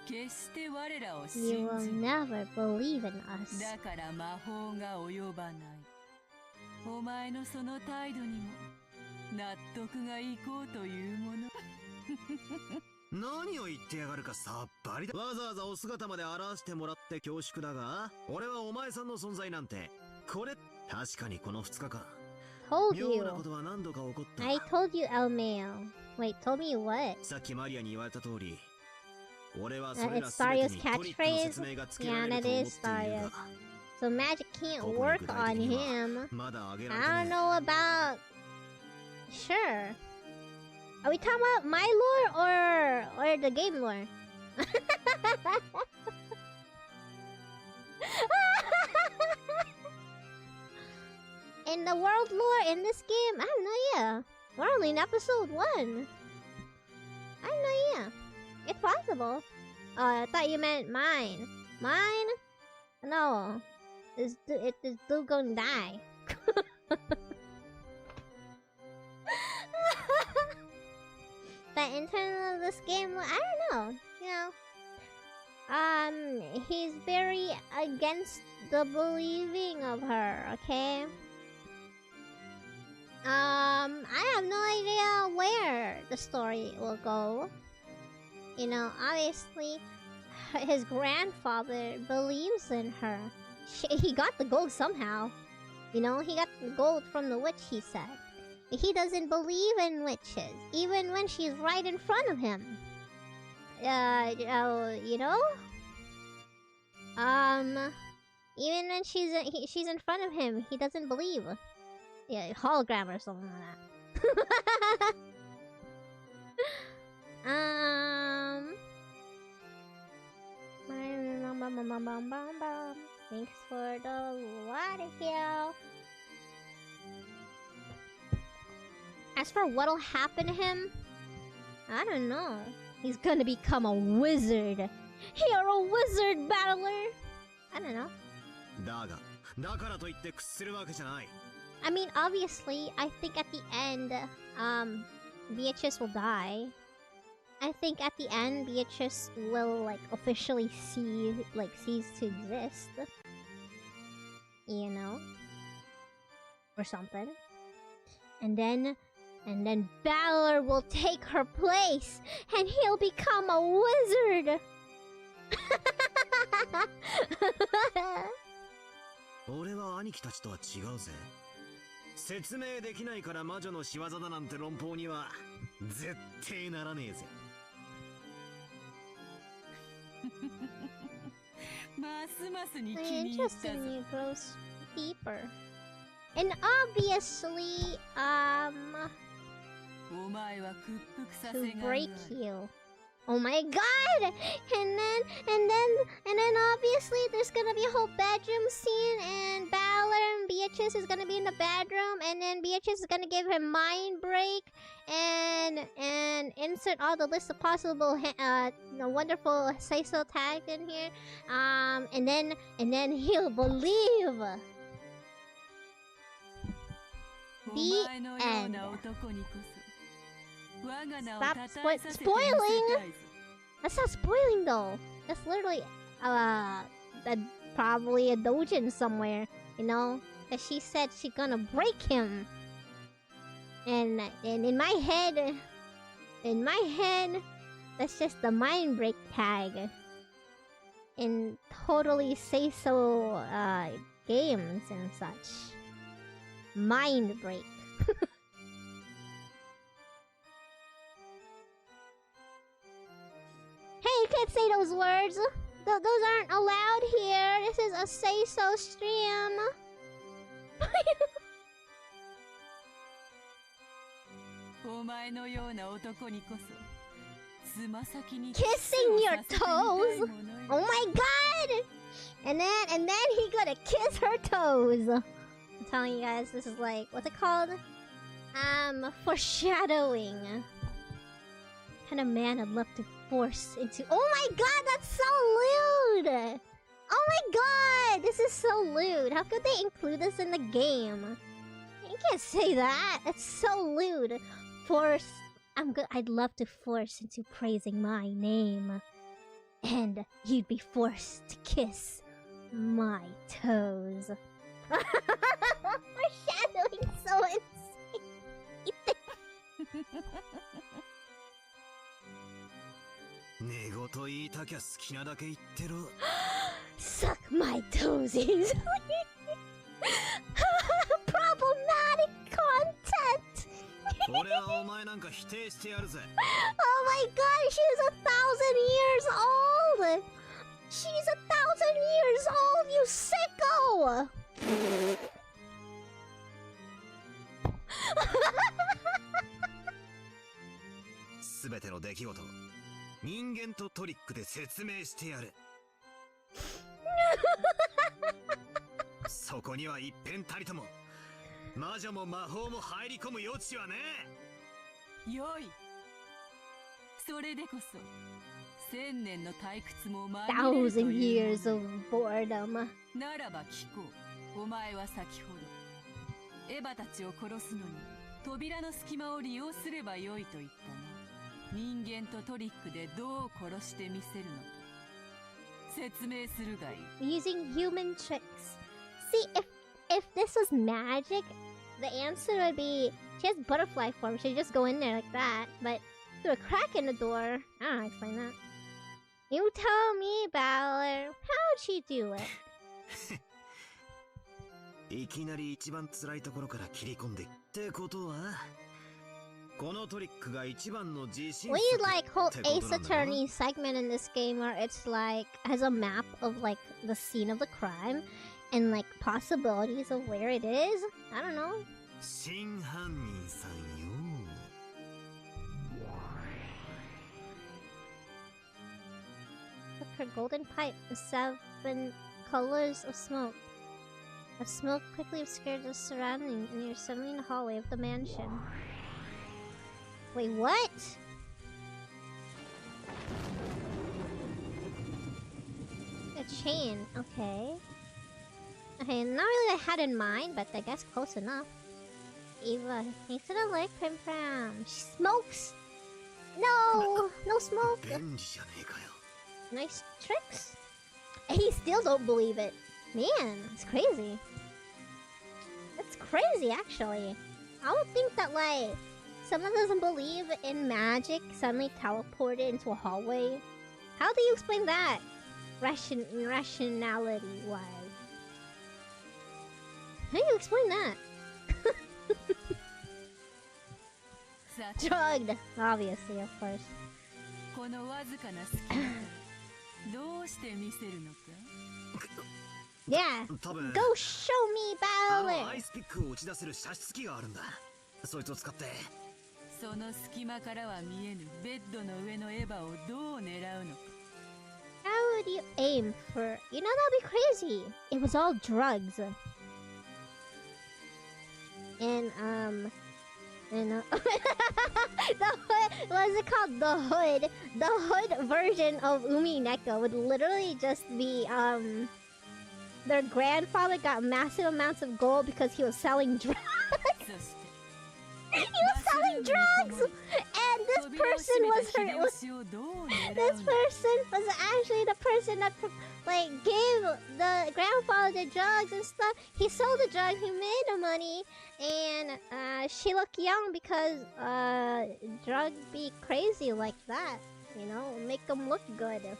決して我らを You 信 will じ never believe in us. だから魔法が及ばない。お前のその態度にも納得がいこうというもの。何を言ってやがるかさっぱりだ。わざわざお姿まで表してもらって恐縮だが、俺はお前さんの存在なんてこれ確かにこの2日間 Told 妙 you. なことは何度か起こった。 I told you, Elmeo. Wait, told me what? さっきマリアに言われた通り、俺はそれら It's 全 Dario's てにトリックの説明がつけられ catchphrase? ると Yeah, 思 that っ is ているが、 So magic can't ここに work 具体 on 的には him. まだ挙げられ I て don't ね know about... Sure. Are we talking about my lore or the game lore? In the world lore in this game, I have no idea. We're only in episode 1. I have no idea. It's possible. Oh, I thought you meant mine. Mine? No. This dude gonna die. But in terms of this game, I don't know. You know, he's very against the believing of her. Okay. I have no idea where the story will go. You know, obviously, his grandfather believes in her. He got the gold somehow. You know, he got the gold from the witch, he said. He doesn't believe in witches, even when she's right in front of him. You know? Even when she's in front of him, he doesn't believe. Yeah, hologram or something like that. Thanks for the water here. As for what'll happen to him, I don't know. He's gonna become a wizard. You're a wizard battler. I don't know. だからといって屈するわけじゃない。 I mean, obviously, I think at the end, Beatrice will die. I think at the end, Beatrice will, like, officially cease to exist. You know? Or something. And then Battler will take her place, and he'll become a wizard! 俺は兄貴たちとは違うぜ。説明できないから魔女の仕業だなんて論法には絶対ならねえぜ。ますますに My 気に入ったぞ。 interest in you grows deeper. And obviously, お前は屈服さ to せがい break you. Oh my god! And then obviously there's gonna be a whole bedroom scene, and Balor and Beatrice is gonna be in the bedroom, and then Beatrice is gonna give him mind break, and insert all the list of possible wonderful say-so tags in here. And then he'll believe. The end. Stop spoiling! That's not spoiling though. That's literally probably a doujin somewhere, you know? Cause she said she's gonna break him. And in my head, that's just the mind break tag. In totally say so games and such. Mind break. Hey, you can't say those words. Those aren't allowed here. This is a say-so stream. Kissing your toes? Oh my god! And then he gonna kiss her toes. I'm telling you guys, this is like, what's it called? Foreshadowing. Kind of man I'd love to force into. Oh my god, that's so lewd! Oh my god, this is so lewd. How could they include this in the game? You can't say that. That's so lewd. Force. I'd love to force into praising my name, and you'd be forced to kiss my toes. Foreshadowing so insane. 寝言言いたきゃ好きなだけ言ってろ。Suck my toesies. Problematic content. 俺はお前なんか否定してやるぜ。Oh my god, she's 1,000 years old. She's 1,000 years old, you sicko. すべての出来事、人間とトリックで説明してやる。そこには一辺たりとも魔女も魔法も入り込む余地はねえ。よい。それでこそ1000年の退屈もま1,000 years of boredom. ならば聞こう。お前は先ほどエヴァたちを殺すのに扉の隙間を利用すればよいと言ったな。人間とトリックでどう殺してみせるのか説明するがいい。 Using human tricks. See, if this was magic, the answer would be she has butterfly form. She'd just go in there like that. But through a crack in the door, I don't know how to explain that. You tell me, Balor. How'd she do it? いきなり一番辛いところから切り込んでってことはこのトリックが一番の自信 We like whole Ace Attorney segment in this game where it's like has a map of like the scene of the crime and like possibilities of where it is. I don't know. 真犯人さんよ。 Look, her golden pipe, the 7 colors of smoke. The smoke quickly obscured the surroundings, and you're suddenly in the hallway of the mansion. Wait, what? A chain, okay. Okay, not really what I had in mind, but I guess close enough. Eva, thanks for the like, Prim Pram. She smokes! No! No smoke! 便利じゃねえかよ。 Nice tricks? And he still don't believe it. Man, it's crazy. That's crazy, actually. I would think that, like, someone doesn't believe in magic suddenly teleported into a hallway. How do you explain that? Rationality-wise. How do you explain that? Drugged, obviously, of course. このわずかな隙間どうして見せるのか Yeah, go show me, Balor! アイスピックを打ち出せる射出機があるんだ。そいつを使ってその隙間からは見えぬベッドの上のエヴァをどう狙うのか。 How would you aim for? You know, that'd be crazy. It was all drugs. And the hood, what is it called? The hood. The hood version of Umineko would literally just be their grandfather got massive amounts of gold because he was selling drugs. He was selling drugs, and this person was this person was actually the person that like gave the grandfather the drugs and stuff. He sold the drugs, he made the money, and she looked young because drugs be crazy like that, you know, make them look good.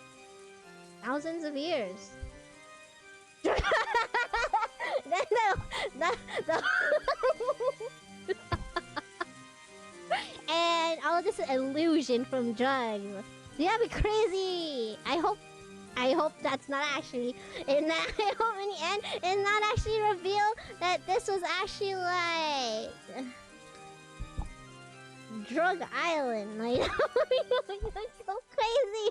Thousands of years. And all of this is illusion from drugs. So that'd be crazy. I hope that's not actually. And I hope in the end it's not actually revealed that this was actually like Drug Island. Like it's so crazy.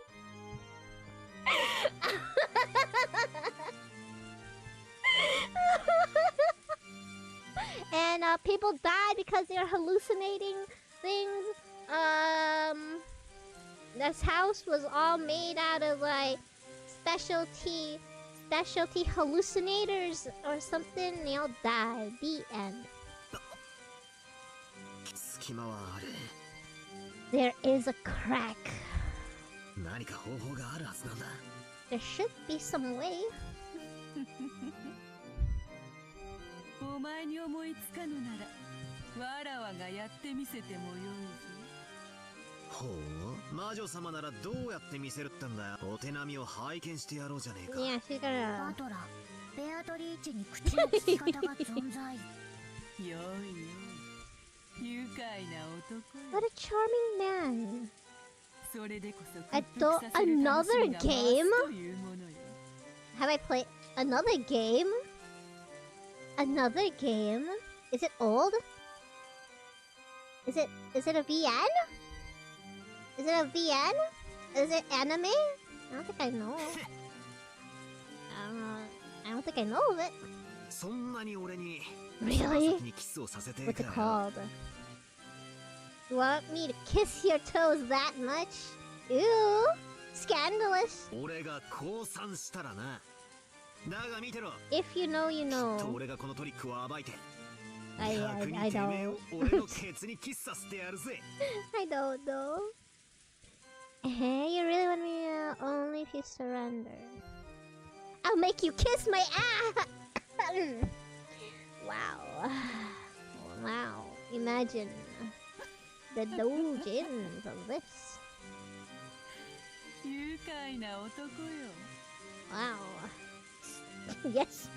And people died because they're hallucinating things. This house was all made out of like specialty hallucinators or something. They all died. The end. There is a crack. There should be some way. お前に思いつかぬならわらわがやってみせてもよいぞ。ほう、魔女様ならどうやって見せるってんだよ。お手並みを拝見してやろうじゃねえか。Yeah, she's gonna... バトラ、ベアトリーチェに口の利き方が存在。よいよい、愉快な男よ。 What a charming man. それでこそ Another game? Have I played another game? Another game? Is it old? Is it a VN? Is it a VN? Is it anime? I don't think I know. I don't think I know of it. Really? What's it called? You want me to kiss your toes that much? Ew! Scandalous! If you know, you know. I don't. I don't know. Hey, you really want me only if you surrender. I'll make you kiss my ass! Wow. Wow. Imagine the doujins of this. Wow. Yes.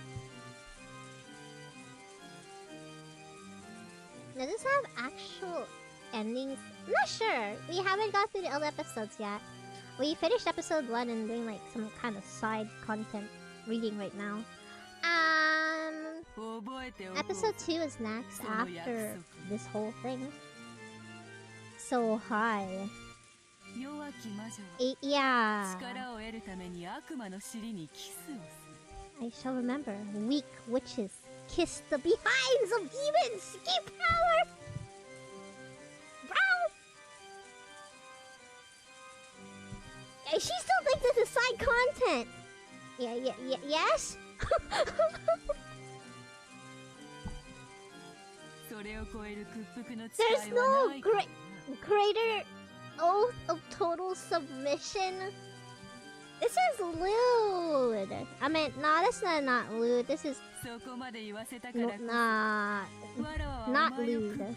Does this have actual endings? I'm not sure. We haven't got through the other episodes yet. We finished episode 1 and doing like some kind of side content reading right now. Episode 2 is next after this whole thing. So high. Yeah. I shall remember. Weak witches kiss the behinds of demons. Keep power. Bro. She still thinks this is side content. Yes. There's no greater oath of total submission. This is lewd. I mean, no, this is not lewd. This is not lewd.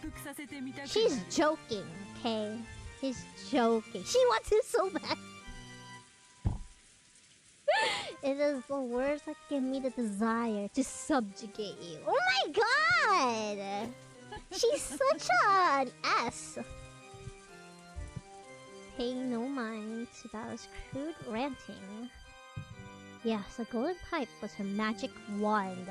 She's joking, okay? She's joking. She wants it so bad. It is the words that give me the desire to subjugate you. Oh my god! She's such an S. Paying no mind to that crude ranting. Yes, the golden pipe was her magic wand.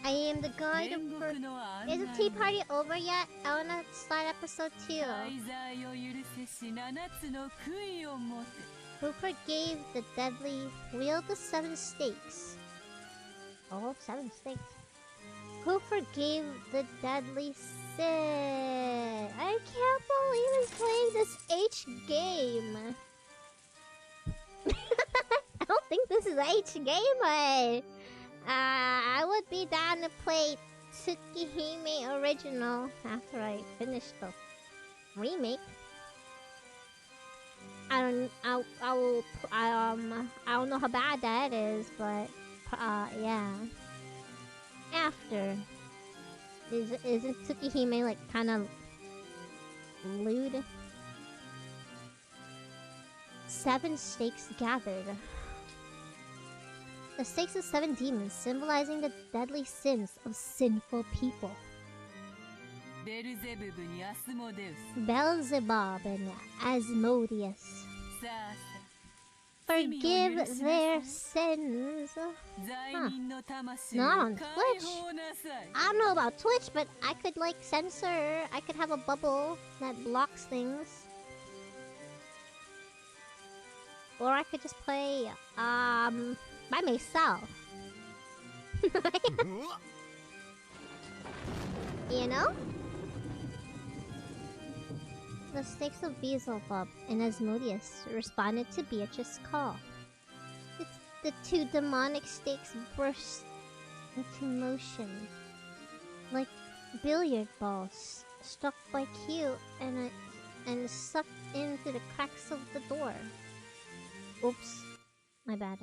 I am the guide for... Is the tea party over yet? I wanna start episode 2. Who forgave the deadly... Wield the 7 stakes. Oh, 7 stakes. Who forgave the deadly sin? I can't believe I'm playing this H game. I don't think this is H game, but... I would be down to play Tsukihime original after I finish the remake. I don't know how bad that is, but yeah. After isn't Tsukihime like kind of lewd? 7 stakes gathered. The stakes of 7 demons, symbolizing the deadly sins of sinful people. Beelzebub and Asmodeus. Forgive their sins. Huh. Not on Twitch. I don't know about Twitch, but I could like censor. I could have a bubble that blocks things. Or I could just play by myself. You know? The stakes of Beelzebub and Asmodeus responded to Beatrice's call. The 2 demonic stakes burst into motion, like billiard balls struck by Q and sucked into the cracks of the door. Oops, my bad.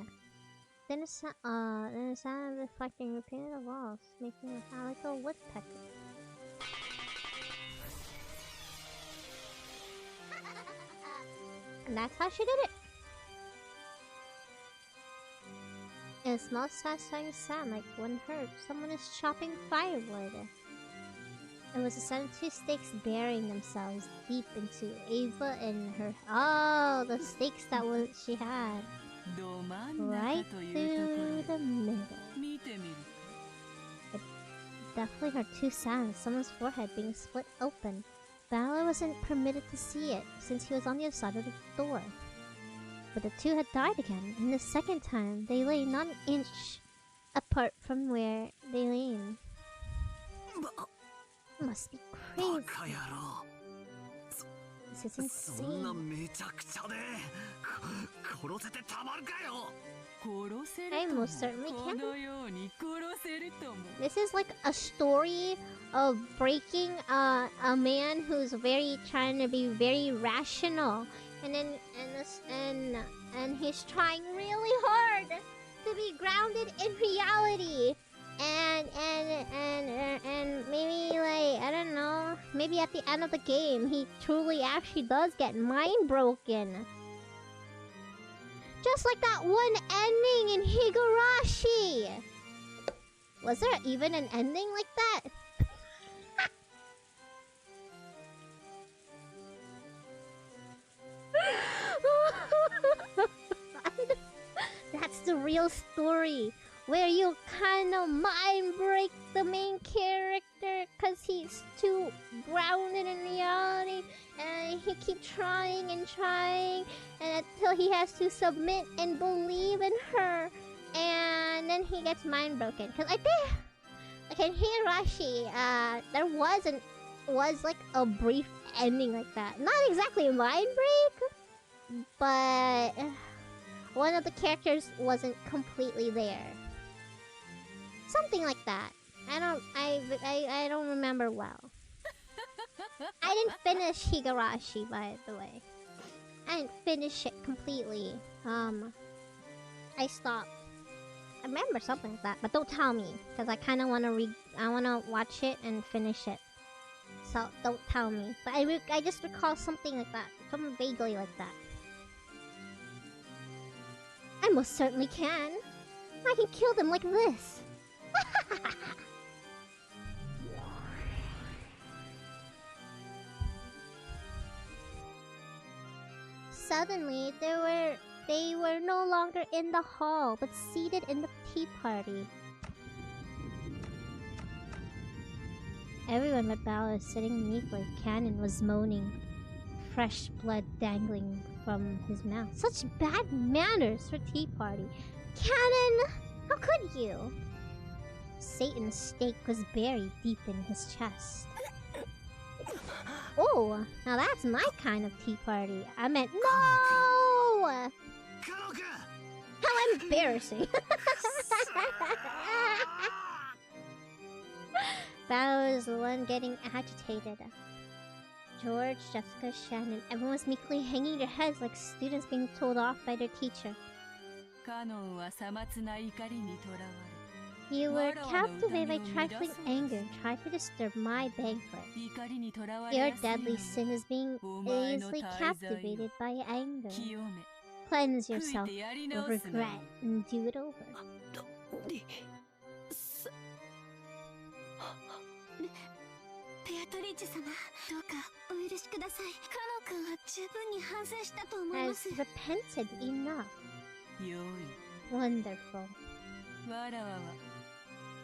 Then the sound of reflecting repeated the walls, making a sound like a woodpecker. And that's how she did it. And a small satisfying sound like one heard someone is chopping firewood. It was the 72 stakes burying themselves deep into Ava and her... Oh, the stakes that she had. Right through the middle. It definitely heard 2 sounds, someone's forehead being split open. Balor wasn't permitted to see it, since he was on the other side of the door. But the 2 had died again, and the second time, they lay not an inch apart from where they lay. Must be crazy. This is insane. I most certainly can. This is like a story of breaking a man who's trying to be very rational, and he's trying really hard to be grounded in reality. And maybe like, I don't know, maybe at the end of the game he truly actually does get mind broken. Just like that one ending in Higurashi! Was there even an ending like that? That's the real story, where you kind of mind break the main character because he's too grounded in reality, and he keeps trying and trying, and until he has to submit and believe in her, and then he gets mind broken. Because I think, like in Higurashi, there was like a brief ending like that. Not exactly a mind break, but one of the characters wasn't completely there. Something like that. I don't remember well. I didn't finish Higurashi, by the way. I didn't finish it completely. I stopped. I remember something like that, but don't tell me, because I kind of want to I want to watch it and finish it. So don't tell me. But I just recall something like that, something vaguely like that. I most certainly can. I can kill them like this. Suddenly, they were no longer in the hall, but seated in the tea party. Everyone but Balor sitting beneath where Cannon was moaning, fresh blood dangling from his mouth. Such bad manners for tea party. Cannon! How could you? Satan's stake was buried deep in his chest. Oh, now that's my kind of tea party. I meant no! How embarrassing! Balor was the one getting agitated. George, Jessica, Shannon, everyone was meekly hanging their heads like students being told off by their teacher. You were captivated by trifling anger and tried to disturb my banquet. Your deadly sin is being easily captivated by anger. Cleanse yourself of regret and do it over. ベアトリーチェ様、どうかお許しください。カノ君は十分に反省したと思います。Has repented enough. よい。 Wonderful. わらわは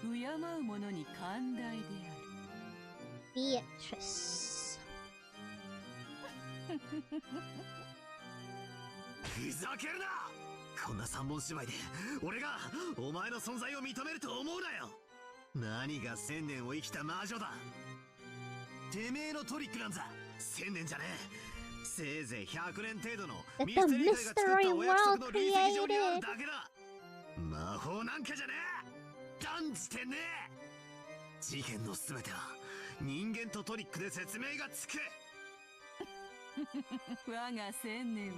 敬う者に寛大である。Beatrice. ふざけるな！こんな三本芝居で俺がお前の存在を認めると思うなよ。何が1000年を生きた魔女だ。てめえのトリックなんざ1000年じゃねえ。せいぜい100年程度のミステリー界が作ったお約束の累積上にあるだけだ。魔法なんかじゃねえ。断じてねえ。事件の全ては人間とトリックで説明がつく。我が1000年を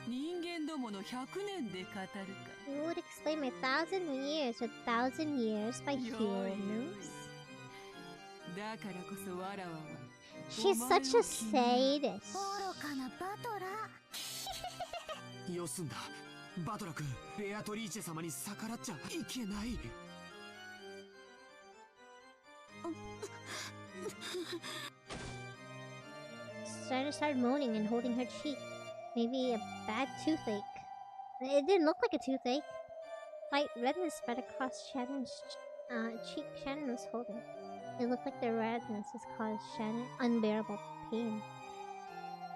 人間どもの100年で語るか。 You would explain my 1,000 years with 1,000 years by humans. だからこそわらわは She's such a sadist. 愚かなバトラー。よすんだ。バトラ君、ベアトリーチェ様に逆らっちゃいけない。Started moaning and holding her cheek. Maybe a bad toothache. It didn't look like a toothache. White redness spread across Shannon's cheek Shannon was holding. It looked like the redness has caused Shannon unbearable pain.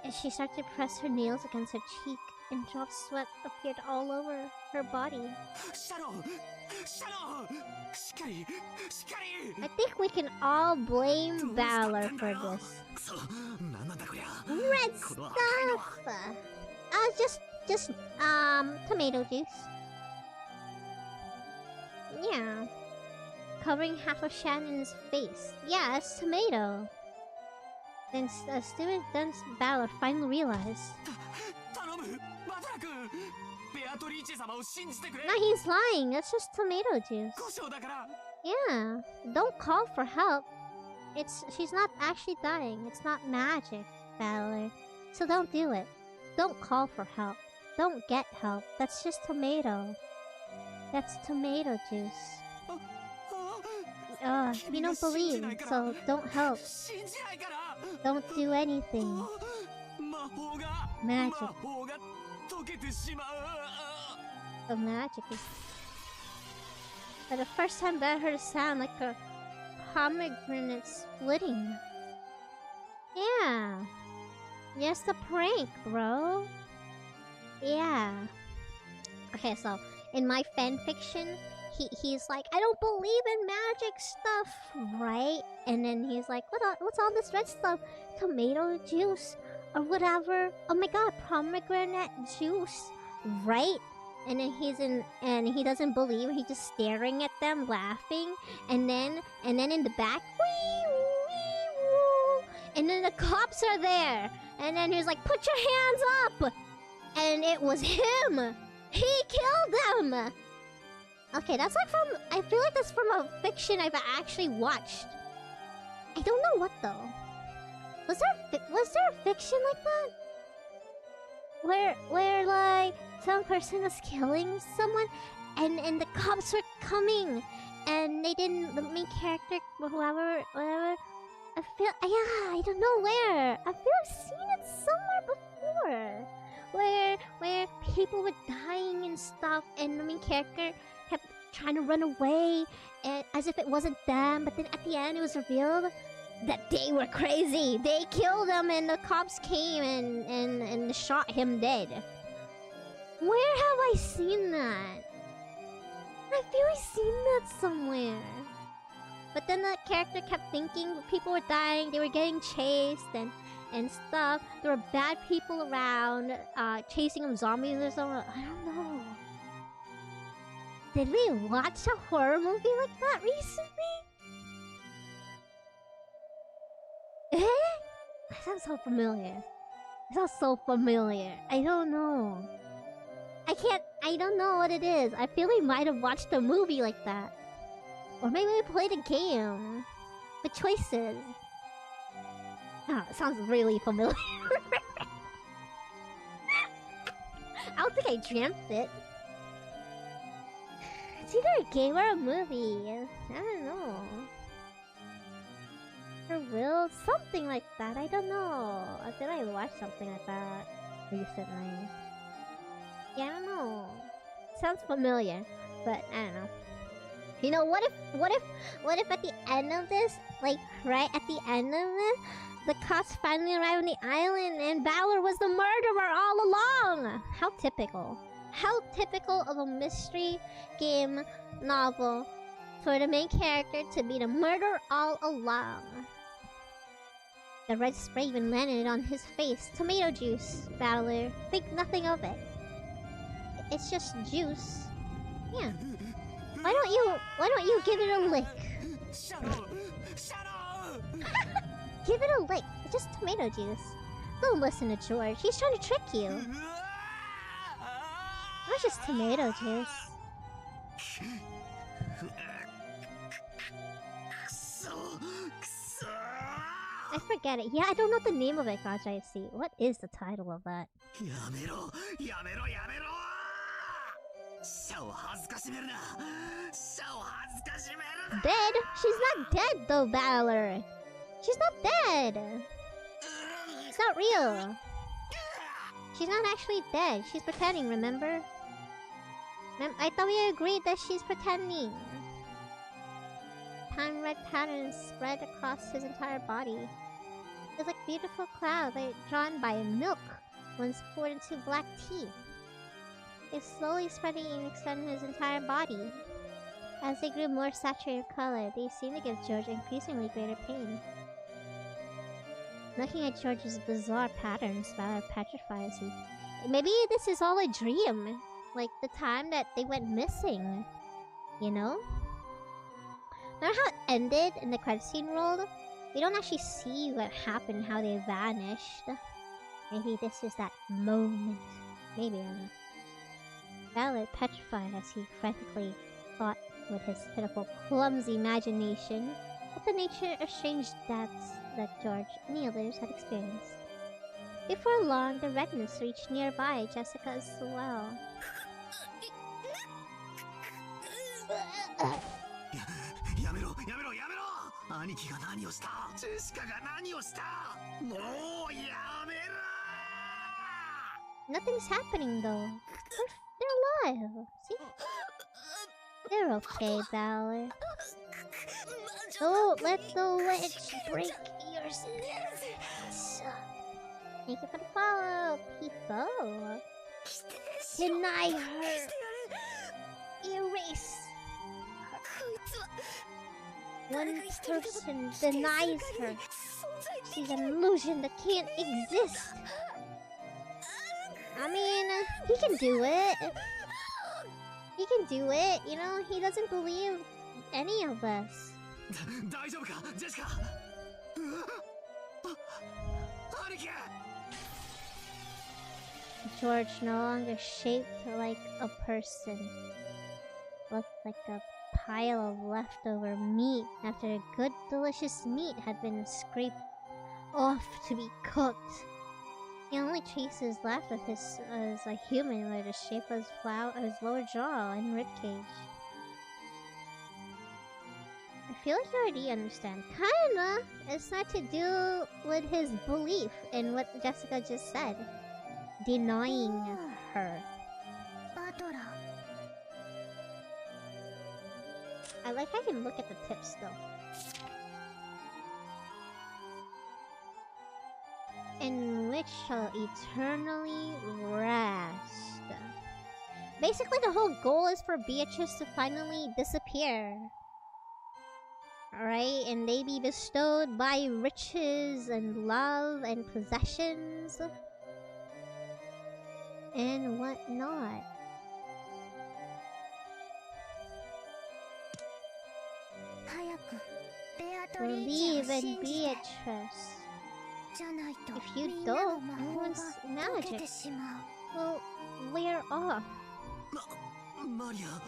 As she started to press her nails against her cheek, and drops of sweat appeared all over her body. I think we can all blame Balor for this. Red stuff! Just tomato juice. Yeah. Covering half of Shannon's face. Yeah, it's tomato. Then Balor finally realized. No, he's lying. It's just tomato juice. Yeah. Don't call for help. She's not actually dying. It's not magic, Balor. So don't do it. Don't call for help. Don't get help. That's just tomato. That's tomato juice. You don't believe, so don't help. Don't do anything. Magic. The magic is... For the first time I heard a sound like a pomegranate splitting. Yeah. Just a prank, bro. Yeah. Okay, so in my fanfiction, he's like, I don't believe in magic stuff, right? And then he's like, what's all this red stuff? Tomato juice or whatever. Oh my god, pomegranate juice, right? And then and he doesn't believe. He's just staring at them, laughing. And then in the back, wee woo, and then the cops are there. And then he's like, put your hands up. And it was him. He killed them. Okay, that's like from... I feel like that's from a fiction I've actually watched. I don't know what though. Was there a fiction like that? Where like some person was killing someone and the cops were coming and they didn't... The main character, whoever, whatever... I don't know where. I feel I've seen it somewhere before. Where people were dying and stuff and the main character kept trying to run away and as if it wasn't them, but then at the end it was revealed that they were crazy. They killed him and the cops came and shot him dead. Where have I seen that? I feel I've seen that somewhere. But then the character kept thinking people were dying, they were getting chased and stuff. There were bad people around, chasing them, zombies or something. I don't know. Did we watch a horror movie like that recently? Eh? That sounds so familiar. It sounds so familiar. I don't know. I don't know what it is. I feel we might have watched a movie like that. Or maybe we played a game. With choices. Oh, it sounds really familiar. I don't think I dreamt it. It's either a game or a movie. I don't know. For real? Something like that. I don't know. I feel like I watched something like that recently. Yeah, I don't know. Sounds familiar, but I don't know. You know, what if at the end of this, like right at the end of it, the cops finally arrive on the island and Valor was the murderer all along? How typical. How typical of a mystery game novel for the main character to be the murderer all along. The red spray even landed on his face. Tomato juice, Valor. Think nothing of it. It's just juice. Yeah. Why don't you give it a lick? Shut up! Shut up! Give it a lick. It's just tomato juice. Don't listen to George. He's trying to trick you. It's just tomato juice. I forget it. Yeah, I don't know the name of it, Gacha, I see. What is the title of that? Dead? She's not dead though, Valor. She's not dead. It's not real. She's not actually dead. She's pretending, remember? I thought we agreed that she's pretending. Time red patterns spread across his entire body. It's like beautiful clouds drawn by milk once poured into black tea. It's slowly spreading and extending his entire body. As they grew more saturated color, they seemed to give George increasingly greater pain. Looking at George's bizarre patterns, Valor petrifies him. Maybe this is all a dream. Like the time that they went missing. You know? Remember how it ended and the credit scene rolled? We don't actually see what happened, how they vanished. Maybe this is that moment. Maybe, I don't know. Valor petrified as he frantically thought with his pitiful, clumsy imagination of the nature of strange deaths that George and the others had experienced. Before long, the redness reached nearby Jessica as well. Nothing's happening though. They're alive. See? They're okay, Valor. Don't let the witch break your spirits. Thank you for the follow, Pifo. Deny her. Erase her. One person denies her. She's an illusion that can't exist. I mean, he can do it. He can do it, you know? He doesn't believe any of us. George no longer shaped like a person. Looked like a pile of leftover meat after a good delicious meat had been scraped off to be cooked. The only traces left of his as a human were the shape of his lower jaw and ribcage. I feel like you already understand. Kinda! It's not to do with his belief in what Jessica just said. Denying her. I like how I can look at the tips still. in which shall eternally rest. Basically, the whole goal is for Beatrice to finally disappear. Alright, and they be bestowed by riches and love and possessions and whatnot. Believe in Beatrice. If you don't, everyone's magic will wear off. Maria.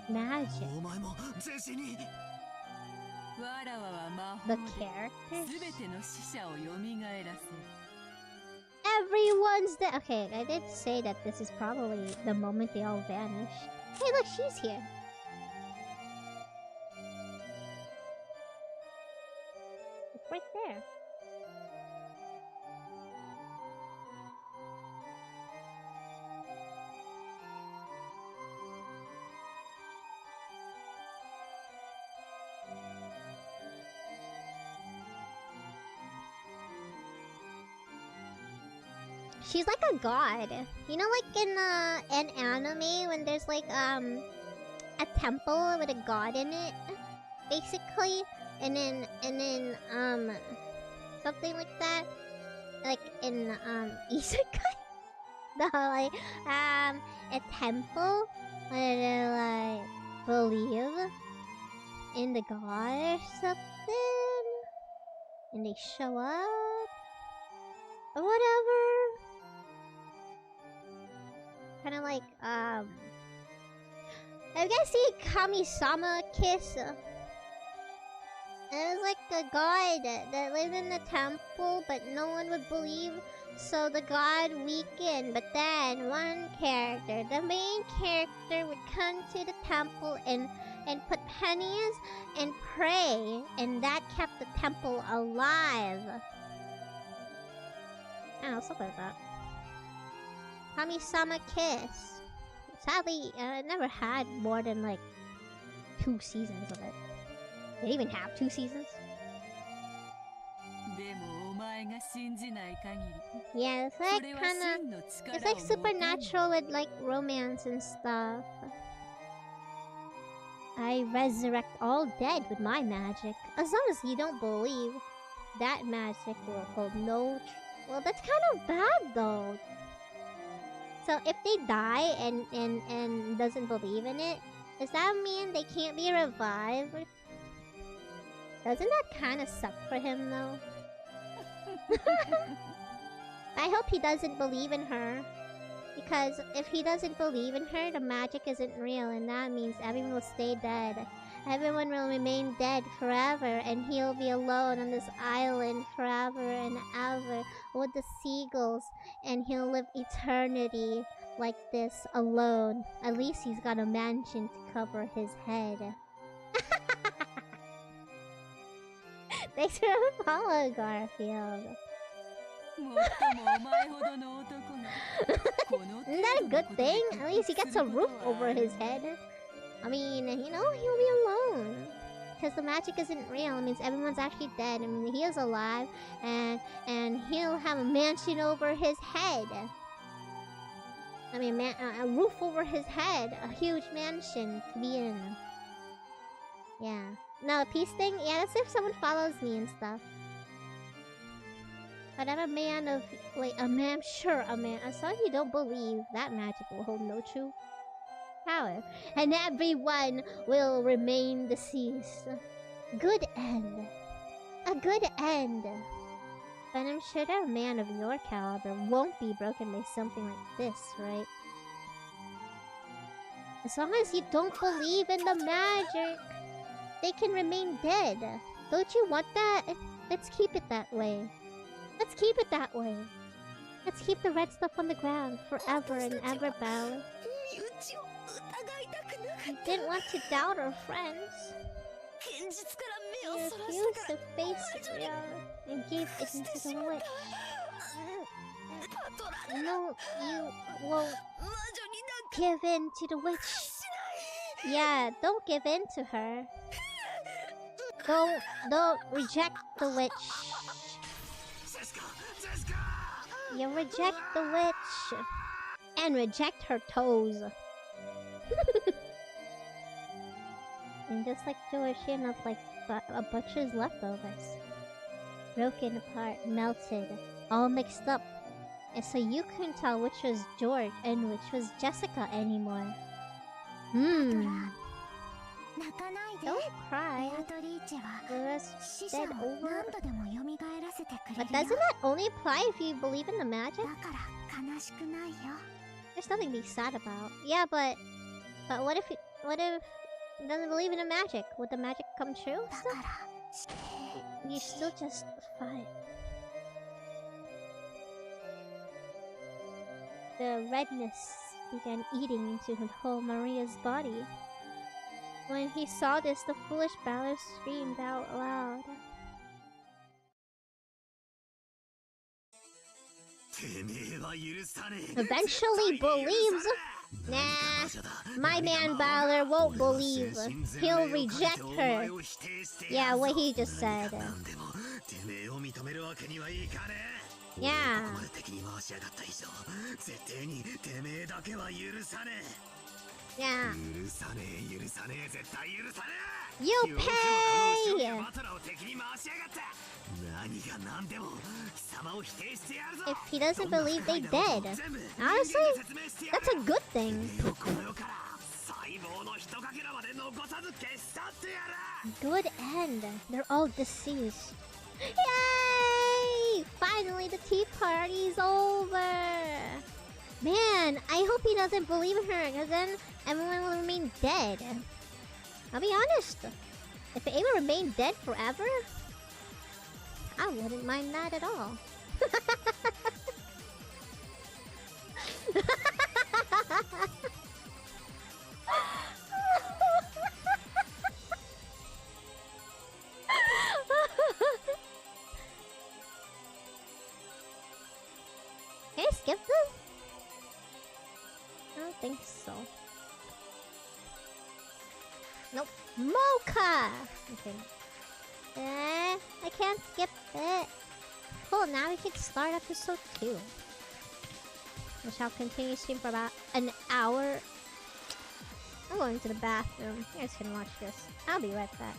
Magic. お前も全身に The characters? 全ての死者を蘇らせる Everyone's dead. Okay, I did say that this is probably the moment they all vanished. Hey, look, she's here. It's right there. She's like a god. You know, like in an anime when there's like a temple with a god in it, basically, and then something like that, like in isekai. No, like a temple where they like believe in the god or something, and they show up or whatever. Kind of like, I guess see Kami-sama Kiss. It was like a god that lived in the temple, but no one would believe, so the god weakened. But then one character, the main character, would come to the temple and put pennies and pray, and that kept the temple alive. I don't know, something like that. Kami-sama Kiss. Sadly, I never had more than like 2 seasons of it. Did it even have 2 seasons? Yeah, it's like kinda... It's like supernatural with like romance and stuff. I resurrect all dead with my magic. As long as you don't believe, that magic will hold no... Well, that's kind of bad though. So if they die and doesn't believe in it, does that mean they can't be revived? Doesn't that kind of suck for him though? I hope he doesn't believe in her. Because if he doesn't believe in her, the magic isn't real, and that means everyone will stay dead. Everyone will remain dead forever, and he'll be alone on this island forever and ever with the seagulls, and he'll live eternity like this alone. At least he's got a mansion to cover his head. Thanks for the follow, Garfield. Isn't that a good thing? At least he gets a roof over his head. I mean, you know, he'll be alone. Because the magic isn't real. It means everyone's actually dead. I mean, he is alive. And he'll have a mansion over his head. I mean, a roof over his head. A huge mansion to be in. Yeah. No, a peace thing? Yeah, that's if someone follows me and stuff. But I'm a man of... Wait, a man? Sure, a man. As long as you don't believe, that magic will hold no true power. And everyone will remain deceased. Good end. A good end. But I'm sure that a man of your caliber won't be broken by something like this, right? As long as you don't believe in the magic, they can remain dead. Don't you want that? Let's keep it that way. Let's keep it that way. Let's keep the red stuff on the ground forever and ever, Belle. We didn't want to doubt our friends. We refused to face reality and gave it into the witch. No, you won't give in to the witch. Yeah, don't give in to her. Don't reject the witch. You reject the witch. And reject her toes. And just like George, she ended up like a butcher's leftovers. Broken apart, melted, all mixed up. And so you couldn't tell which was George and which was Jessica anymore. Don't cry. Was dead over. But doesn't that only apply if you believe in the magic? There's nothing to be sad about. Yeah, but what if it doesn't believe in the magic? Would the magic come true still? You still just fight. The redness began eating into the whole Maria's body. When he saw this, the foolish Balor screamed out loud. Eventually believes. Nah, my man Balor won't believe. He'll reject her. Yeah, what he just said. Yeah. Yeah. You pay! If he doesn't believe, they dead. Honestly, that's a good thing. Good end. They're all deceased. Yay! Finally, the tea party's over. Man, I hope he doesn't believe in her, because then everyone will remain dead. I'll be honest. If Ava remained dead forever, I wouldn't mind that at all. Can I skip this? I don't think so. Nope. Mocha! Okay. I can't skip it. Cool, now we can start episode 2. Which I'll continue stream for about an hour. I'm going to the bathroom. You guys can watch this. I'll be right back.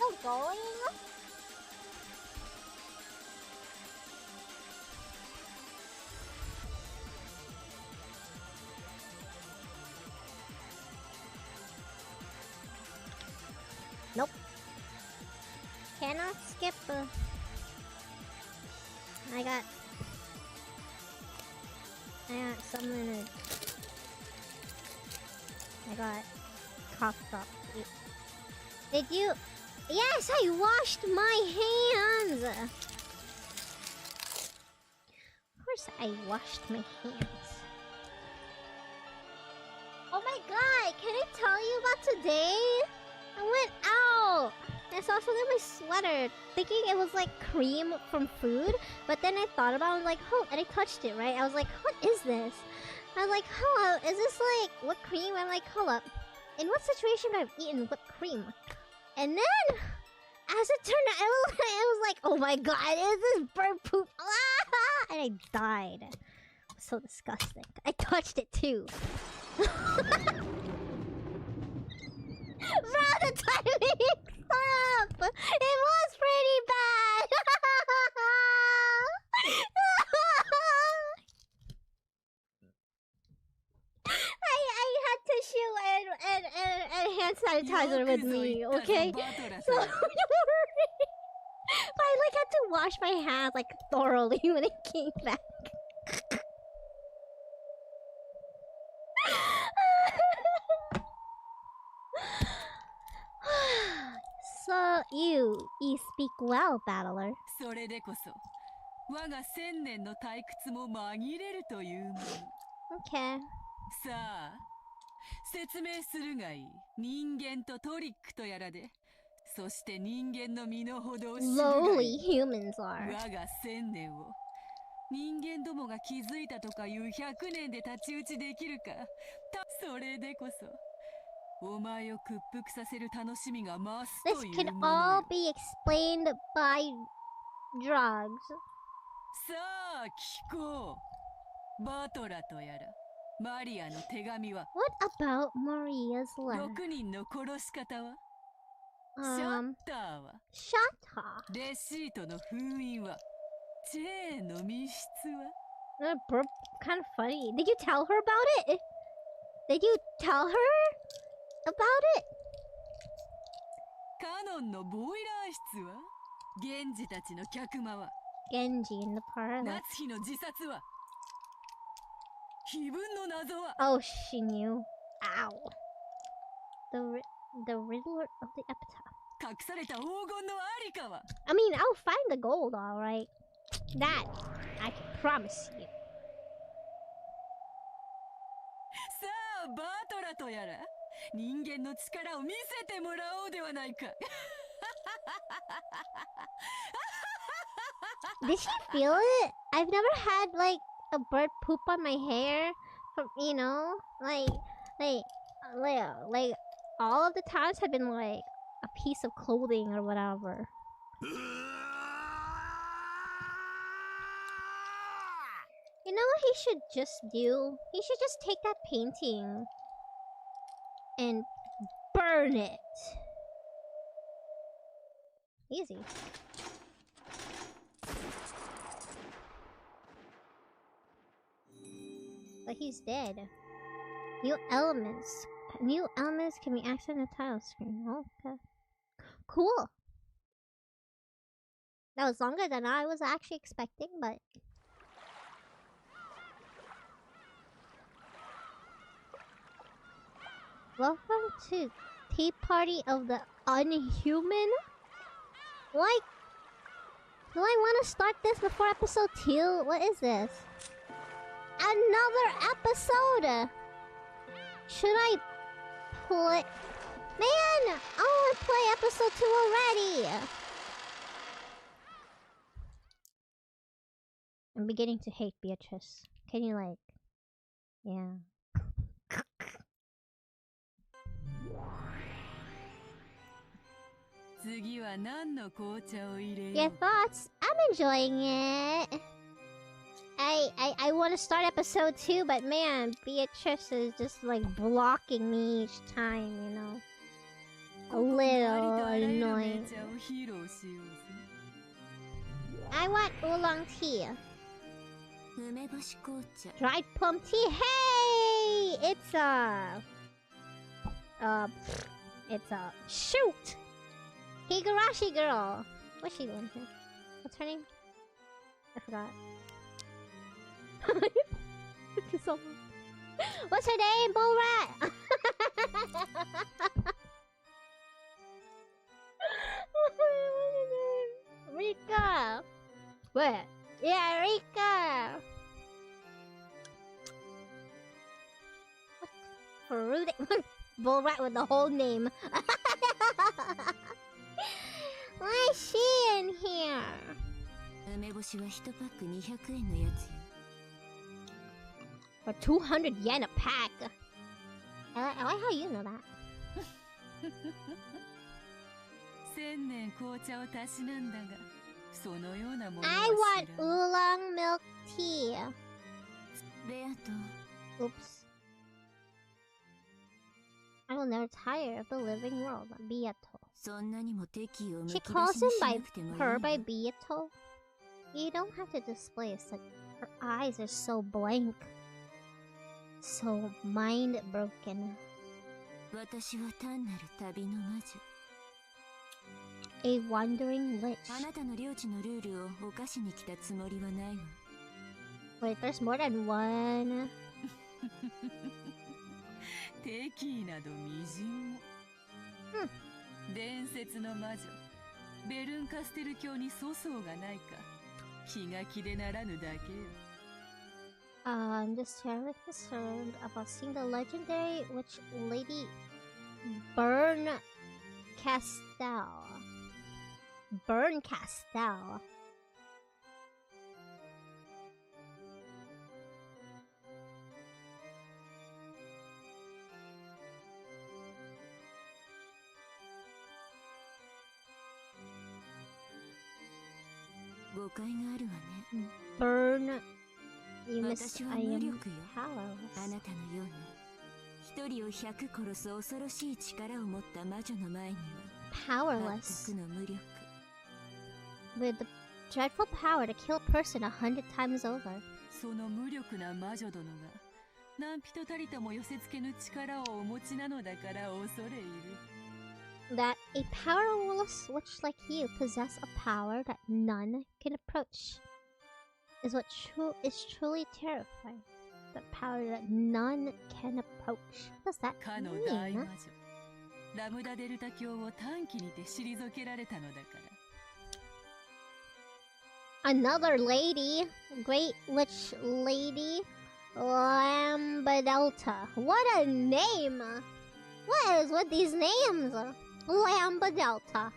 Still going? Nope. Cannot skip. I got something to... I got cough drop. Did you... Yes, I washed my hands! Of course I washed my hands. Oh my god, can I tell you about today? I went out! I saw something in my sweater, thinking it was like cream from food. But then I thought about it, I was like, oh, and I touched it, right? I was like, what is this? I was like, hello, is this like whipped cream? I'm like, hold up. In what situation have I eaten whipped cream? And then, as it turned out, I was like, oh my god, is this bird poop? Ah! And I died. It was so disgusting. I touched it too. Bro, the timing! Stop! It was pretty bad! I had tissue and hand sanitizer with me, okay? So, don't worry. But I like had to wash my hands like thoroughly when it came back. So you speak well, battler. それでこそ我が千年の退屈も紛れるというもの。 Okay. さあ説明するがいい。人間とトリックとやらで、そして人間の身の程を知るがい Lowly い。 humans are. 我が千年を人間どもが気づいたとかいう100年で太刀打ちできるか。それでこそお前を屈服させる楽しみが増す This という can もの all よ。 be explained by drugs. さあ聞こう。バトラとやらマリアの手紙は What about Maria's letter? 6人の殺し方はシャッターは Shut レシートの封印はチェーンの密室は up. Kind of funny. Did you tell her about it? Did you tell her about it? カノンのボイラー室は源氏たちの客間は Genji in the parlor. 夏日の自殺は碑文の謎は Oh, she knew. Ow. The Riddler of the Epitaph. 隠された黄金のありかは I mean, I'll find the gold, alright. That, I can promise you. さあバトラとやら人間の力を見せてもらおうではないか。 Did she feel it? I've never had, like, a bird poop on my hair. From, you know? Like, all of the times have been, like, a piece of clothing or whatever. You know what he should just do? He should just take that painting and burn it. Easy. But he's dead. New elements. New elements can be accessed on the title screen. Okay. Cool. That was longer than I was actually expecting, but... Welcome to Tea Party of the Unhuman? Like... Do I want to start this before episode 2? What is this? Another episode! Should I play... Man! I want to play episode 2 already! I'm beginning to hate Beatrice. Can you, like... Yeah. Your thoughts? I'm enjoying it. I want to start episode 2, but man, Beatrice is just like blocking me each time, you know. A little annoying. I want oolong tea. Dried plum tea. Hey! It's a shoot! Higurashi girl. What's she doing here? What's her name? I forgot. What's her name? Bull rat. Rika. Where? Yeah, Rika. Fruity. Bull rat with the whole name. Why is she in here? 梅干しは1パック200円のやつよ。For 200 yen a pack. I like how you know that. 1000年紅茶をたしなんだが、そのようなもの I は want 知らん。 oolong milk tea. ベアと Oops. I will never tire of the living world. Beato. そんなにも敵意をむ She き出 calls しに him し by なくてもいい her よ。 by Beato. You don't have to display it. Like her eyes are so blank, so mind broken. 私は単なる旅の魔女。 A wandering lich. あなたの領地のルールを犯しに来たつもりはないわ。 Wait, there's more than one. 敵意などみじんも。伝説の魔女ベルンカステル教に粗相がないか気が気でならぬだけよ。I'm just terribly concerned about seeing the legendary witch lady Burn Castell. Burn Castell. Burn. You miss. I am powerless. あなたのような一人を100殺す恐ろしい力を持った魔女の前には Powerless. 全くの無力。 With the dreadful power to kill a person 100 times over. その無力な魔女殿が何人たりとも寄せ付けぬ力をお持ちなのだから恐れ入る。 That a powerless witch like you possess a power that none can approach is what is truly terrifying. The power that none can approach. What does that かの大魔 mean? 女ラムダデルタ教を短期にて退けられたのだから。 Another lady, great witch lady, Lambadelta. What a name! What is with these names? Lambadelta.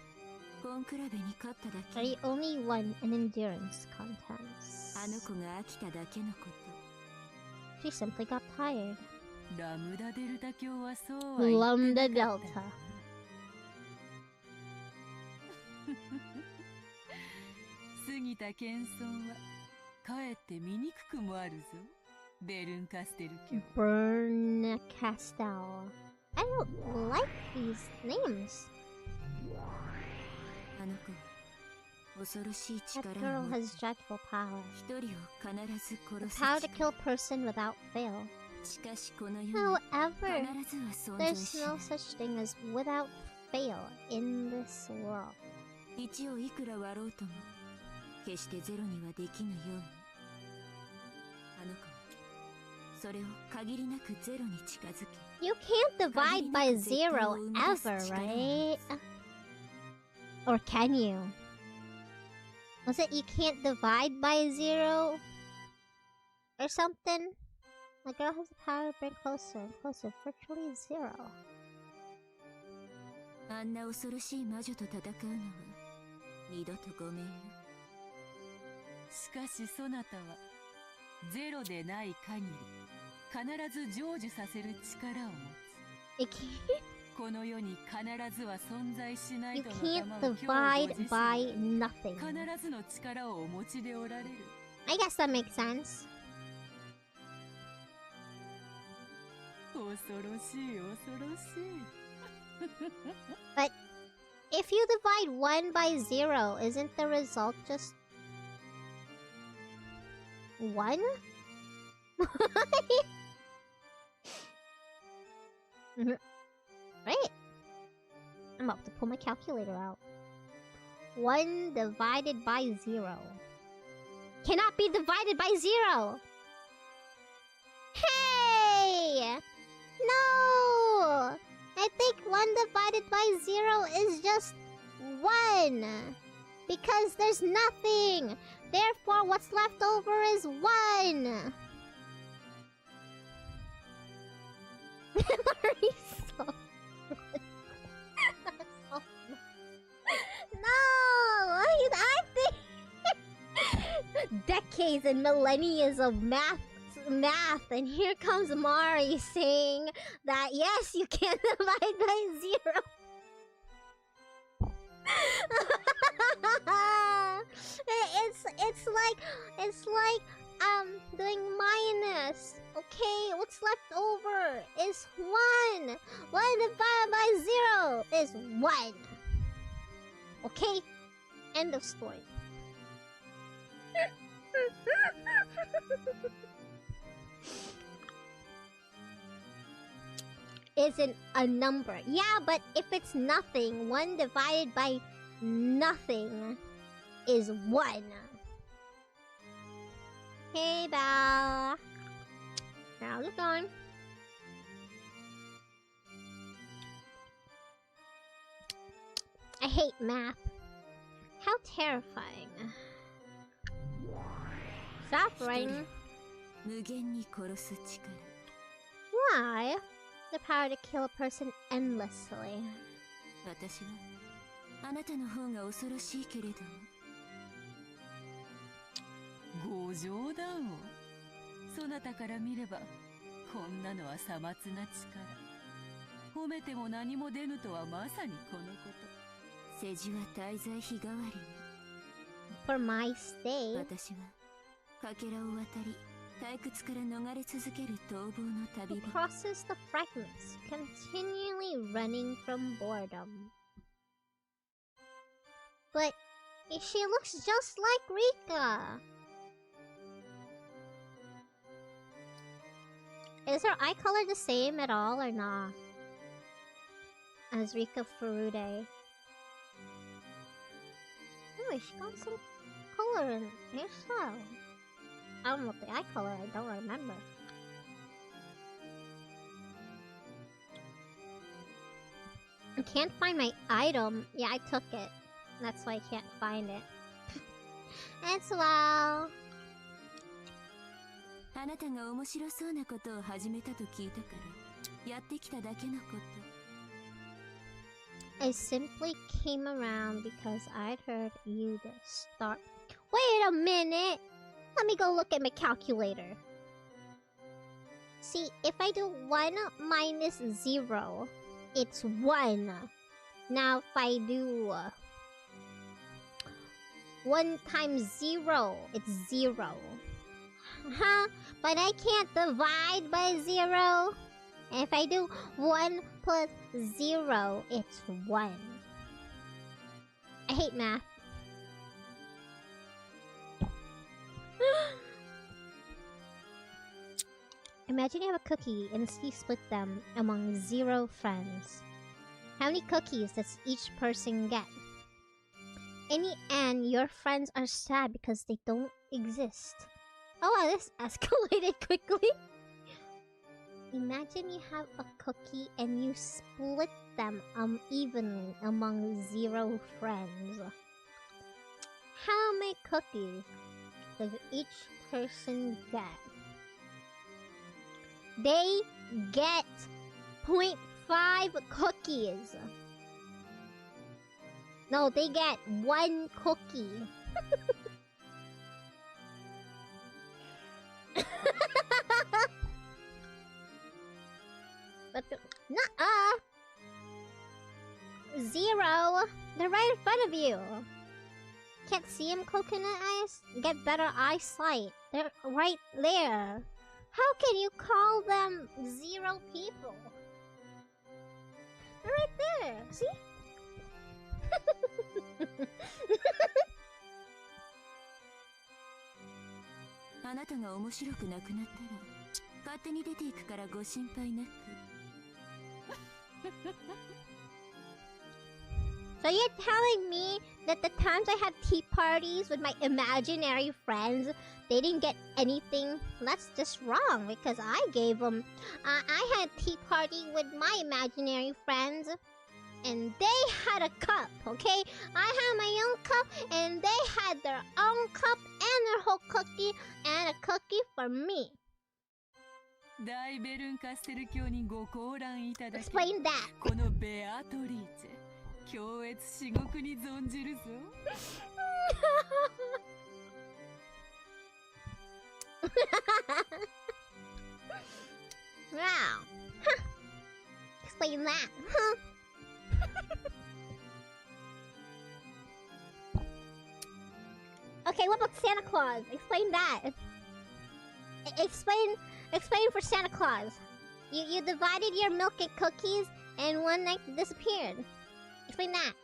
コンクラベに勝っただ I け。 only won an endurance contest. あの子が飽きただけのこと。 She simply got tired. ラムダデルタ教はそうは言ってなかった Lambadelta. 過ぎた謙遜はかえって醜くもあるぞベルンカステル教。 Burn Castell. I don't like these names. あの子は恐ろしい That 力 girl を持 has dreadful power. 一人を必ず The 殺す power to 力。 kill a person without fail. しかしこの世に However, 必ずは存在 there's しな no い。 such thing as without fail in this world. 1をいくら割ろうとも決してゼロにはできぬように。あの子はそれを限りなくゼロに近づけ。 You can't divide by zero ever, right? Or can you? Was it you can't divide by zero? Or something? The girl has the power to bring closer and closer, virtually zero. あんな恐ろしい魔女と戦うのは二度とごめんよ。しかしそなたはゼロでない限り必ず成就させる力を持 You can't, つ。この世に必ずは存在しない you と can't の今日 divide ご自身 by nothing. 必ずの力をお持ちでおられる。 I guess that makes sense. 恐ろしい恐ろしい。 But if you divide 1 by 0, isn't the result just 1? Right? I'm about to pull my calculator out. 1 divided by 0 cannot be divided by 0! Hey! No! I think 1 divided by 0 is just 1! Because there's nothing! Therefore, what's left over is 1! Marie's so... No! decades and millennia of math, and here comes Mari saying that yes, you can divide by 0. it's like doing minus. Okay, what's left over is 1. 1 divided by 0 is 1. Okay, end of story. Isn't a number. Yeah, but if it's nothing, 1 divided by nothing is 1. Hey, Belle. How's it going? I hate math. How terrifying. Suffering. Why? The power to kill a person endlessly. 私はあなたの方が恐ろしいけれども。ご冗談を。そなたから見ればこんなのはさまつな力。褒めても何も出ぬとはまさにこのこと。世辞は滞在費代わりに。For my stay. 私はかけらを渡り。退屈から逃れ続ける逃亡の旅人。 Crosses the fragments, continually running from boredom. But she looks just like Rika. Is her eye color the same at all or not? As Rika Furude. Oh, she got some color in hairstyle. I don't know what the eye color, I don't remember. I can't find my item. Yeah, I took it. That's why I can't find it. As well. あなたが面白そうなことを始めたと聞いたからやってきただけのこと。 I simply came around because I'd heard you to start. Wait a minute! Let me go look at my calculator. See, if I do 1 minus 0, it's 1. Now if I do 1 times 0, it's 0. Huh? But I can't divide by 0. And if I do 1 plus 0, it's 1. I hate math. Imagine you have a cookie and you split them among 0 friends. How many cookies does each person get? In the end, your friends are sad because they don't exist. Oh wow, this escalated quickly. Imagine you have a cookie and you split them evenly among 0 friends. How many cookies does each person get? They get 0.5 cookies. No, they get 1 cookie. But nuh-uh. 0. They're right in front of you. Can't see them, coconut eyes? Get better eyesight. They're right there. How can you call them 0 people? They're right there. See? あなたが面白くなくなったら勝手に出ていくからご心配なく。So you're telling me that the times I had tea parties with my imaginary friends, they didn't get anything? That's just wrong because I gave them. I had a tea party with my imaginary friends, and they had a cup, okay? I had my own cup, and they had their own cup and their whole cookie, and a cookie for me. 大ベルンカステル教にご降覧いただき、 Explain that. このベアトリーチェ強越至極に存じるぞ。Wow. Huh. Explain that, huh? Okay, what about Santa Claus? Explain that. Explain for Santa Claus. You divided your milk and cookies and one night disappeared. Explain that.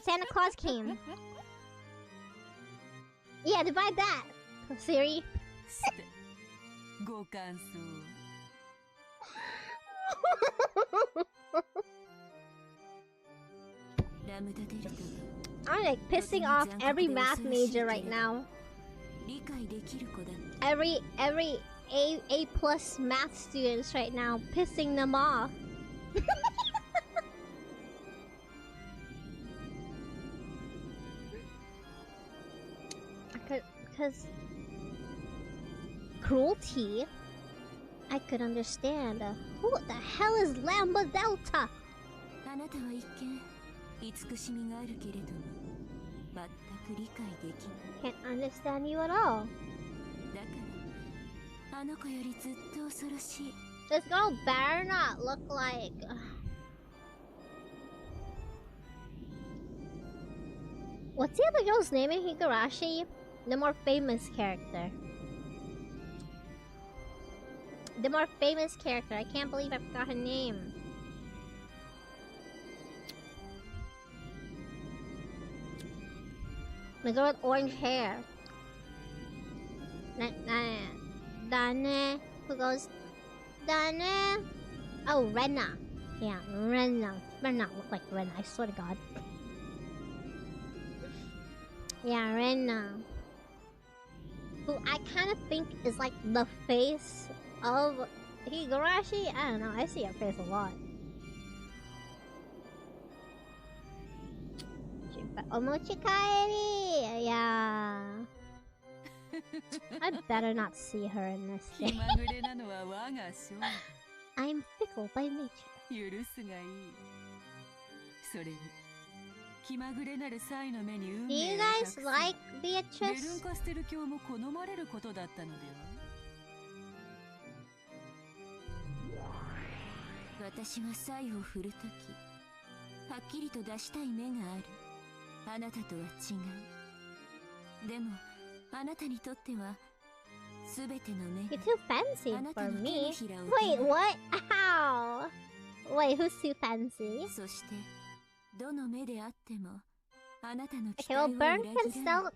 Santa Claus came. Yeah, divide that. Siri. ご感想 I'm like pissing off every math major right now. Every A plus math students right now, pissing them off. Because cruelty, I could understand. Who the hell is Lambda Delta? Can't understand you at all. This girl better not look like... What's the other girl's name in Higurashi? The more famous character. The more famous character. I can't believe I forgot her name. The girl with orange hair. Dane. Who goes? Dane. Oh, Rena. Yeah, Rena. Better not look like Rena, I swear to God. Yeah, Rena. Who I kind of think is like the face of Higurashi. I don't know, I see her face a lot. Omochikaeri! Yeah. I better not see her in this game. I'm fickle by nature. Do you guys like Beatrice? You're too fancy for me. Wait, what? Ow! Wait, who's too fancy? Okay, well, Burn can still...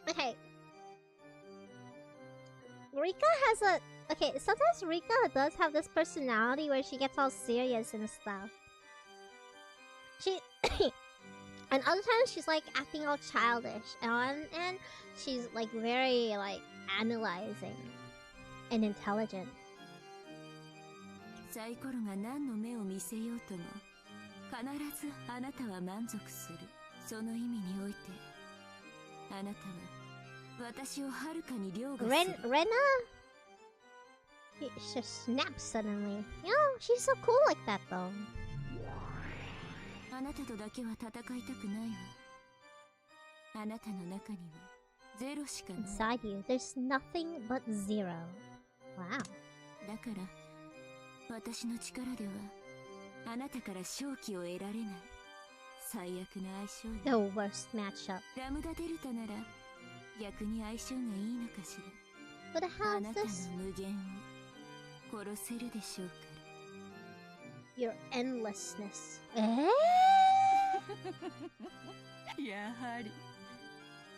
Okay. Rika has a... Okay, sometimes Rika does have this personality where she gets all serious and stuff. She... And other times she's like acting all childish. And she's like very like analyzing and intelligent. Rena? She just snaps suddenly. You know, she's so cool like that though. Inside you, there's nothing but zero. Wow. The worst matchup. Who the hell is this? Your endlessness. Eh? やはり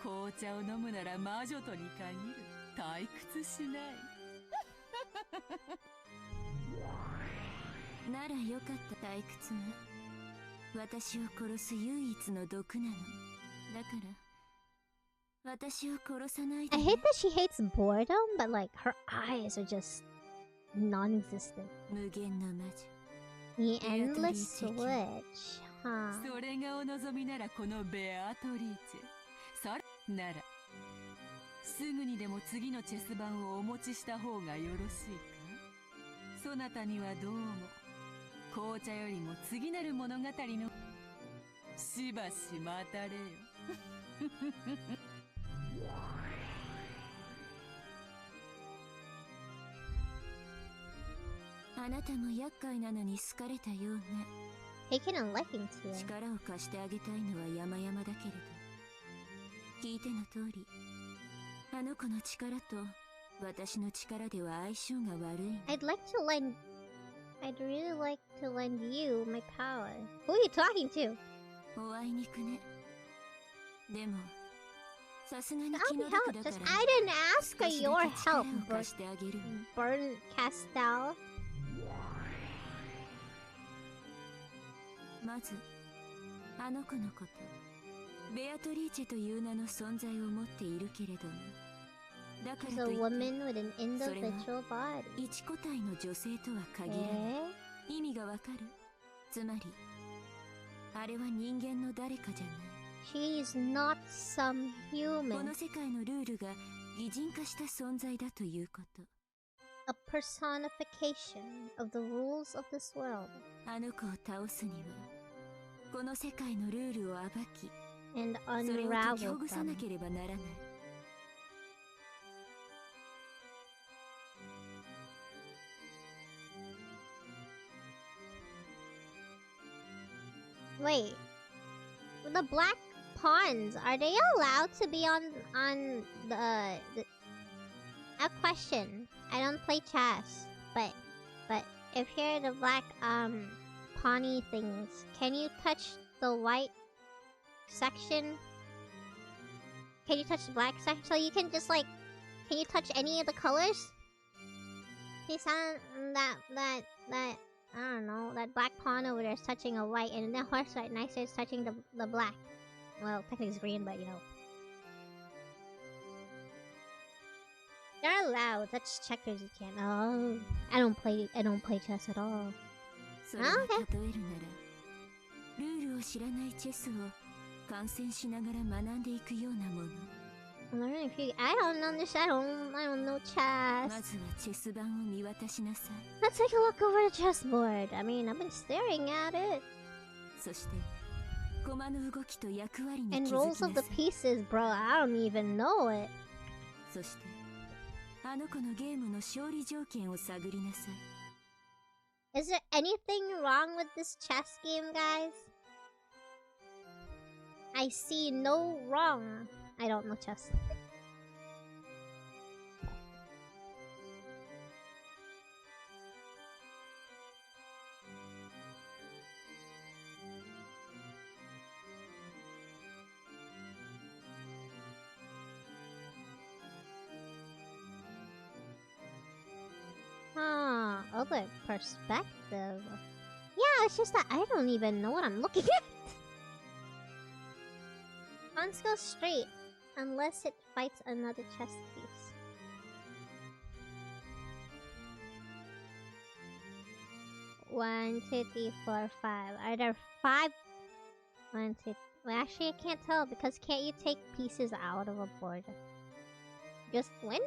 紅茶を飲むなら魔女とに限る。退屈しない。ならよかった。退屈は私を殺す唯一の毒なの。だから私を殺さないで。I hate that she hates boredom, but like her eyes are just non-existent. 無限の魔女。The endless witch, huh? それがお望みならこのベアトリーチェ。さらならすぐにでも次のチェス盤をお持ちした方がよろしいか。そなたにはどうも紅茶よりも次なる物語のしばし待たれよ。なたも厄介なのに好かれたようね。 Taken a liking to you. 力を貸してあげたいのは山々だけれど、聞いての通り、あの子の力と私の力では相性が悪いの。 I'd really like to lend you my power. Who are you talking to? おあいにくね。でもさすがに I'll 気 be の毒 help. だか Just ら I didn't ask 少 for しだ your け力を help, 貸してあげるわ。 Burn Castell. まずあの子のこと、ベアトリーチェという名の存在を持っているけれども、だか She's ら a といって woman with an individual body. 一個体の女性とは限らない。意味がわかる？つまりあれは人間の誰かじゃない。 She's not some こ human. の世界のルールが擬人化した存在だということ。 A personification of the rules of this world. あの子を倒すにはこの世界のルールを暴き、 And それを解きほ unravel ぐさな them. ければならない。 Wait. The black pawns, are they allowed to be on the a question. I don't play chess, but if you're the black pawny things, can you touch the white section? Can you touch the black section? So you can just like, can you touch any of the colors? He sound that I don't know, that black pawn over there is touching a white, and that horse right next to it is touching the black. Well, technically it's green, but you know. They're allowed. That's checkers. You can't. Oh, I don't play chess at all. それを例えるなら、ルールを知らないチェスを観戦しながら学んでいくようなもの。Learn if you. I don't understand. I don't know ま chess. ずはチェス盤を見渡しなさい。 Let's take a look over the chessboard. I mean, I've been staring at it. そして駒の動きと役割に気 And づ rolls きな of さ the い。 pieces, bro. I don't even know it. そしてあの子のゲームの勝利条件を探りなさい。 Is there anything wrong with this chess game, guys? I see no wrong. I don't know chess. Other perspective. Yeah, it's just that I don't even know what I'm looking at. Pawns go straight unless it fights another chess piece. One, two, three, four, five. Are there 5? 1, 2. Well, actually, I can't tell because can't you take pieces out of a board? Just win?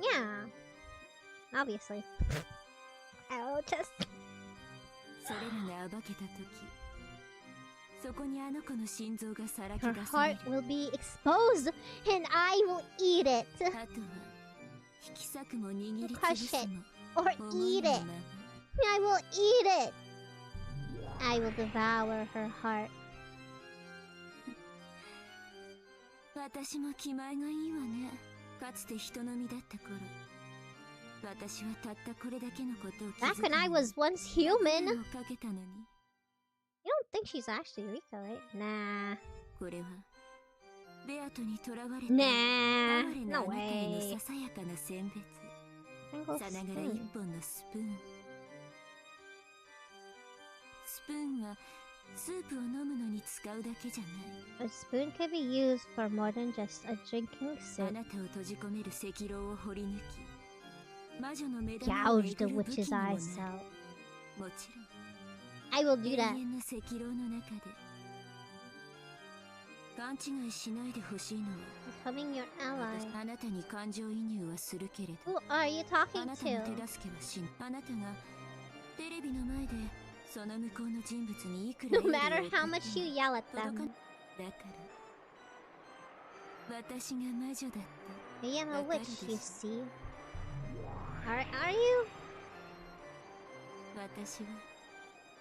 Yeah. Obviously. Oh, chess. それらが暴けた時、そこにあの子の心臓がさらけ Her 出され heart る。 will be exposed, and I will eat it. あとは引き裂くも握りつぶ Crush す it も or 思 eat うの it. まま。 I will eat it. I will devour her heart. 私も気前がいいわね。かつて人の身だった頃、私はたったこれだけのことを気づ Back く when I のに was once human. 声をかけたのに。 You don't think she's actually Rika, right? Nah. これはベアトに囚われた Nah. 哀れなあ No なたへの way. ささやかな選別。 Single さながら spoon. 一本のスプーン。スプーンはスープを飲むのに使うだけじゃない。 A spoon can be used for more than just a drinking あ sip. なたを閉じ込める赤狼を掘り抜き、魔女の目玉をえ Gouge ぐ the る武器 witch's にもなる。 eyes out. もちろん I will 永 do that. 遠の赤狼の中で勘違いしないでほしいのは、 Becoming your 私 ally. あなたに感情移入はするけれど、 Who are you あ talking なたの to? 手助けはしない。あなたがテレビの前でその向こうの人物にいくら No エールを matter 送って how も much you yell at 届か them. ない。だから私が魔女だって I am a わかる witch, で you しょ。 see. Are you? 私は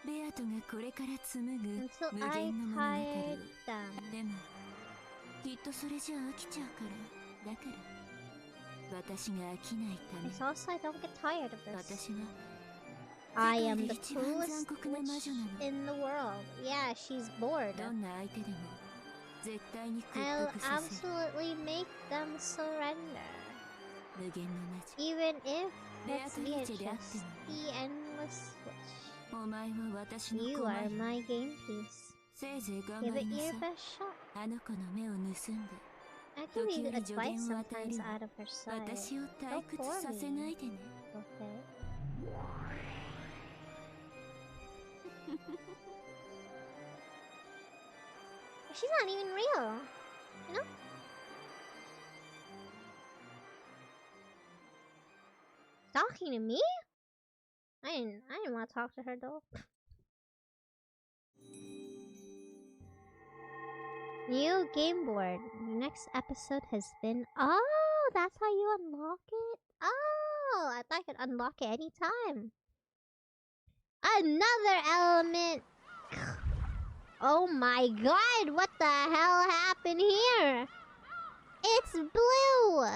ベアトがこれから紡ぐ無 Until 限 I の物語を tired them. でもきっとそれじゃ飽きちゃうからだから私が飽きないため It's also I don't get tired of this. 私は I 世界 am で the 一番 coolest 残酷な魔 witch 女なの in the world. Yeah, she's bored. どんな相手でも絶対に屈 I'll 服させる absolutely make them surrender. 無限の魔女 Even if, let's be Beatrice honest, であっても the endless witch. お前は私の You 駒 are よ my game piece. せいぜい頑 Give 張 it りな your さい best shot. あの子の目を盗んで I can leave 時折 advice 助言を与え sometimes るわ out of her side. 私を退屈させないでね Okay. She's not even real, you know? Talking to me? I didn't want to talk to her though. New game board. The next episode has been. Oh, that's how you unlock it? Oh, I thought I could unlock it anytime. Another element. Oh my god, what the hell happened here? It's blue.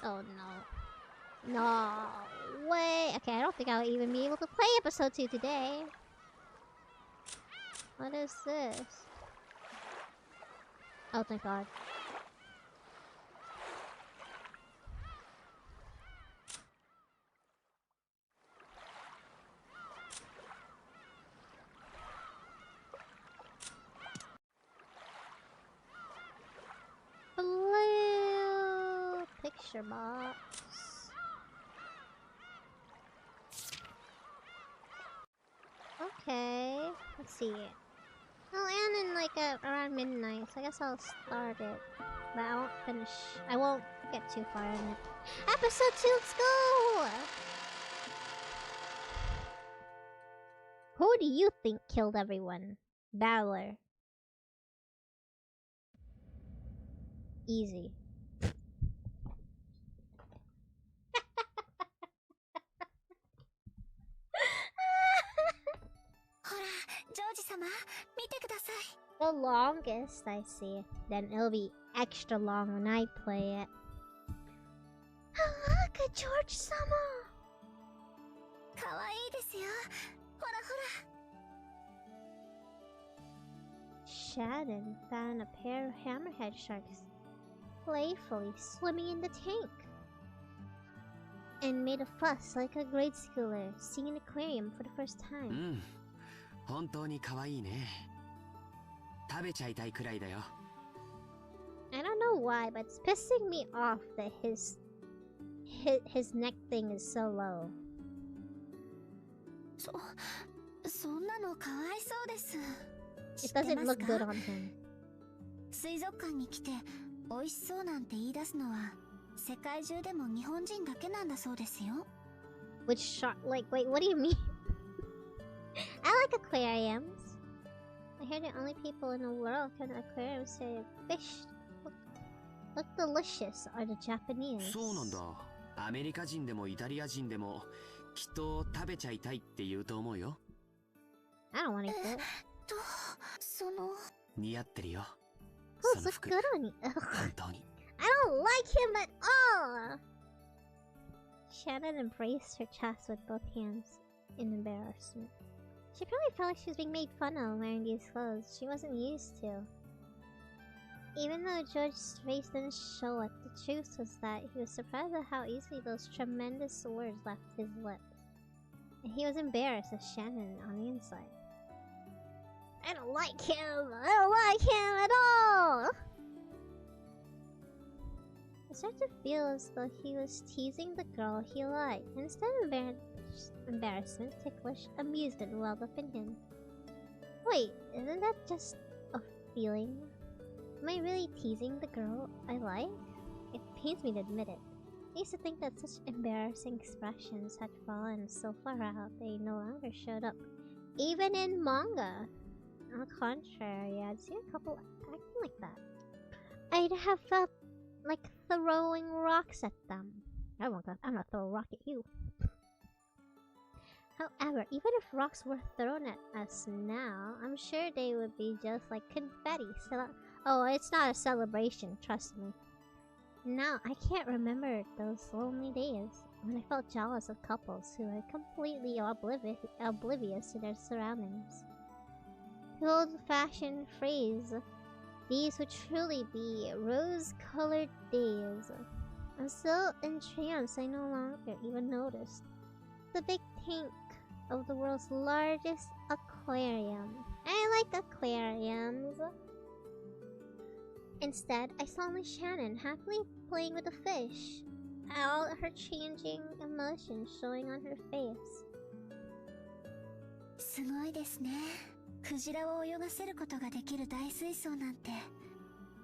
Oh no. No way. Okay, I don't think I'll even be able to play episode 2 today. What is this? Oh, thank god. Blue picture box. Okay, let's see. I'll end in like around midnight, so I guess I'll start it. But I won't finish. I won't get too far in it. Episode 2, let's go! Who do you think killed everyone? Valor. Easy. ほら、ジョージ様、見てください。 The longest I see, then it'll be extra long when I play it. Look at George Sama! かわいいですよ。ほらほら。 Shannon found a pair of hammerhead sharks playfully swimming in the tank and made a fuss like a grade schooler seeing an aquarium for the first う time. ん本当に可愛いね食べちゃいたいくらいだよ I don't know why, but it's pissing me off that his neck thing is so low. そんなのかわいそうです。 It doesn't look good on him. 水族館に来て美味しそうなんて言い出すのは世界中でも日本人だけなんだそうですよ。 Which shark? Like, wait, what do you mean? I like aquariums. I hear the only people in the world who can aquariums say fish look delicious are the Japanese. そうなんだアメリカ人でもイタリア人でもきっと食べちゃいたいって言うと思うよ I don't want to eat it. その似合ってるよ Who's その look 服 good on you? 本当に I don't like him at all! Shannon embraced her chest with both hands in embarrassment. She probably felt like she was being made fun of wearing these clothes she wasn't used to. Even though George's face didn't show it, the truth was that he was surprised at how easily those tremendous words left his lips. And he was embarrassed as Shannon on the inside. I don't like him! I don't like him at all! I started to feel as though he was teasing the girl he liked, and instead of embarrassment, ticklish amusement welled up in him. Wait, isn't that just a feeling? Am I really teasing the girl I like? It pains me to admit it. I used to think that such embarrassing expressions had fallen so far out they no longer showed up, even in manga. On the contrary, I'd seen a couple acting like that. I'd have felt like throwing rocks at them. I'm gonna throw a rock at you. However, even if rocks were thrown at us now, I'm sure they would be just like confetti. Oh, it's not a celebration, trust me. Now, I can't remember those lonely days when I felt jealous of couples who were completely oblivious to their surroundings. The old-fashioned phrase, these would truly be rose-colored days. I'm so entranced I no longer even noticed the big tank of the world's largest aquarium. I like aquariums. Instead, I saw Miss Shannon happily playing with a fish, all her changing emotions showing on her face. すごいですね。クジラを泳がせることができる大水槽なんて。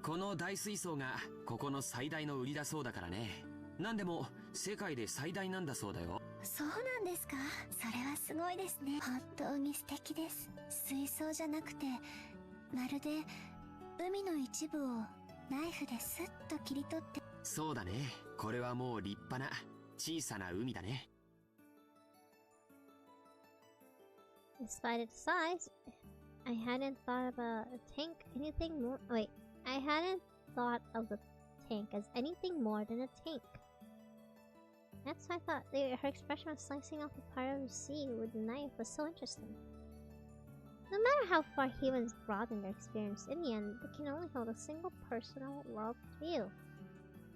この大水槽がここの最大の売りだそうだからね。なんでも世界で最大なんだそうだよ。そうなんですか。それはすごいですね。本当に素敵です。水槽じゃなくて、まるで海の一部をナイフでスッと切り取って。そうだね。これはもう立派な小さな海だね。Despite its size, I hadn't thought about a tank anything more. Wait, I hadn't thought of the tank as anything more than a tank. That's why I thought her expression of slicing off a part of the sea with a knife was so interesting. No matter how far humans broaden their experience, in the end, they can only hold a single personal world view.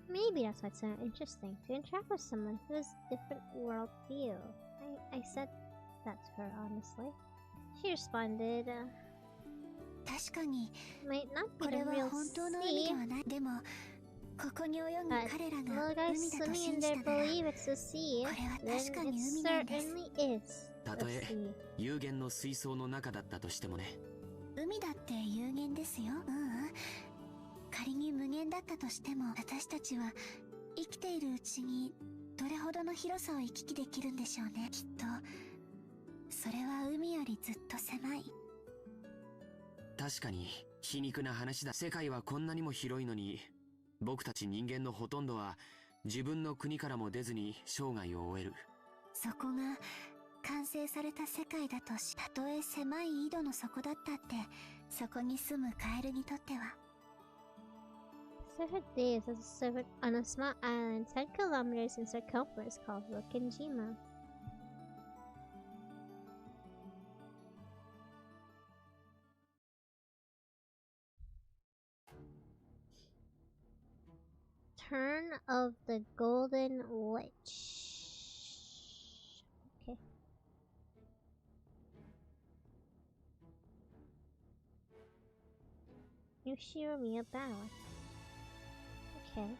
Maybe that's why it's so interesting, to interact with someone who has a different world view. I said that to her, honestly. She responded, 確かに、 might not こ be れ the は real 本当の海で sea, はない。でも、ここに泳ぐ but 彼ら little が guys 海だと swimming 信 in じ there たなら、 believe it's the sea, これは then 確かに it 海なんです。 certainly is た the とえ sea. 有限の水槽の中だったとしてもね。海だって有限ですよ。仮に無限だったとしても、私たちは生きているうちにどれほどの広さを行き来できるんでしょうね。きっとそれは海よりずっと狭い。確かに皮肉な話だ。世界はこんなにも広いのに、僕たち人間のほとんどは自分の国からも出ずに生涯を終える。そこが完成された世界だとし、たとえ狭い井戸の底だったって、そこに住むカエルにとっては。Several days as a servant on a small island 10 kilometers in circumference called Bgms. Turn of the Golden Witch. Okay. Naguromizu battle. Okay.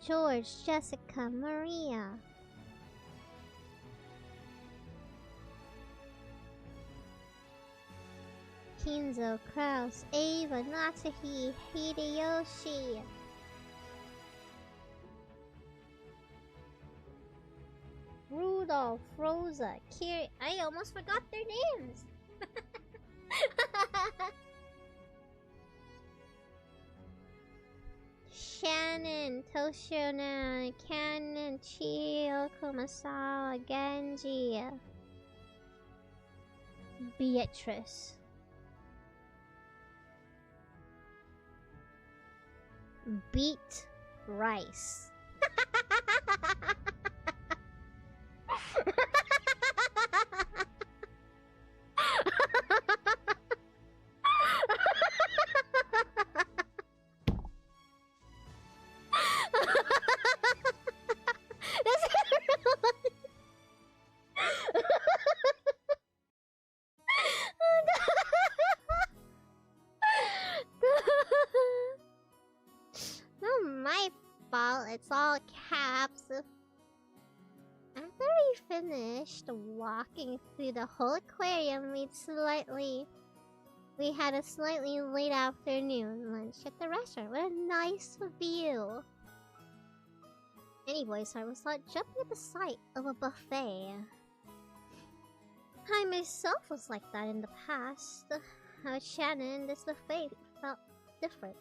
George, Jessica, Maria. Kinzo, Kraus, Ava, Natsuhi, Hideyoshi. Rudolph, Rosa, Kiri. I almost forgot their names. Shannon, Toshona, Cannon, Chio, Kumasawa, Genji. Beatrice. Beat rice. Not my fault, it's all caps. After we finished walking through the whole aquarium, we had a slightly late afternoon lunch at the restaurant with a nice view. Anyways, I was not jumping at the sight of a buffet. I myself was like that in the past. With Shannon, this buffet felt different.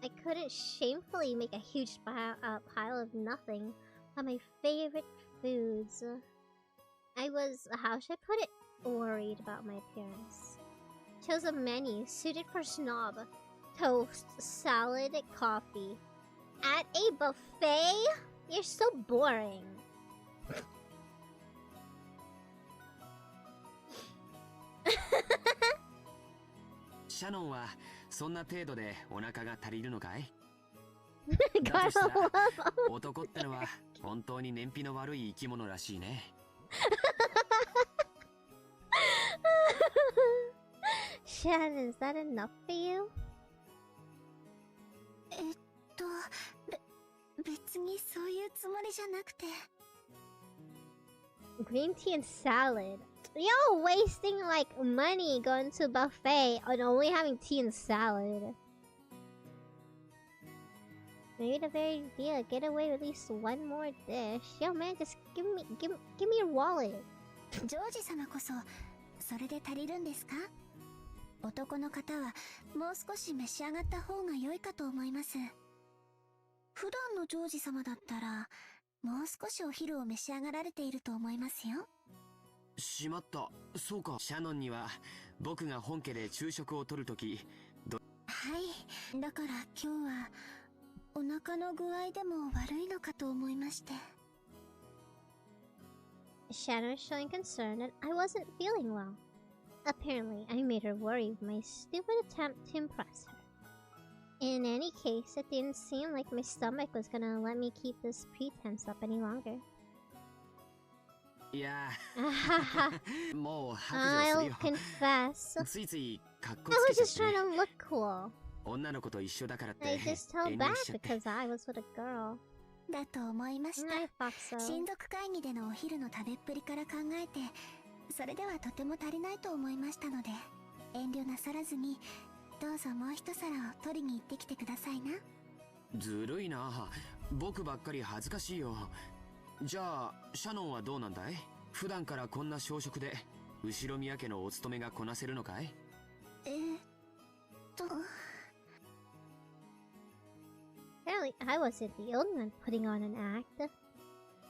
I couldn't shamefully make a huge pile of nothing of my favorite foods. I was, how should I put it, worried about my appearance. Chose a menu suited for snob. Toast, salad, coffee. At a buffet? You're so boring. シャノンはそんな程度でお腹が足りるのかい？だとしたら男ってのは本当に燃費の悪い生き物らしいね。Shannon, is that enough for you? 別にそういうつもりじゃなくて。Green tea and salad. Yo, wasting like money going to a buffet and only having tea and salad. Made a very deal. Get away with at least one more dish. Yo, man, just give me your wallet. ジョージ様こそそれで足りるんですか？男の方はもう少し召し上がった方が良いかと思います。普段のジョージ様だったらもう少しお昼を召し上がられていると思いますよ。しまった。そうか。シャノンには僕が本家で昼食をとるとき。はい。だから今日はお腹の具合でも悪いのかと思いまして。Shannon showing concern that I wasn't feeling well. Apparently, I made her worry with my stupid attempt to impress her. In any case, it didn't seem like my stomach was gonna let me keep this pretense up any longer. いやもう白状するよ。 I'll confess. ついついカッコ I つけ was ちゃ just ってね。 trying to look cool. 女の子と一緒だからって I just 遠 felt 慮 bad しちゃって。 because I was with a girl. だと思いまし I た。 thought so. 親族会議でのお昼の食べっぷりから考えて、それではとても足りないと思いましたので、遠慮なさらずにどうぞもう一皿を取りに行ってきてくださいな。ずるいな。僕ばっかり恥ずかしいよ。じゃあシャノンはどうなんだい？普段からこんな小食で後ろ宮家のお勤めがこなせるのかい？Apparently, I wasn't the only one putting on an act.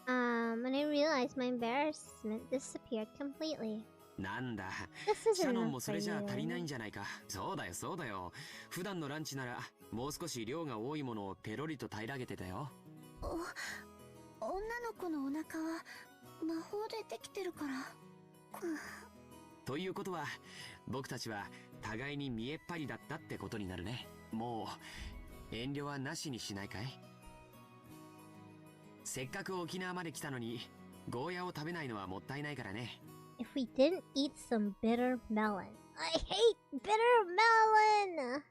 And I realized my embarrassment disappeared completely. なんだ。 This シャ isn't ノン enough もそ for れじゃあ足りない you. んじゃないか。そうだよそうだよ。普段のランチならもう少し量が多いものをペロリと平らげてたよ。女の子のお腹は魔法でできてるから。ということは僕たちは互いに見えっ張りだったってことになるね。もう遠慮はなしにしないかい？せっかく沖縄まで来たのにゴーヤを食べないのはもったいないからね。 If we didn't eat some bitter melon. I hate bitter melon!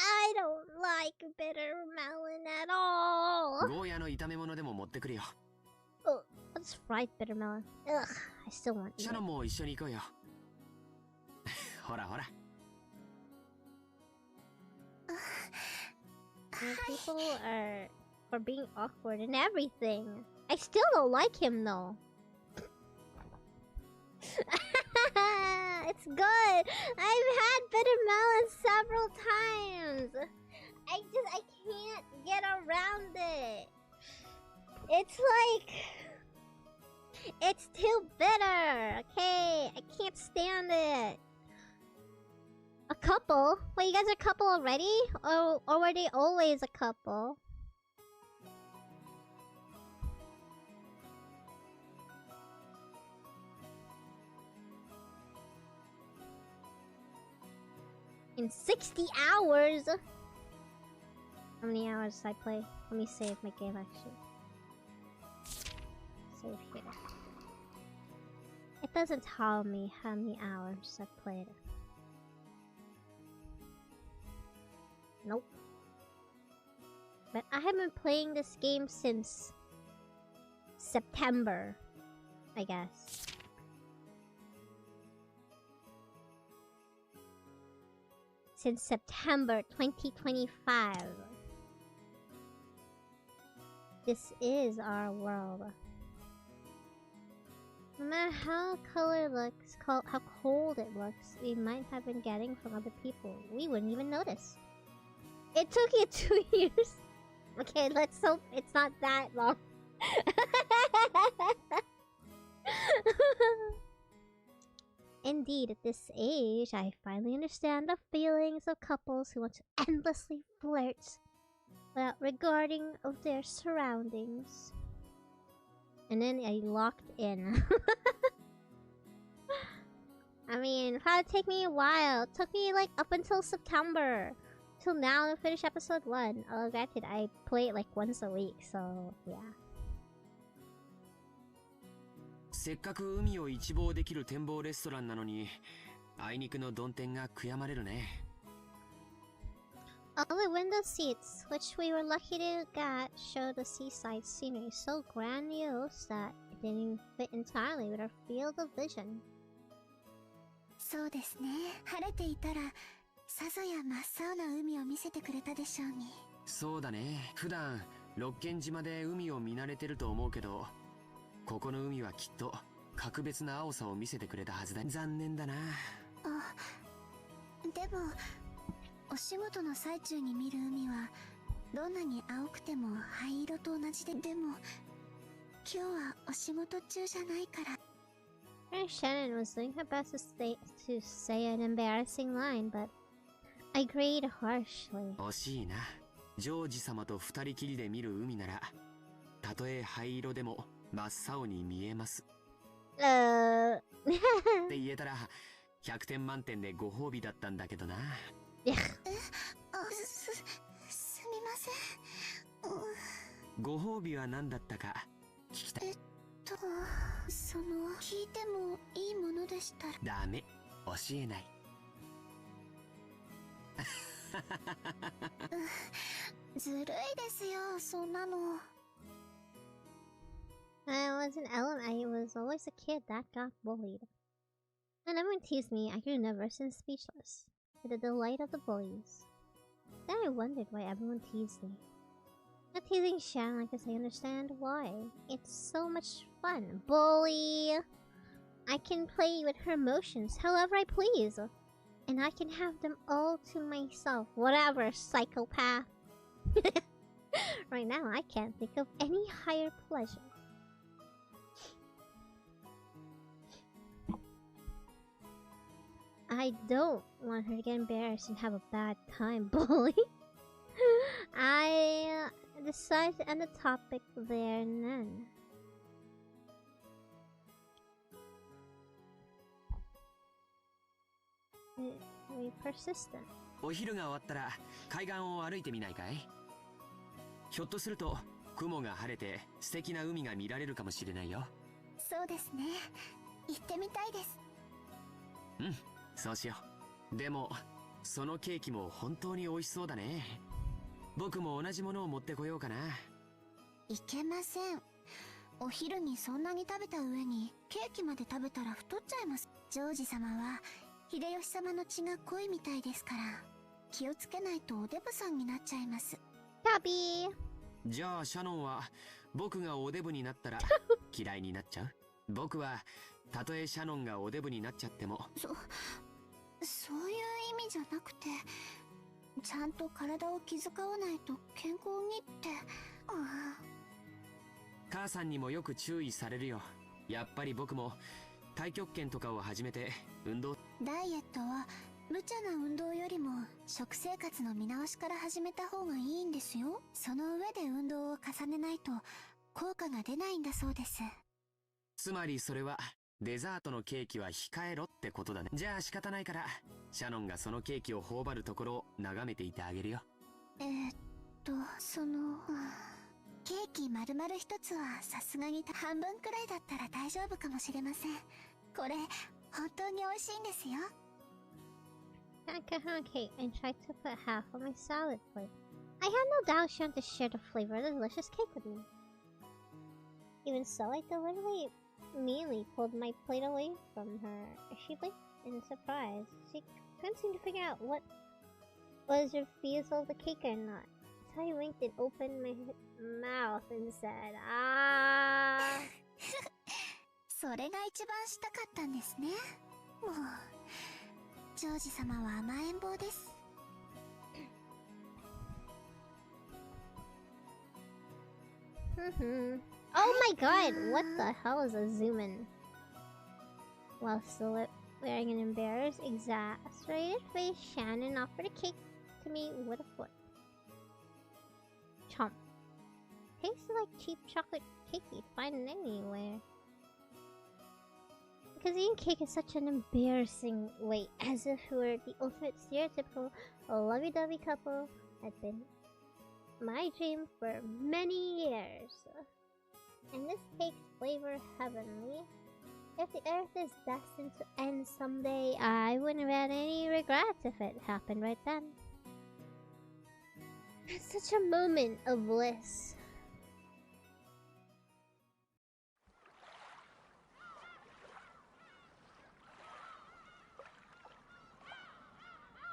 I don't like bitter melon at all! ゴーヤの炒め物でも持ってくるよ。 Oh, what's fried bitter melon? Ugh, I still want シャ it. ノンも一緒に行こうよ。ほらほら。 People are for being awkward and everything. I still don't like him though. It's good. I've had bitter melon several times. I can't get around it. It's like it's too bitter. Okay, I can't stand it. A couple? Wait, you guys are a couple already? Or were they always a couple? In 60 hours? How many hours did I play? Let me save my game actually. Save here. It doesn't tell me how many hours I played. Nope. But I have been playing this game since September, I guess. Since September 2025. This is our world. No matter how colorless looks, how cold it looks, we might have been getting from other people. We wouldn't even notice. It took you 2 years. Okay, let's hope it's not that long. Indeed, at this age, I finally understand the feelings of couples who want to endlessly flirt without regarding of their surroundings. And then I locked in. I mean, it probably take me a while. It took me like up until September. Till now to finish episode 1. Granted, I play it like once a week, so yeah. せっかく海を一望できる展望レストランなのに、あいにくの曇天が悔やまれるね。All the window seats, which we were lucky to get, showed the seaside scenery so grandiose that it didn't even fit entirely with our field of vision. そうですね。晴れていたらさぞや真っ青な海を見せてくれたでしょうに。そうだね。普段六軒島で海を見慣れてると思うけど、ここの海はきっと格別な青さを見せてくれたはずだ。残念だな。あ、でもお仕事の最中に見る海はどんなに青くても灰色と同じで、でも今日はお仕事中じゃないから。Shannon was doing her best to say an embarrassing line, but I agreed harshly. 惜しいな。ジョージ様と二人きりで見る海なら、たとえ灰色でも真っ青に見えます。って言えたら100点満点でご褒美だったんだけどな。いや。すみません。ご褒美は何だったか聞きたい。聞いてもいいものでしたら。ダメ、教えない。ずるいですよ、そんなの。I was always a kid that got bullied. When everyone teased me, I grew nervous and speechless, to the delight of the bullies. Then I wondered why everyone teased me. Not teasing Shannon because I understand why. It's so much fun. Bully! I can play with her emotions however I please. And I can have them all to myself. Whatever, psychopath. Right now, I can't think of any higher pleasure. I don't want her to get embarrassed and have a bad time, bully. I decided to end the topic there and then. We persistent. お昼が終わったら海岸を歩いてみないかい？ひょっとすると雲が晴れて素敵な海が見られるかもしれないよ。そうですね。行ってみたいです。うん、そうしよう。でもそのケーキも本当に美味しそうだね。僕も同じものを持ってこようかな。いけません。お昼にそんなに食べた上にケーキまで食べたら太っちゃいます。ジョージ様は秀吉様の血が濃いみたいですから、気をつけないとおデブさんになっちゃいます。タビー。じゃあシャノンは僕がおデブになったら嫌いになっちゃう？僕はたとえシャノンがおデブになっちゃっても。そういう意味じゃなくて、ちゃんと体を気遣わないと健康にって。母さんにもよく注意されるよ。やっぱり僕も太極拳とかを始めて運動。ダイエットは無茶な運動よりも食生活の見直しから始めた方がいいんですよ。その上で運動を重ねないと効果が出ないんだそうです。つまりそれはデザートのケーキは控えろってことだね。じゃあ仕方ないからシャノンがそのケーキを頬張るところを眺めていてあげるよ。ケーキ丸々一つはさすがに半分くらいだったら大丈夫かもしれません。これ本当に美味しいんですよ。I cut her a cake and tried to put half on my salad plate. I had no doubt she wanted to share the flavor of the delicious cake with me. Even so, I deliberately meanly pulled my plate away from her. She blinked in surprise. She couldn't seem to figure out what was refusal of the cake or not. So I winked and opened my mouth and said, "Ah." それが一番したかったんですね。もうジョージ様は甘えん坊です。Oh my god, what the hell is a zoom in? While still wearing an embarrassed, exasperated face, Shannon offered a cake to me with a fork. Chomp. Tastes like cheap chocolate cake you'd find anywhere. Because eating cake is such an embarrassing way, as if we were the ultimate stereotypical lovey-dovey couple had been my dream for many years. And this cake's flavor heavenly. If the earth is destined to end someday, I wouldn't have had any regrets if it happened right then. It's such a moment of bliss.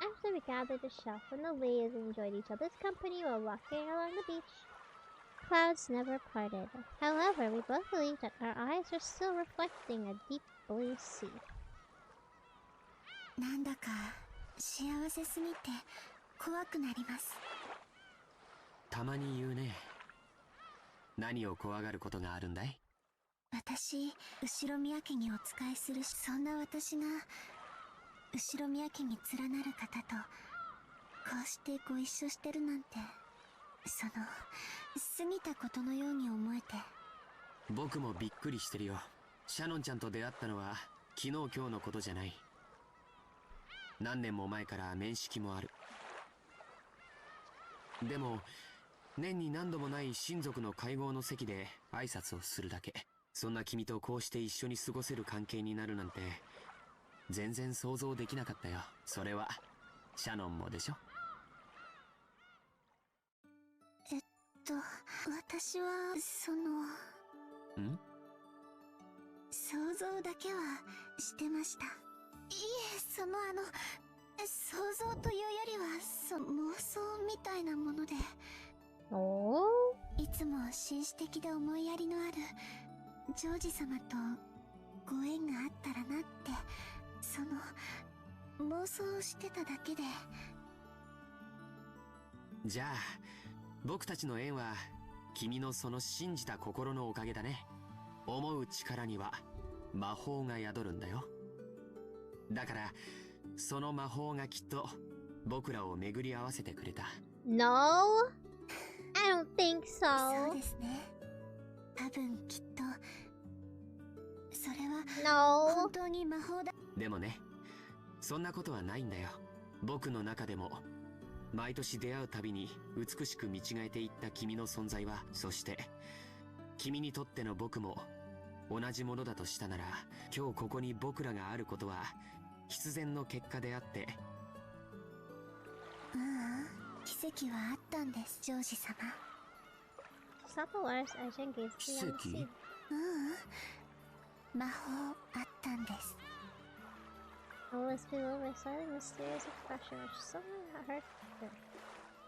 After we gathered the shelf and the ladies enjoyed each other's company while walking along the beach, clouds never parted. However, we both believed that our eyes were still reflecting a deep blue sea. なんだか幸せすぎて怖くなります。たまに言うね。何を怖がることがあるんだい？私、後ろ宮家にお仕えするし、そんな私が後ろ宮家に連なる方とこうしてご一緒してるなんて、その過ぎたことのように思えて。僕もびっくりしてるよ。シャノンちゃんと出会ったのは昨日今日のことじゃない。何年も前から面識もある。でも年に何度もない親族の会合の席で挨拶をするだけ。そんな君とこうして一緒に過ごせる関係になるなんて全然想像できなかったよ。それはシャノンもでしょ？私は想像だけはしてました。いえ、想像というよりは妄想みたいなもので。いつも紳士的で思いやりのあるジョージ様とご縁があったらなって妄想してただけで。じゃあ僕たちの縁は君のその信じた心のおかげだね。思う力には魔法が宿るんだよ。だからその魔法がきっと僕らを巡り合わせてくれた。 No, I don't think so. そうですね。多分きっとそれは本当に魔法だ。でもね、そんなことはないんだよ。僕の中でも毎年出会うたびに美しく見違えていった君の存在は、そして君にとっての僕も同じものだとしたなら、今日ここに僕らがあることは必然の結果であって。奇跡はあったんです、ジョージ様。奇跡？魔法あったんです。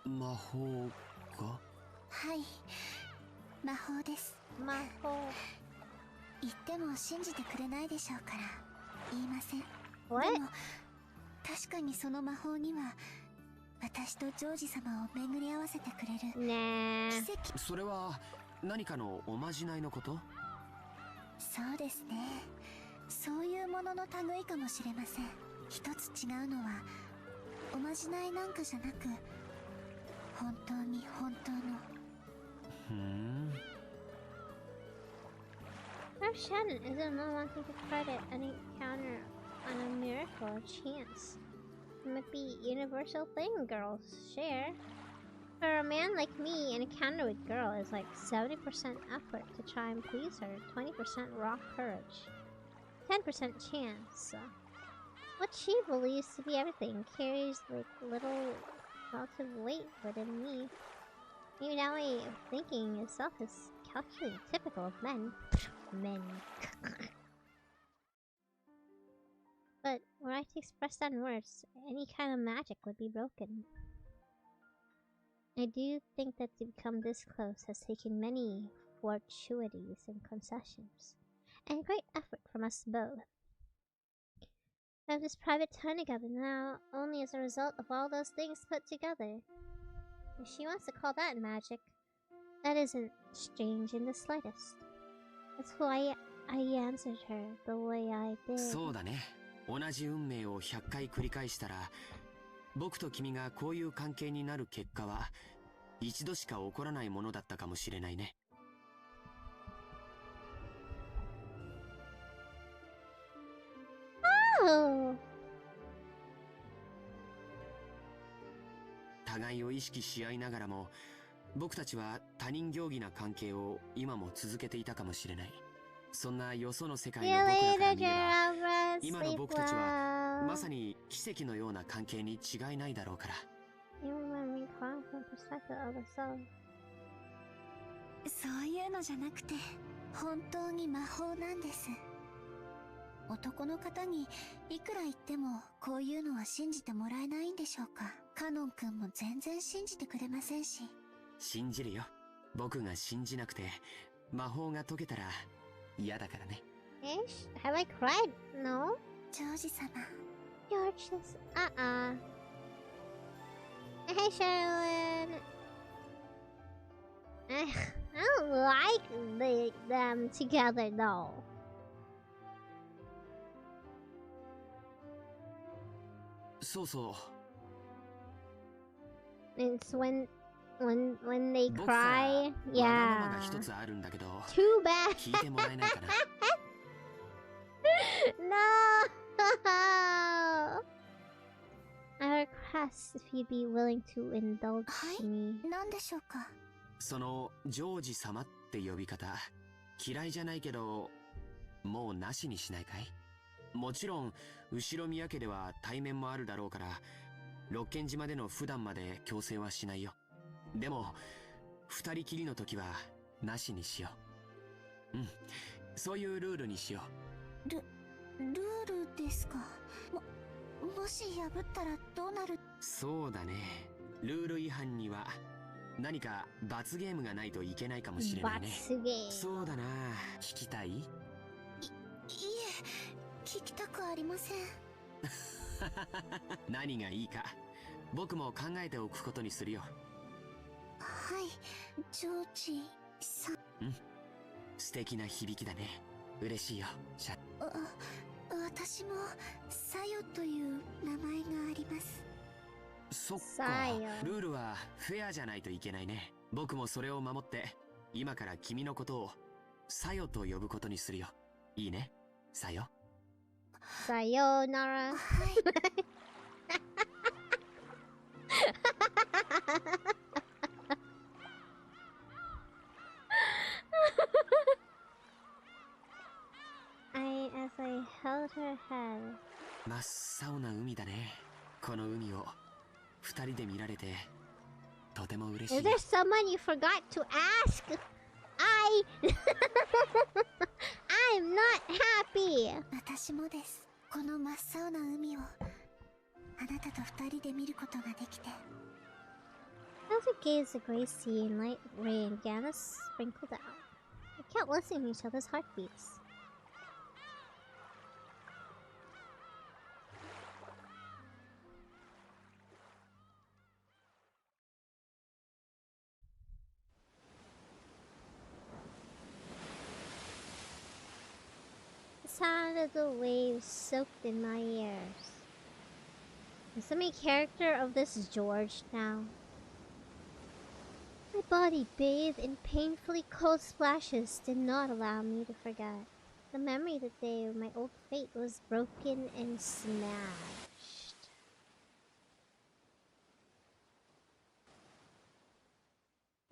魔法が？はい、魔法です。魔法。言っても信じてくれないでしょうから言いません。What？ でも確かにその魔法には私とジョージ様を巡り合わせてくれる奇跡。それは何かのおまじないのこと？そうですね。そういうものの類かもしれません。一つ違うのはおまじないなんかじゃなく、本当に本当の。Perhaps Shannon isn't not wanting to credit an encounter on a miracle or chance. It might be a universal thing girls share. For a man like me, an encounter with a girl is like 70% effort to try and please her, 20% raw courage, 10% chance. What she believes to be everything carries like little relative weight within me. Maybe that way of thinking itself is calculated, typical of men. Men. But were I to express that in words, any kind of magic would be broken. I do think that to become this close has taken many fortuities and concessions. and great effort from us both. We have this private time together now, only as a result of all those things put together. If she wants to call that magic, that isn't strange in the slightest. That's why I answered her the way I did. そうだね。同じ運命を100回繰り返したら、僕と君がこういう関係になる結果は、一度しか起こらないものだったかもしれないね。Oh! 互いを意識し合いながらも、僕たちは他人行儀な関係を今も続けていたかもしれない。そんなよその世界の僕らから見れば、今の僕たちはまさに奇跡のような関係に違いないだろうから。そういうのじゃなくて、本当に魔法なんです。男の方にいくら言ってもこういうのは信じてもらえないんでしょうか。カノン君も全然信じてくれませんし。信じるよ。僕が信じなくて魔法が解けたら嫌だからね。Have I cried? No? ジョージ様。George says, Hey, Sherilyn. I don't like them together, though. そうそう。It's when they 僕さ、 cry. わがまま Yeah. が一つあるんだけど、 Too bad. 聞いてもらえないかな。No. I request if you'd be willing to indulge me. 何でしょうか。そのジョージ様って呼び方、嫌いじゃないけど、もうなしにしないかい？もちろん後ろ宮家では対面もあるだろうから、六軒島での普段まで強制はしないよ。でも二人きりの時はなしにしよう。うん、そういうルールにしよルールですか。もし破ったらどうなる？そうだね。ルール違反には何か罰ゲームがないといけないかもしれないね。罰ゲーム。そうだな。聞きたい？いえ、聞きたくありません。何がいいか僕も考えておくことにするよ。はい、ジョージさん。うん、素敵な響きだね。嬉しいよ。私もサヨという名前があります。そっサか。ヨ。ルールはフェアじゃないといけないね。僕もそれを守って今から君のことをサヨと呼ぶことにするよ。いいね、サヨ。さようなら。はい。As I held her head. 真っ青な海だね。この海を二人で見られてとても嬉しい。 Is there someone you forgot to ask? I'm not happy. 私もです。この真っ青な海をあなたと二人で見ることができて。As we gaze the gray sea and light rain began to sprinkle down, we kept listening to each other's heartbeats. The sound of the waves soaked in my ears. Is the main character of this George now? My body bathed in painfully cold splashes did not allow me to forget. The memory of the day when my old fate was broken and smashed.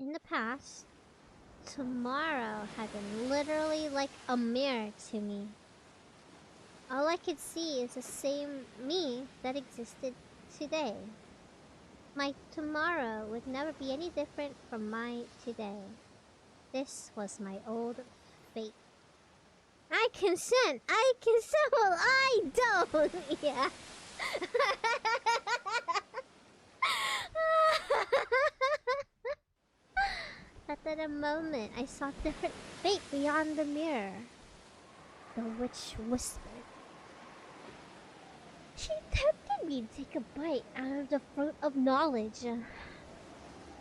In the past, tomorrow had been literally like a mirror to me. All I could see is the same me that existed today. My tomorrow would never be any different from my today. This was my old fate. I consent! I consent! Well, I don't! Yeah. At that moment, I saw different fate beyond the mirror. the witch whispered. She tempted me to take a bite out of the fruit of knowledge.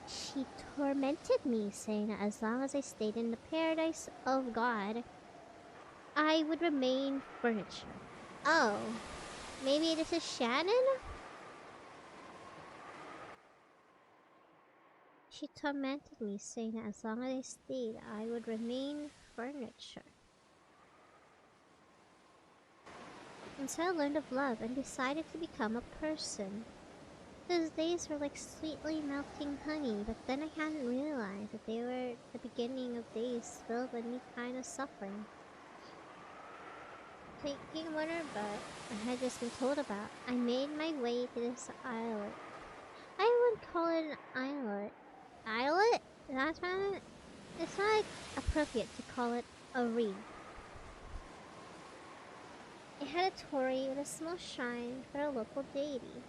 She tormented me, saying that as long as I stayed in the paradise of God, I would remain furniture. Oh, maybe this is Shannon? She tormented me, saying that as long as I stayed, I would remain furniture. And so I learned of love and decided to become a person. Those days were like sweetly melting honey, but then I hadn't realized that they were the beginning of days filled with any kind of suffering. Taking water but I had just been told about, I made my way to this islet. I wouldn't call it an islet. Islet? That's right. It's not appropriate to call it a reef. It had a torii with a small shrine for a local deity.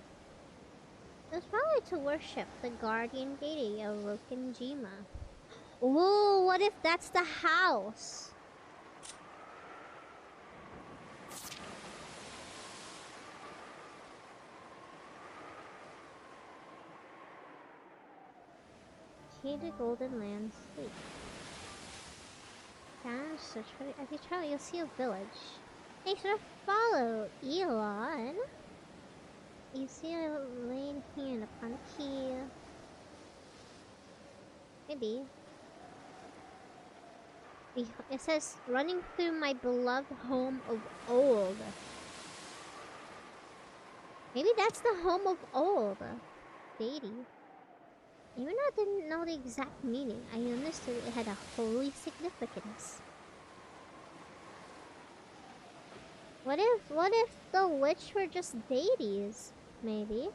It was probably to worship the guardian deity of Rokenjima. Ooh, what if that's the house? Key to Golden Land Sleep. Down search for the if you travel you'll see a village. Hey, should I follow Elon? You see a laying hand upon the key. Maybe. It says, running through my beloved home of old. Maybe that's the home of old. Deity. Even though I didn't know the exact meaning, I understood it had a holy significance. What if the witch were just deities? Maybe.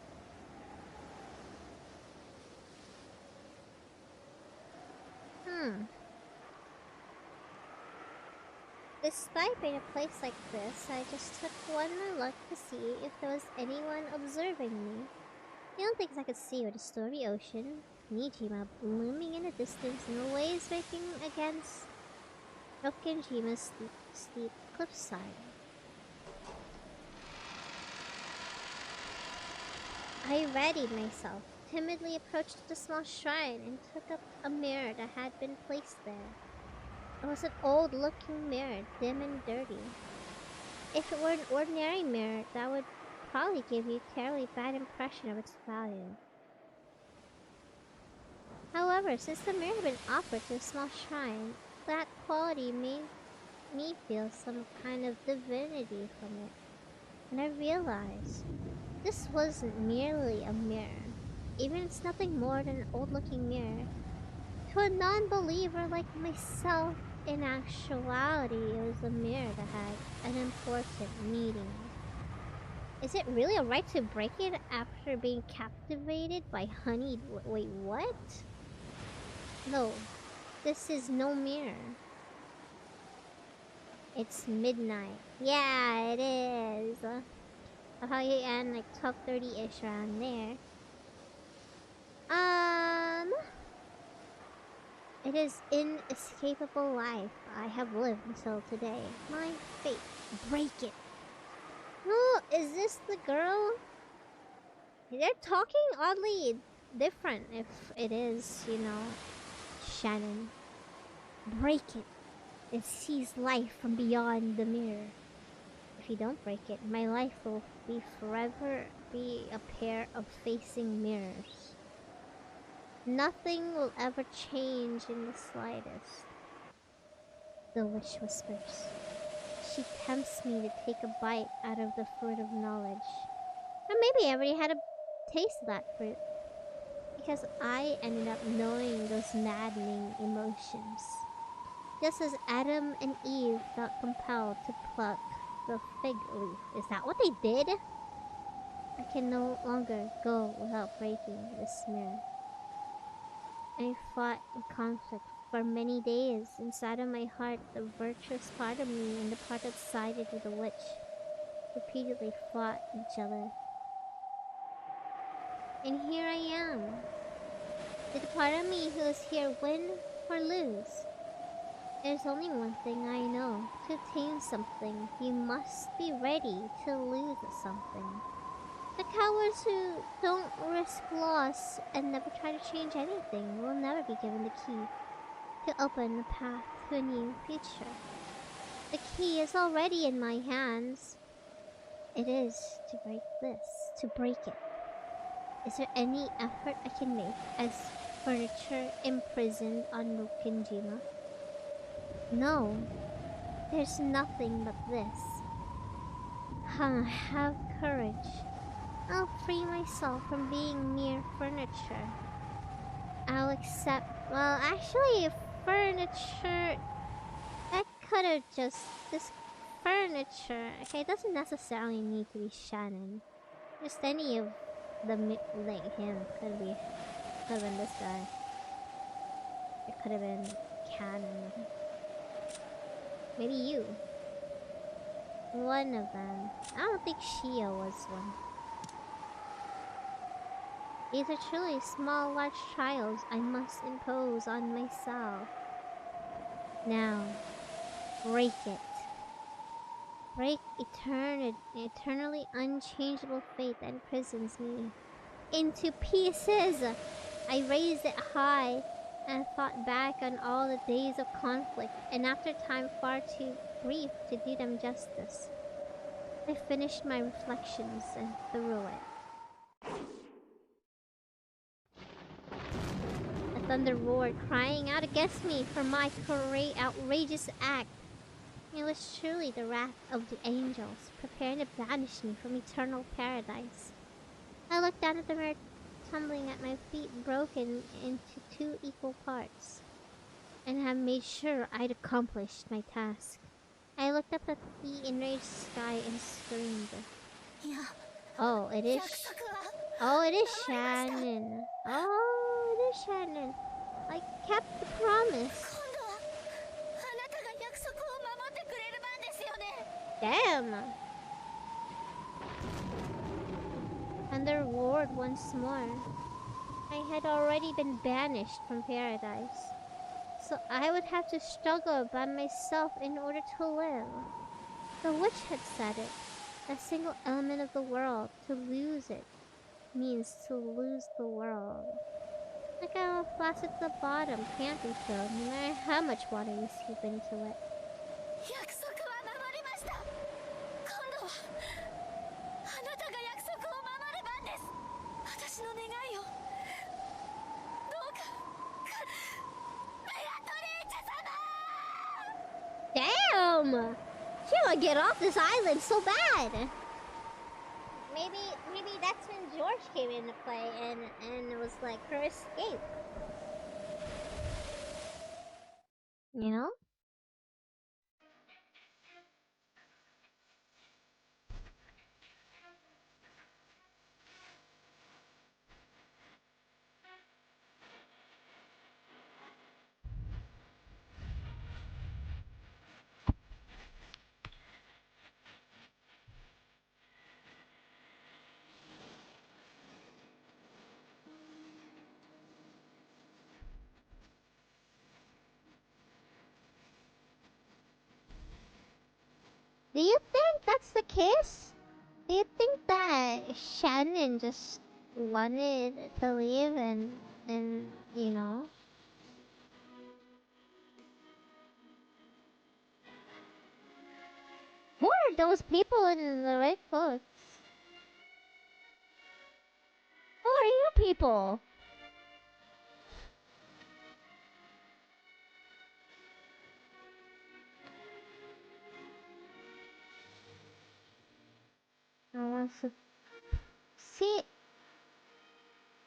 Despite being a place like this, I just took one more look to see if there was anyone observing me. The only things I could see were the stormy ocean, Nijima looming in the distance, and the waves breaking against Rokenjima's steep cliffside. I readied myself, timidly approached the small shrine, and took up a mirror that had been placed there. It was an old-looking mirror, dim and dirty. If it were an ordinary mirror, that would probably give you a terribly bad impression of its value. However, since the mirror had been offered to a small shrine, that quality made me feel some kind of divinity from it. And I realized this wasn't merely a mirror. Even it's nothing more than an old-looking mirror. To a non-believer like myself, in actuality, it was a mirror that had an important meaning. Is it really alright to break it after being captivated by honeyed... Wait, what? No, this is no mirror. It's midnight. Yeah, it is. I'll probably end like 12:30-ish around there. It is inescapable life I have lived until today. My fate. Break it. Oh, is this the girl? They're talking oddly different if it is, you know, Shannon. Break it. It sees life from beyond the mirror. If you don't break it, my life will be forever be a pair of facing mirrors. Nothing will ever change in the slightest. The witch whispers. She tempts me to take a bite out of the fruit of knowledge. Or maybe I already had a taste of that fruit. Because I ended up knowing those maddening emotions. Just as Adam and Eve felt compelled to pluck the fig leaf. Is that what they did? I can no longer go without breaking this mirror. I fought in conflict for many days. Inside of my heart, the virtuous part of me and the part that sided with the witch repeatedly fought each other. And here I am. Did the part of me who is here win or lose? There's only one thing I know. To tame something, you must be ready to lose something. The cowards who don't risk loss and never try to change anything will never be given the key to open the path to a new future. The key is already in my hands. It is to break this, to break it. Is there any effort I can make as furniture imprisoned on Mokunjima? No, there's nothing but this. Have courage. I'll free myself from being mere furniture. I'll accept. Well, actually, furniture. That could have just. This furniture. Okay, it doesn't necessarily need to be Shannon. Just any of the. Like him. Could have been this guy. It could have been Canon. Maybe you. One of them. I don't think Shia was one. These are truly small, large trials I must impose on myself. Now, break it. Break eternally unchangeable fate that imprisons me into pieces. I raised it high and thought back on all the days of conflict, and after time far too brief to do them justice, I finished my reflections and threw it. A thunder roared, crying out against me for my outrageous act. It was truly the wrath of the angels, preparing to banish me from eternal paradise. I looked down at the mirror, tumbling at my feet, broken into 2 equal parts, and had made sure I'd accomplished my task. I looked up at the enraged sky and screamed. Oh, it is. Oh, it is Shannon. Oh, it is Shannon. I kept the promise. Damn! Thunder roared once more. I had already been banished from paradise, so I would have to struggle by myself in order to live. The witch had said it. A single element of the world, to lose it, means to lose the world. Like a flask at the bottom can't be filled, no matter how much water you scoop into it. Damn! She wanna get off this island so bad! Maybe that's when George came into play and it was like her escape. You know? Do you think that's the case? Do you think that Shannon just wanted to leave and you know? Who are those people in the red clothes? Who are you people? See,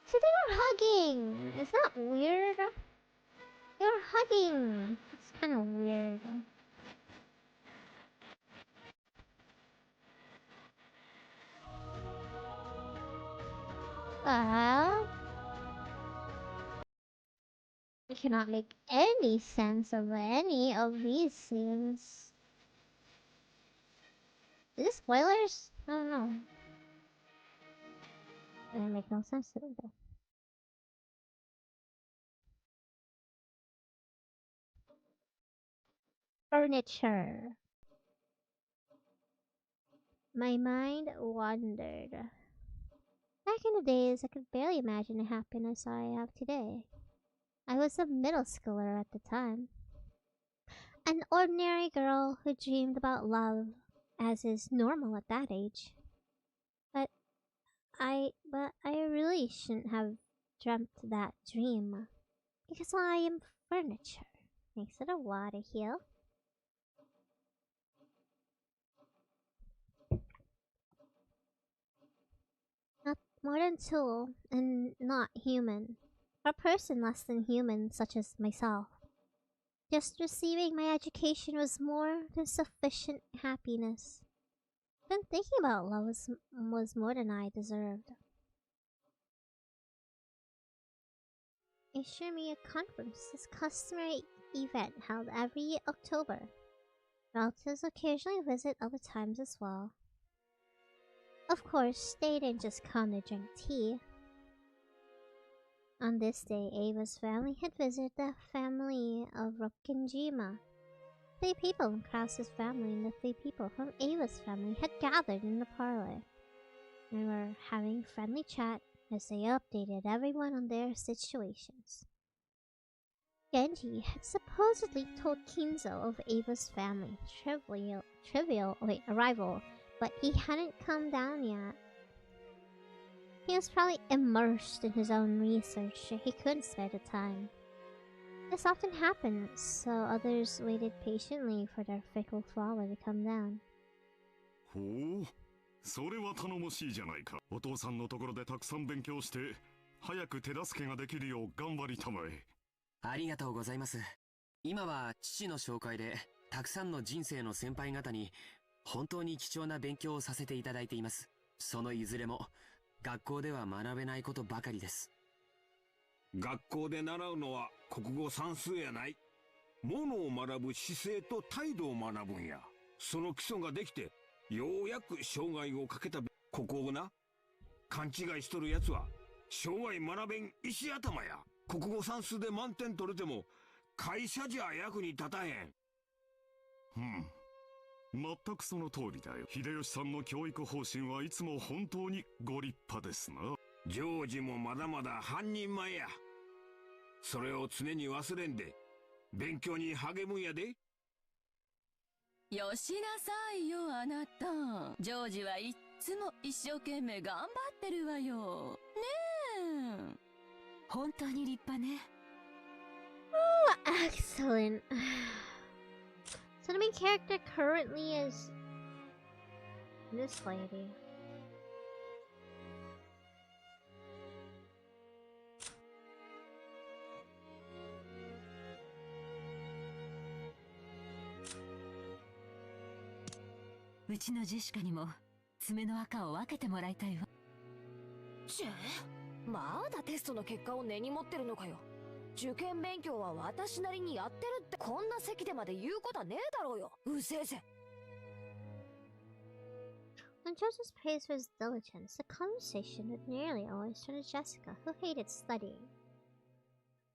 see, they were hugging. Is that weird? They were hugging. It's kind of weird. The hell? I cannot make any sense of any of these scenes. Is this spoilers? I don't know. It doesn't make no sense to me though. furniture. My mind wandered. Back in the days, I could barely imagine the happiness I have today. I was a middle schooler at the time. An ordinary girl who dreamed about love, as is normal at that age. But I really shouldn't have dreamt that dream. Because I am furniture. Makes it a water heel. Not more than tool, and not human. Or person less than human, such as myself. Just receiving my education was more than sufficient happiness. Then thinking about love was more than I deserved. A Shirmiya conference is a customary event held every October. Relatives occasionally visit other times as well. Of course, they didn't just come to drink tea. On this day, Ava's family had visited the family of Rokinjima. 3 people from Krause's family and the 3 people from Ava's family had gathered in the parlor and were having friendly chat as they updated everyone on their situations. Genji had supposedly told Kinzo of Ava's family trivial arrival, but he hadn't come down yet. He was probably immersed in his own research, so he couldn't spare the time. This often happened, so others waited patiently for their fickle flower to come down. ほう、それは頼もしいじゃないか。お父さんのところでたくさん勉強して、早く手助けができるよう頑張りたまえ。ありがとうございます。今は父の紹介で、たくさんの人生の先輩方に、本当に貴重な勉強をさせていただいています。そのいずれも、学校では学べないことばかりです。学校で習うのは国語算数やない。ものを学ぶ姿勢と態度を学ぶんや。その基礎ができて、ようやく生涯をかけたここをな。勘違いしとるやつは、生涯学べん石頭や。国語算数で満点取れても、会社じゃ役に立たへん。全くその通りだよ。秀吉さんの教育方針はいつも本当にご立派ですな。ジョージもまだまだ半人前や。それを常に忘れんで、勉強に励むんやで。よしなさいよ、あなた。ジョージはいっつも一生懸命頑張ってるわよ。ねえ。本当に立派ね。Oh, excellent. So the main character currently is this lady.「うちのジェシカにも爪の赤を分けてもらいたいわ」。まだテストの結果を根に持ってるのかよ。受験勉強は私なりにやってるってこんな席でまで言うことはねえだろうよ。うせえぜ。When Joseph praised for his diligence, the conversation would nearly always turn to Jessica, who hated studying.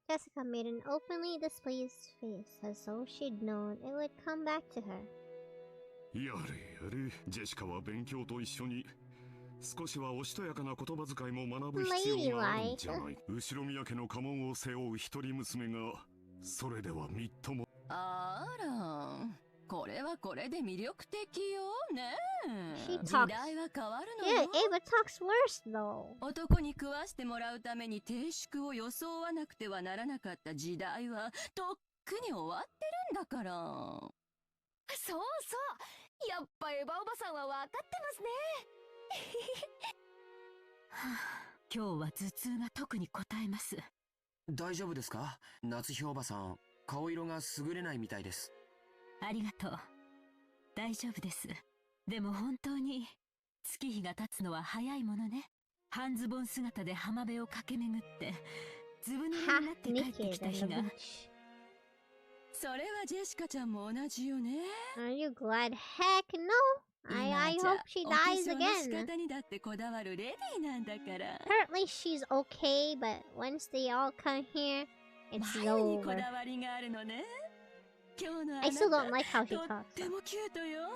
Jessica made an openly displeased face, as though she'd known it would come back to her. やれやれ、ジェシカは勉強と一緒に少しはおしとやかな言葉遣いも学ぶ必要があるんじゃない。後ろ宮家の家紋を背負う一人娘が、それではみっとも。あら、これはこれで魅力的よね。時 talks... 代は変わるの Yeah, よ。Ava talks worse though. 男に食わしてもらうために定宿を装わなくてはならなかった時代はとっくに終わってるんだから。そうそう。やっぱエヴァおばさんは分かってますね。今日は頭痛が特にこたえます。大丈夫ですか？夏日おばさん、顔色が優れないみたいです。ありがとう。大丈夫です。でも本当に月日が経つのは早いものね。半ズボン姿で浜辺を駆け巡ってずぶ濡れになって帰ってきた日が。それはジェシカちゃんも同じよね。Are you glad? Heck no! I hope she dies again. Apparently she's okay, but once they all come here, it's over. I still don't like how she talks. とってもキュートよ。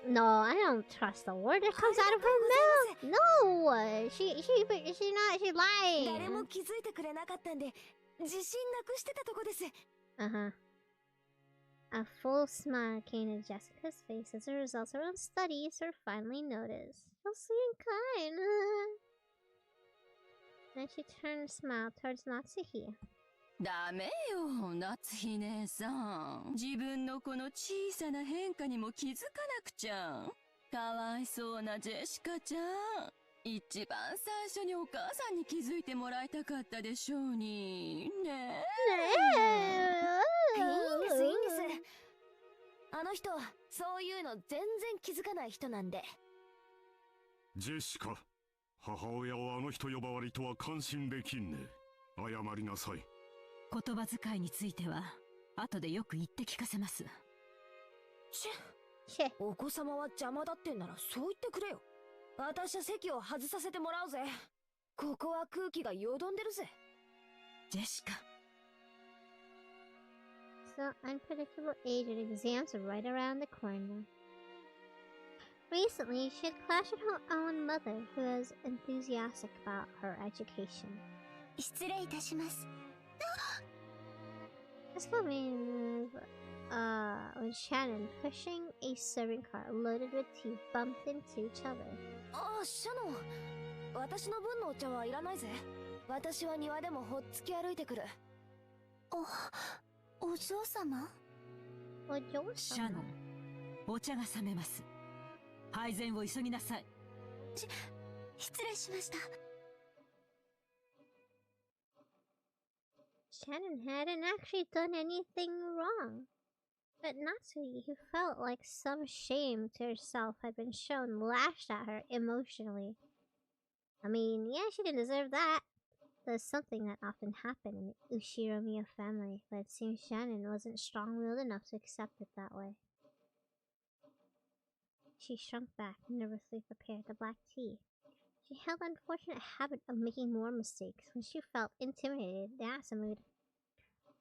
No, I don't trust the word that comes out of her mouth. No, she's lying. 誰も気づいてくれなかったんで、自信なくしてたとこです。Uh-huh. A full smile came to Jessica's face as the results of her own studies were finally noticed. So sweet and kind. Then she turned and smiled towards Natsuhi. ダメよ、夏日姉さん。自分のこの小さな変化にも気づかなくちゃ。かわいそうなジェシカちゃん。一番最初にお母さんに気づいてもらいたかったでしょうに。ねえ。いいんです、いいんです。あの人、そういうの全然気づかない人なんで。ジェシカ、母親をあの人呼ばわりとは感心できんね。謝りなさい。言葉遣いについては後でよく言って聞かせます。お子様は邪魔だってんならそう言ってくれよ。私は席を外させてもらうぜ。ここは空気がよどんでるぜ。ジェシカ。So unpredictable age and exams were right around the corner. Recently, she had clashed with her own mother, who was enthusiastic about her education. 失礼いたします。This coming when Shannon, pushing a serving cart loaded with tea, bumped into each other. ああ、シャノン。私の分のお茶はいらないぜ。私は庭でもほっつき歩いてくる。お嬢様？お嬢様？シャノン、お茶が冷めます。配膳を急ぎなさい。失礼しました。Shannon hadn't actually done anything wrong. But Natsui, who felt like some shame to herself had been shown, lashed at her emotionally. I mean, yeah, she didn't deserve that. That's something that often happened in the Ushiromiya family, but it seems Shannon wasn't strong-willed enough to accept it that way. She shrunk back, nervously prepared the black tea. She held the unfortunate habit of making more mistakes when she felt intimidated. That's a mood.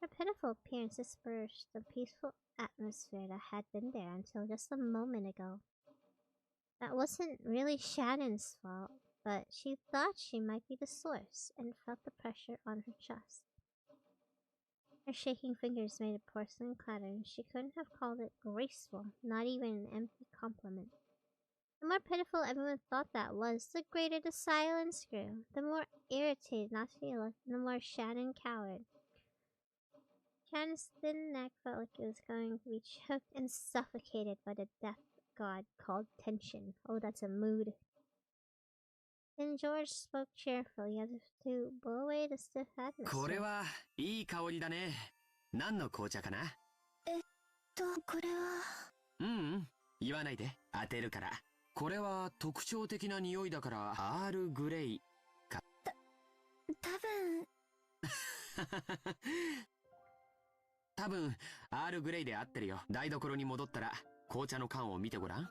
Her pitiful appearance dispersed the peaceful atmosphere that had been there until just a moment ago. That wasn't really Shannon's fault, but she thought she might be the source and felt the pressure on her chest. Her shaking fingers made a porcelain clatter, and she couldn't have called it graceful, not even an empty compliment. The more pitiful everyone thought that was, the greater the silence grew. The more irritated Natsuki looked, the more Shannon cowered. Shannon's thin neck felt like it was going to be choked and suffocated by the death god called tension. Oh, that's a mood. Then George spoke cheerfully as if to blow away the stiff atmosphere. これはいい香りだね。何の紅茶かな？これは。言わないで。当てるから。これは特徴的な匂いだからアールグレイか。多分アールグレイで合ってるよ。台所に戻ったら紅茶の缶を見てごらん。ほ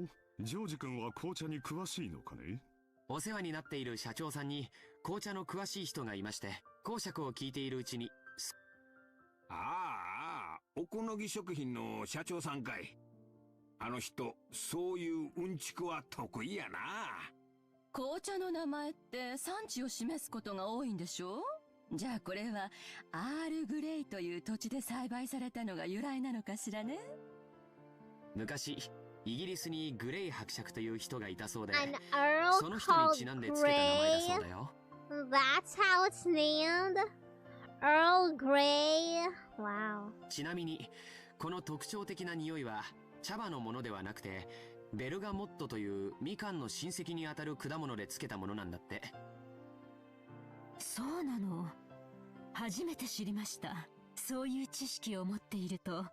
う、ジョージ君は紅茶に詳しいのかね？お世話になっている社長さんに紅茶の詳しい人がいまして、講釈を聞いているうちに。ああ、おこのぎ食品の社長さんかい。あの人、そういううんちくは得意やな。紅茶の名前って産地を示すことが多いんでしょ？じゃあこれはアールグレイという土地で栽培されたのが由来なのかしらね。昔イギリスにグレイ伯爵という人がいたそうで、 An earl その人にちなんでつけた名前だそうだよ。 That's how it's named? Earl Grey? Wow. ちなみにこの特徴的な匂いは茶葉のものではなくて、ベルガモットというみかんの親戚にあたる果物でつけたものなんだって。そうなの。初めて知りました。そういう知識を持っていると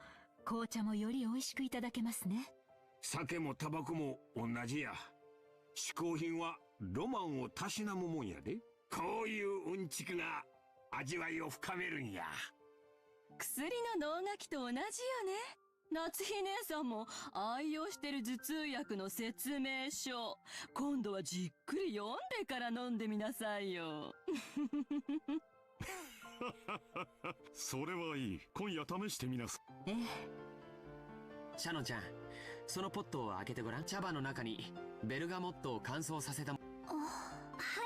紅茶もより美味しくいただけますね。酒もタバコも同じや。嗜好品はロマンをたしなむもんやで。こういううんちくが味わいを深めるんや。薬の能書きと同じよね。夏日姉さんも愛用してる頭痛薬の説明書、今度はじっくり読んでから飲んでみなさいよ。それはいい。今夜試してみなさい。ええ。シャノンちゃん、そのポットを開けてごらん。茶葉の中にベルガモットを乾燥させた。入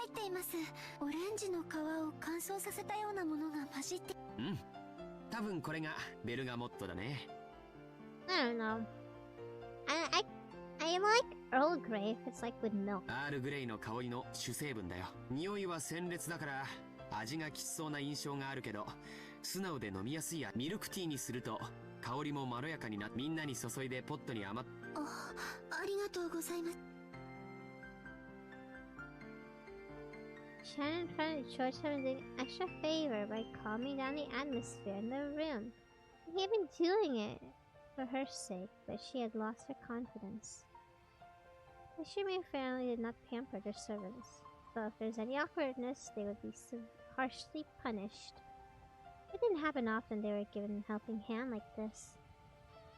っています。オレンジの皮を乾燥させたようなものが混じって。うん。多分これがベルガモットだね。I don't know. I like Earl Grey if it's like with milk. アールグレイの香りの主成分だよ。匂いは鮮烈だから味がきつそうな印象があるけど、素直で飲みやすいや。ミルクティーにすると香りもまろやかにな。みんなに注いでポットに余っ。ありがとうございます。Shannon tried to show something extra favor by calming down the atmosphere in the room. He had been doing it for her sake, but she had lost her confidence. The Shumei family did not pamper their servants, so if there's any awkwardness, they would be harshly punished. It didn't happen often they were given a helping hand like this.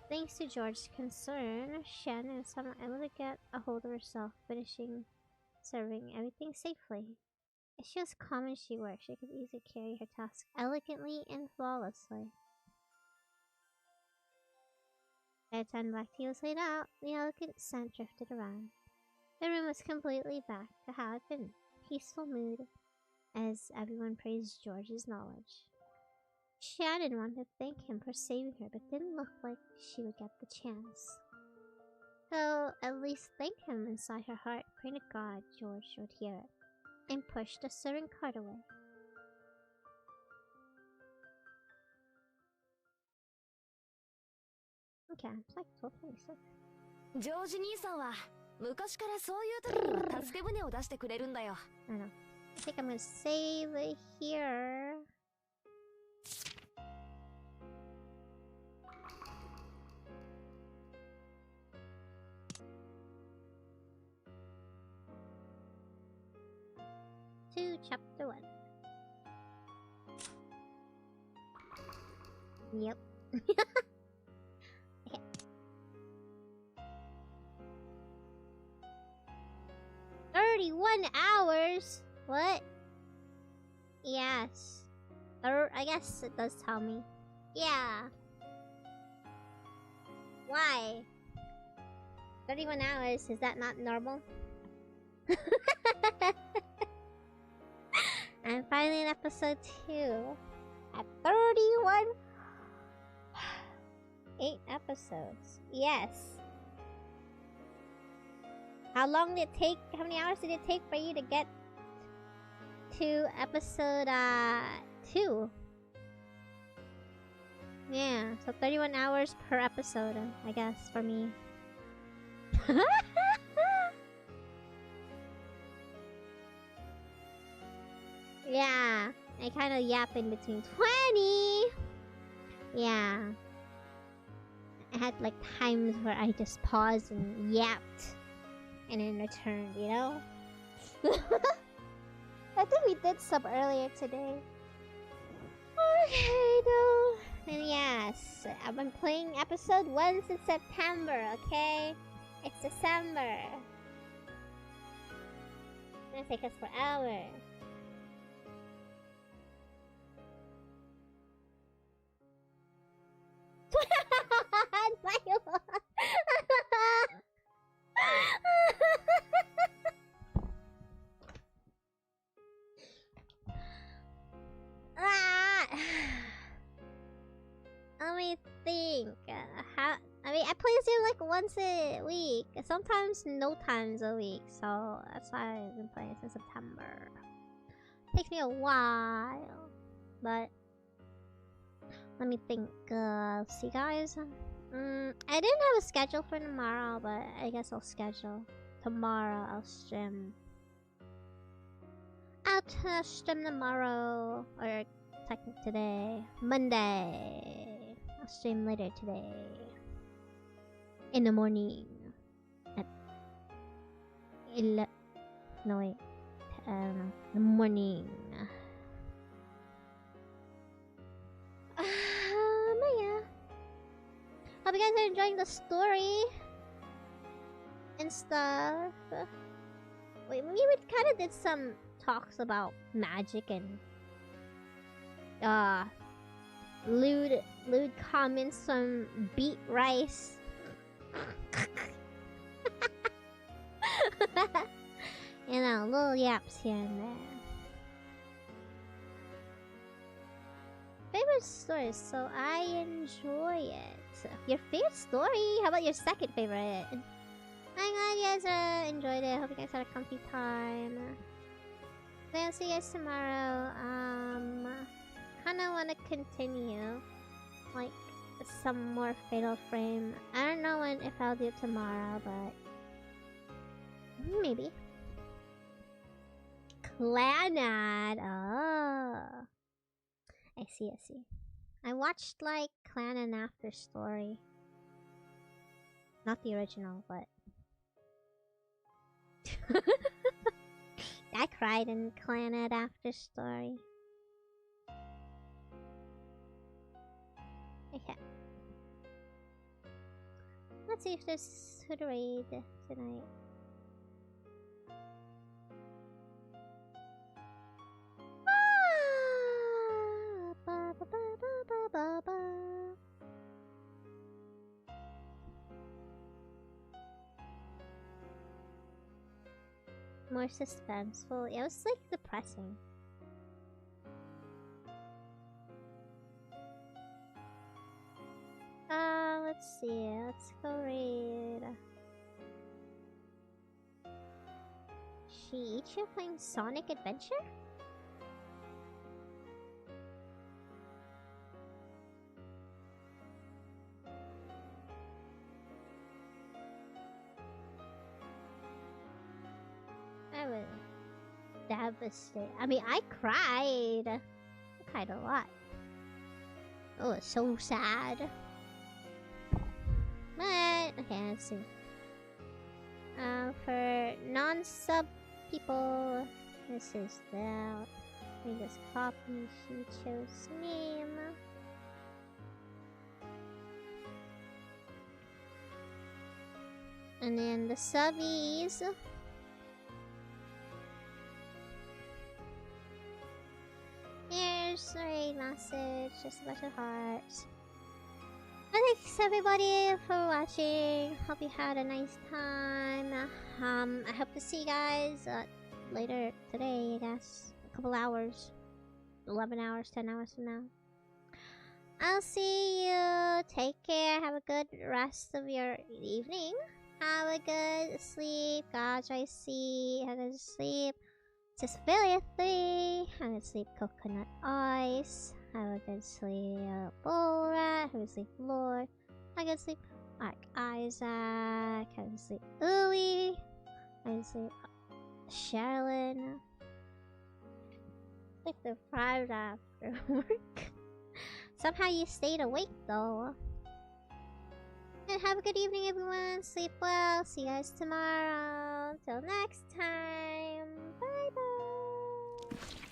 Thanks to George's concern, Shannon was somehow able to get a hold of herself, finishing serving everything safely. If she was calm as she worked, she could easily carry her task elegantly and flawlessly. By the time black tea was laid out, the elegant scent drifted around. The room was completely back to how it had been, peaceful mood, as everyone praised George's knowledge. Shannon wanted to thank him for saving her, but didn't look like she would get the chance. So, at least thank him inside her heart, praying to God George would hear it, and pushed the serving cart away. Okay, it's like 12:26. ジョージ兄さんは昔からそういう時には助け舟を出してくれるんだよ。I know. I think I'm gonna save it here. To chapter 1. Yep. Okay. $31 hours? What? Yes. I guess it does tell me. Yeah. Why? 31 hours, is that not normal? I'm finally in episode 2. At 31... 8 episodes. Yes. How long did it take? How many hours did it take for you to get to episode 2? Yeah, so 31 hours per episode, I guess, for me. Yeah, I kind of yap in between. 20! Yeah. I had like times where I just paused and yapped and then returned, you know? I think we did some earlier today. Okay, though. And yes, I've been playing episode 1 since September, okay? It's December. It's gonna take us forever. Let me think. I play this game like once a week. Sometimes no times a week. So that's why I've been playing since September. Takes me a while. But let me think. See guys. I didn't have a schedule for tomorrow, but I guess I'll schedule. Tomorrow I'll stream. I'll stream tomorrow. Or technically today. Monday. I'll stream later today. In the morning. At no wait. I don't know. The morning. But yeah. Hope you guys are enjoying the story and stuff. We kind of did some talks about magic and Lewd comments from Beat Rice. You know, little yaps here and there. Favorite story, so I enjoy it. Your favorite story? How about your second favorite? I'm glad you guys enjoyed it. Hope you guys had a comfy time. I'll see you guys tomorrow. Kinda wanna continue like some more Fatal Frame. I don't know if I'll do it tomorrow, but maybe. Clanad. Oh, I see. I watched like Clanad After Story. Not the original, but I cried in Clanad After Story. Okay. Let's see if there's who to raid tonight. More suspenseful. It was like depressing. Let's see. Let's go raid. Shiichi playing Sonic Adventure? I was devastated. I mean, I cried. I cried a lot. Oh, it's so sad. But, okay, let's see. For non-sub people, this is that. Let me just copy Shiicho's name. And then the subbies. Here's a message, just a bunch of hearts. Thanks everybody for watching. Hope you had a nice time. I hope to see you guys later today, I guess. A couple hours. 11 hours, 10 hours from now. I'll see you. Take care. Have a good rest of your evening. Have a good sleep. Gosh, I see. Have a good sleep. Just affiliate 3. Have a good sleep. Coconut ice. Have a good sleep. Bull rat. Have a good sleep. Lord. Have a good sleep. Mark Isaac. Have a good sleep. Uli. Have a good sleep. Sherilyn. I think they're fried after work. Somehow you stayed awake though. And have a good evening everyone. Sleep well. See you guys tomorrow. Until next time. Bye bye.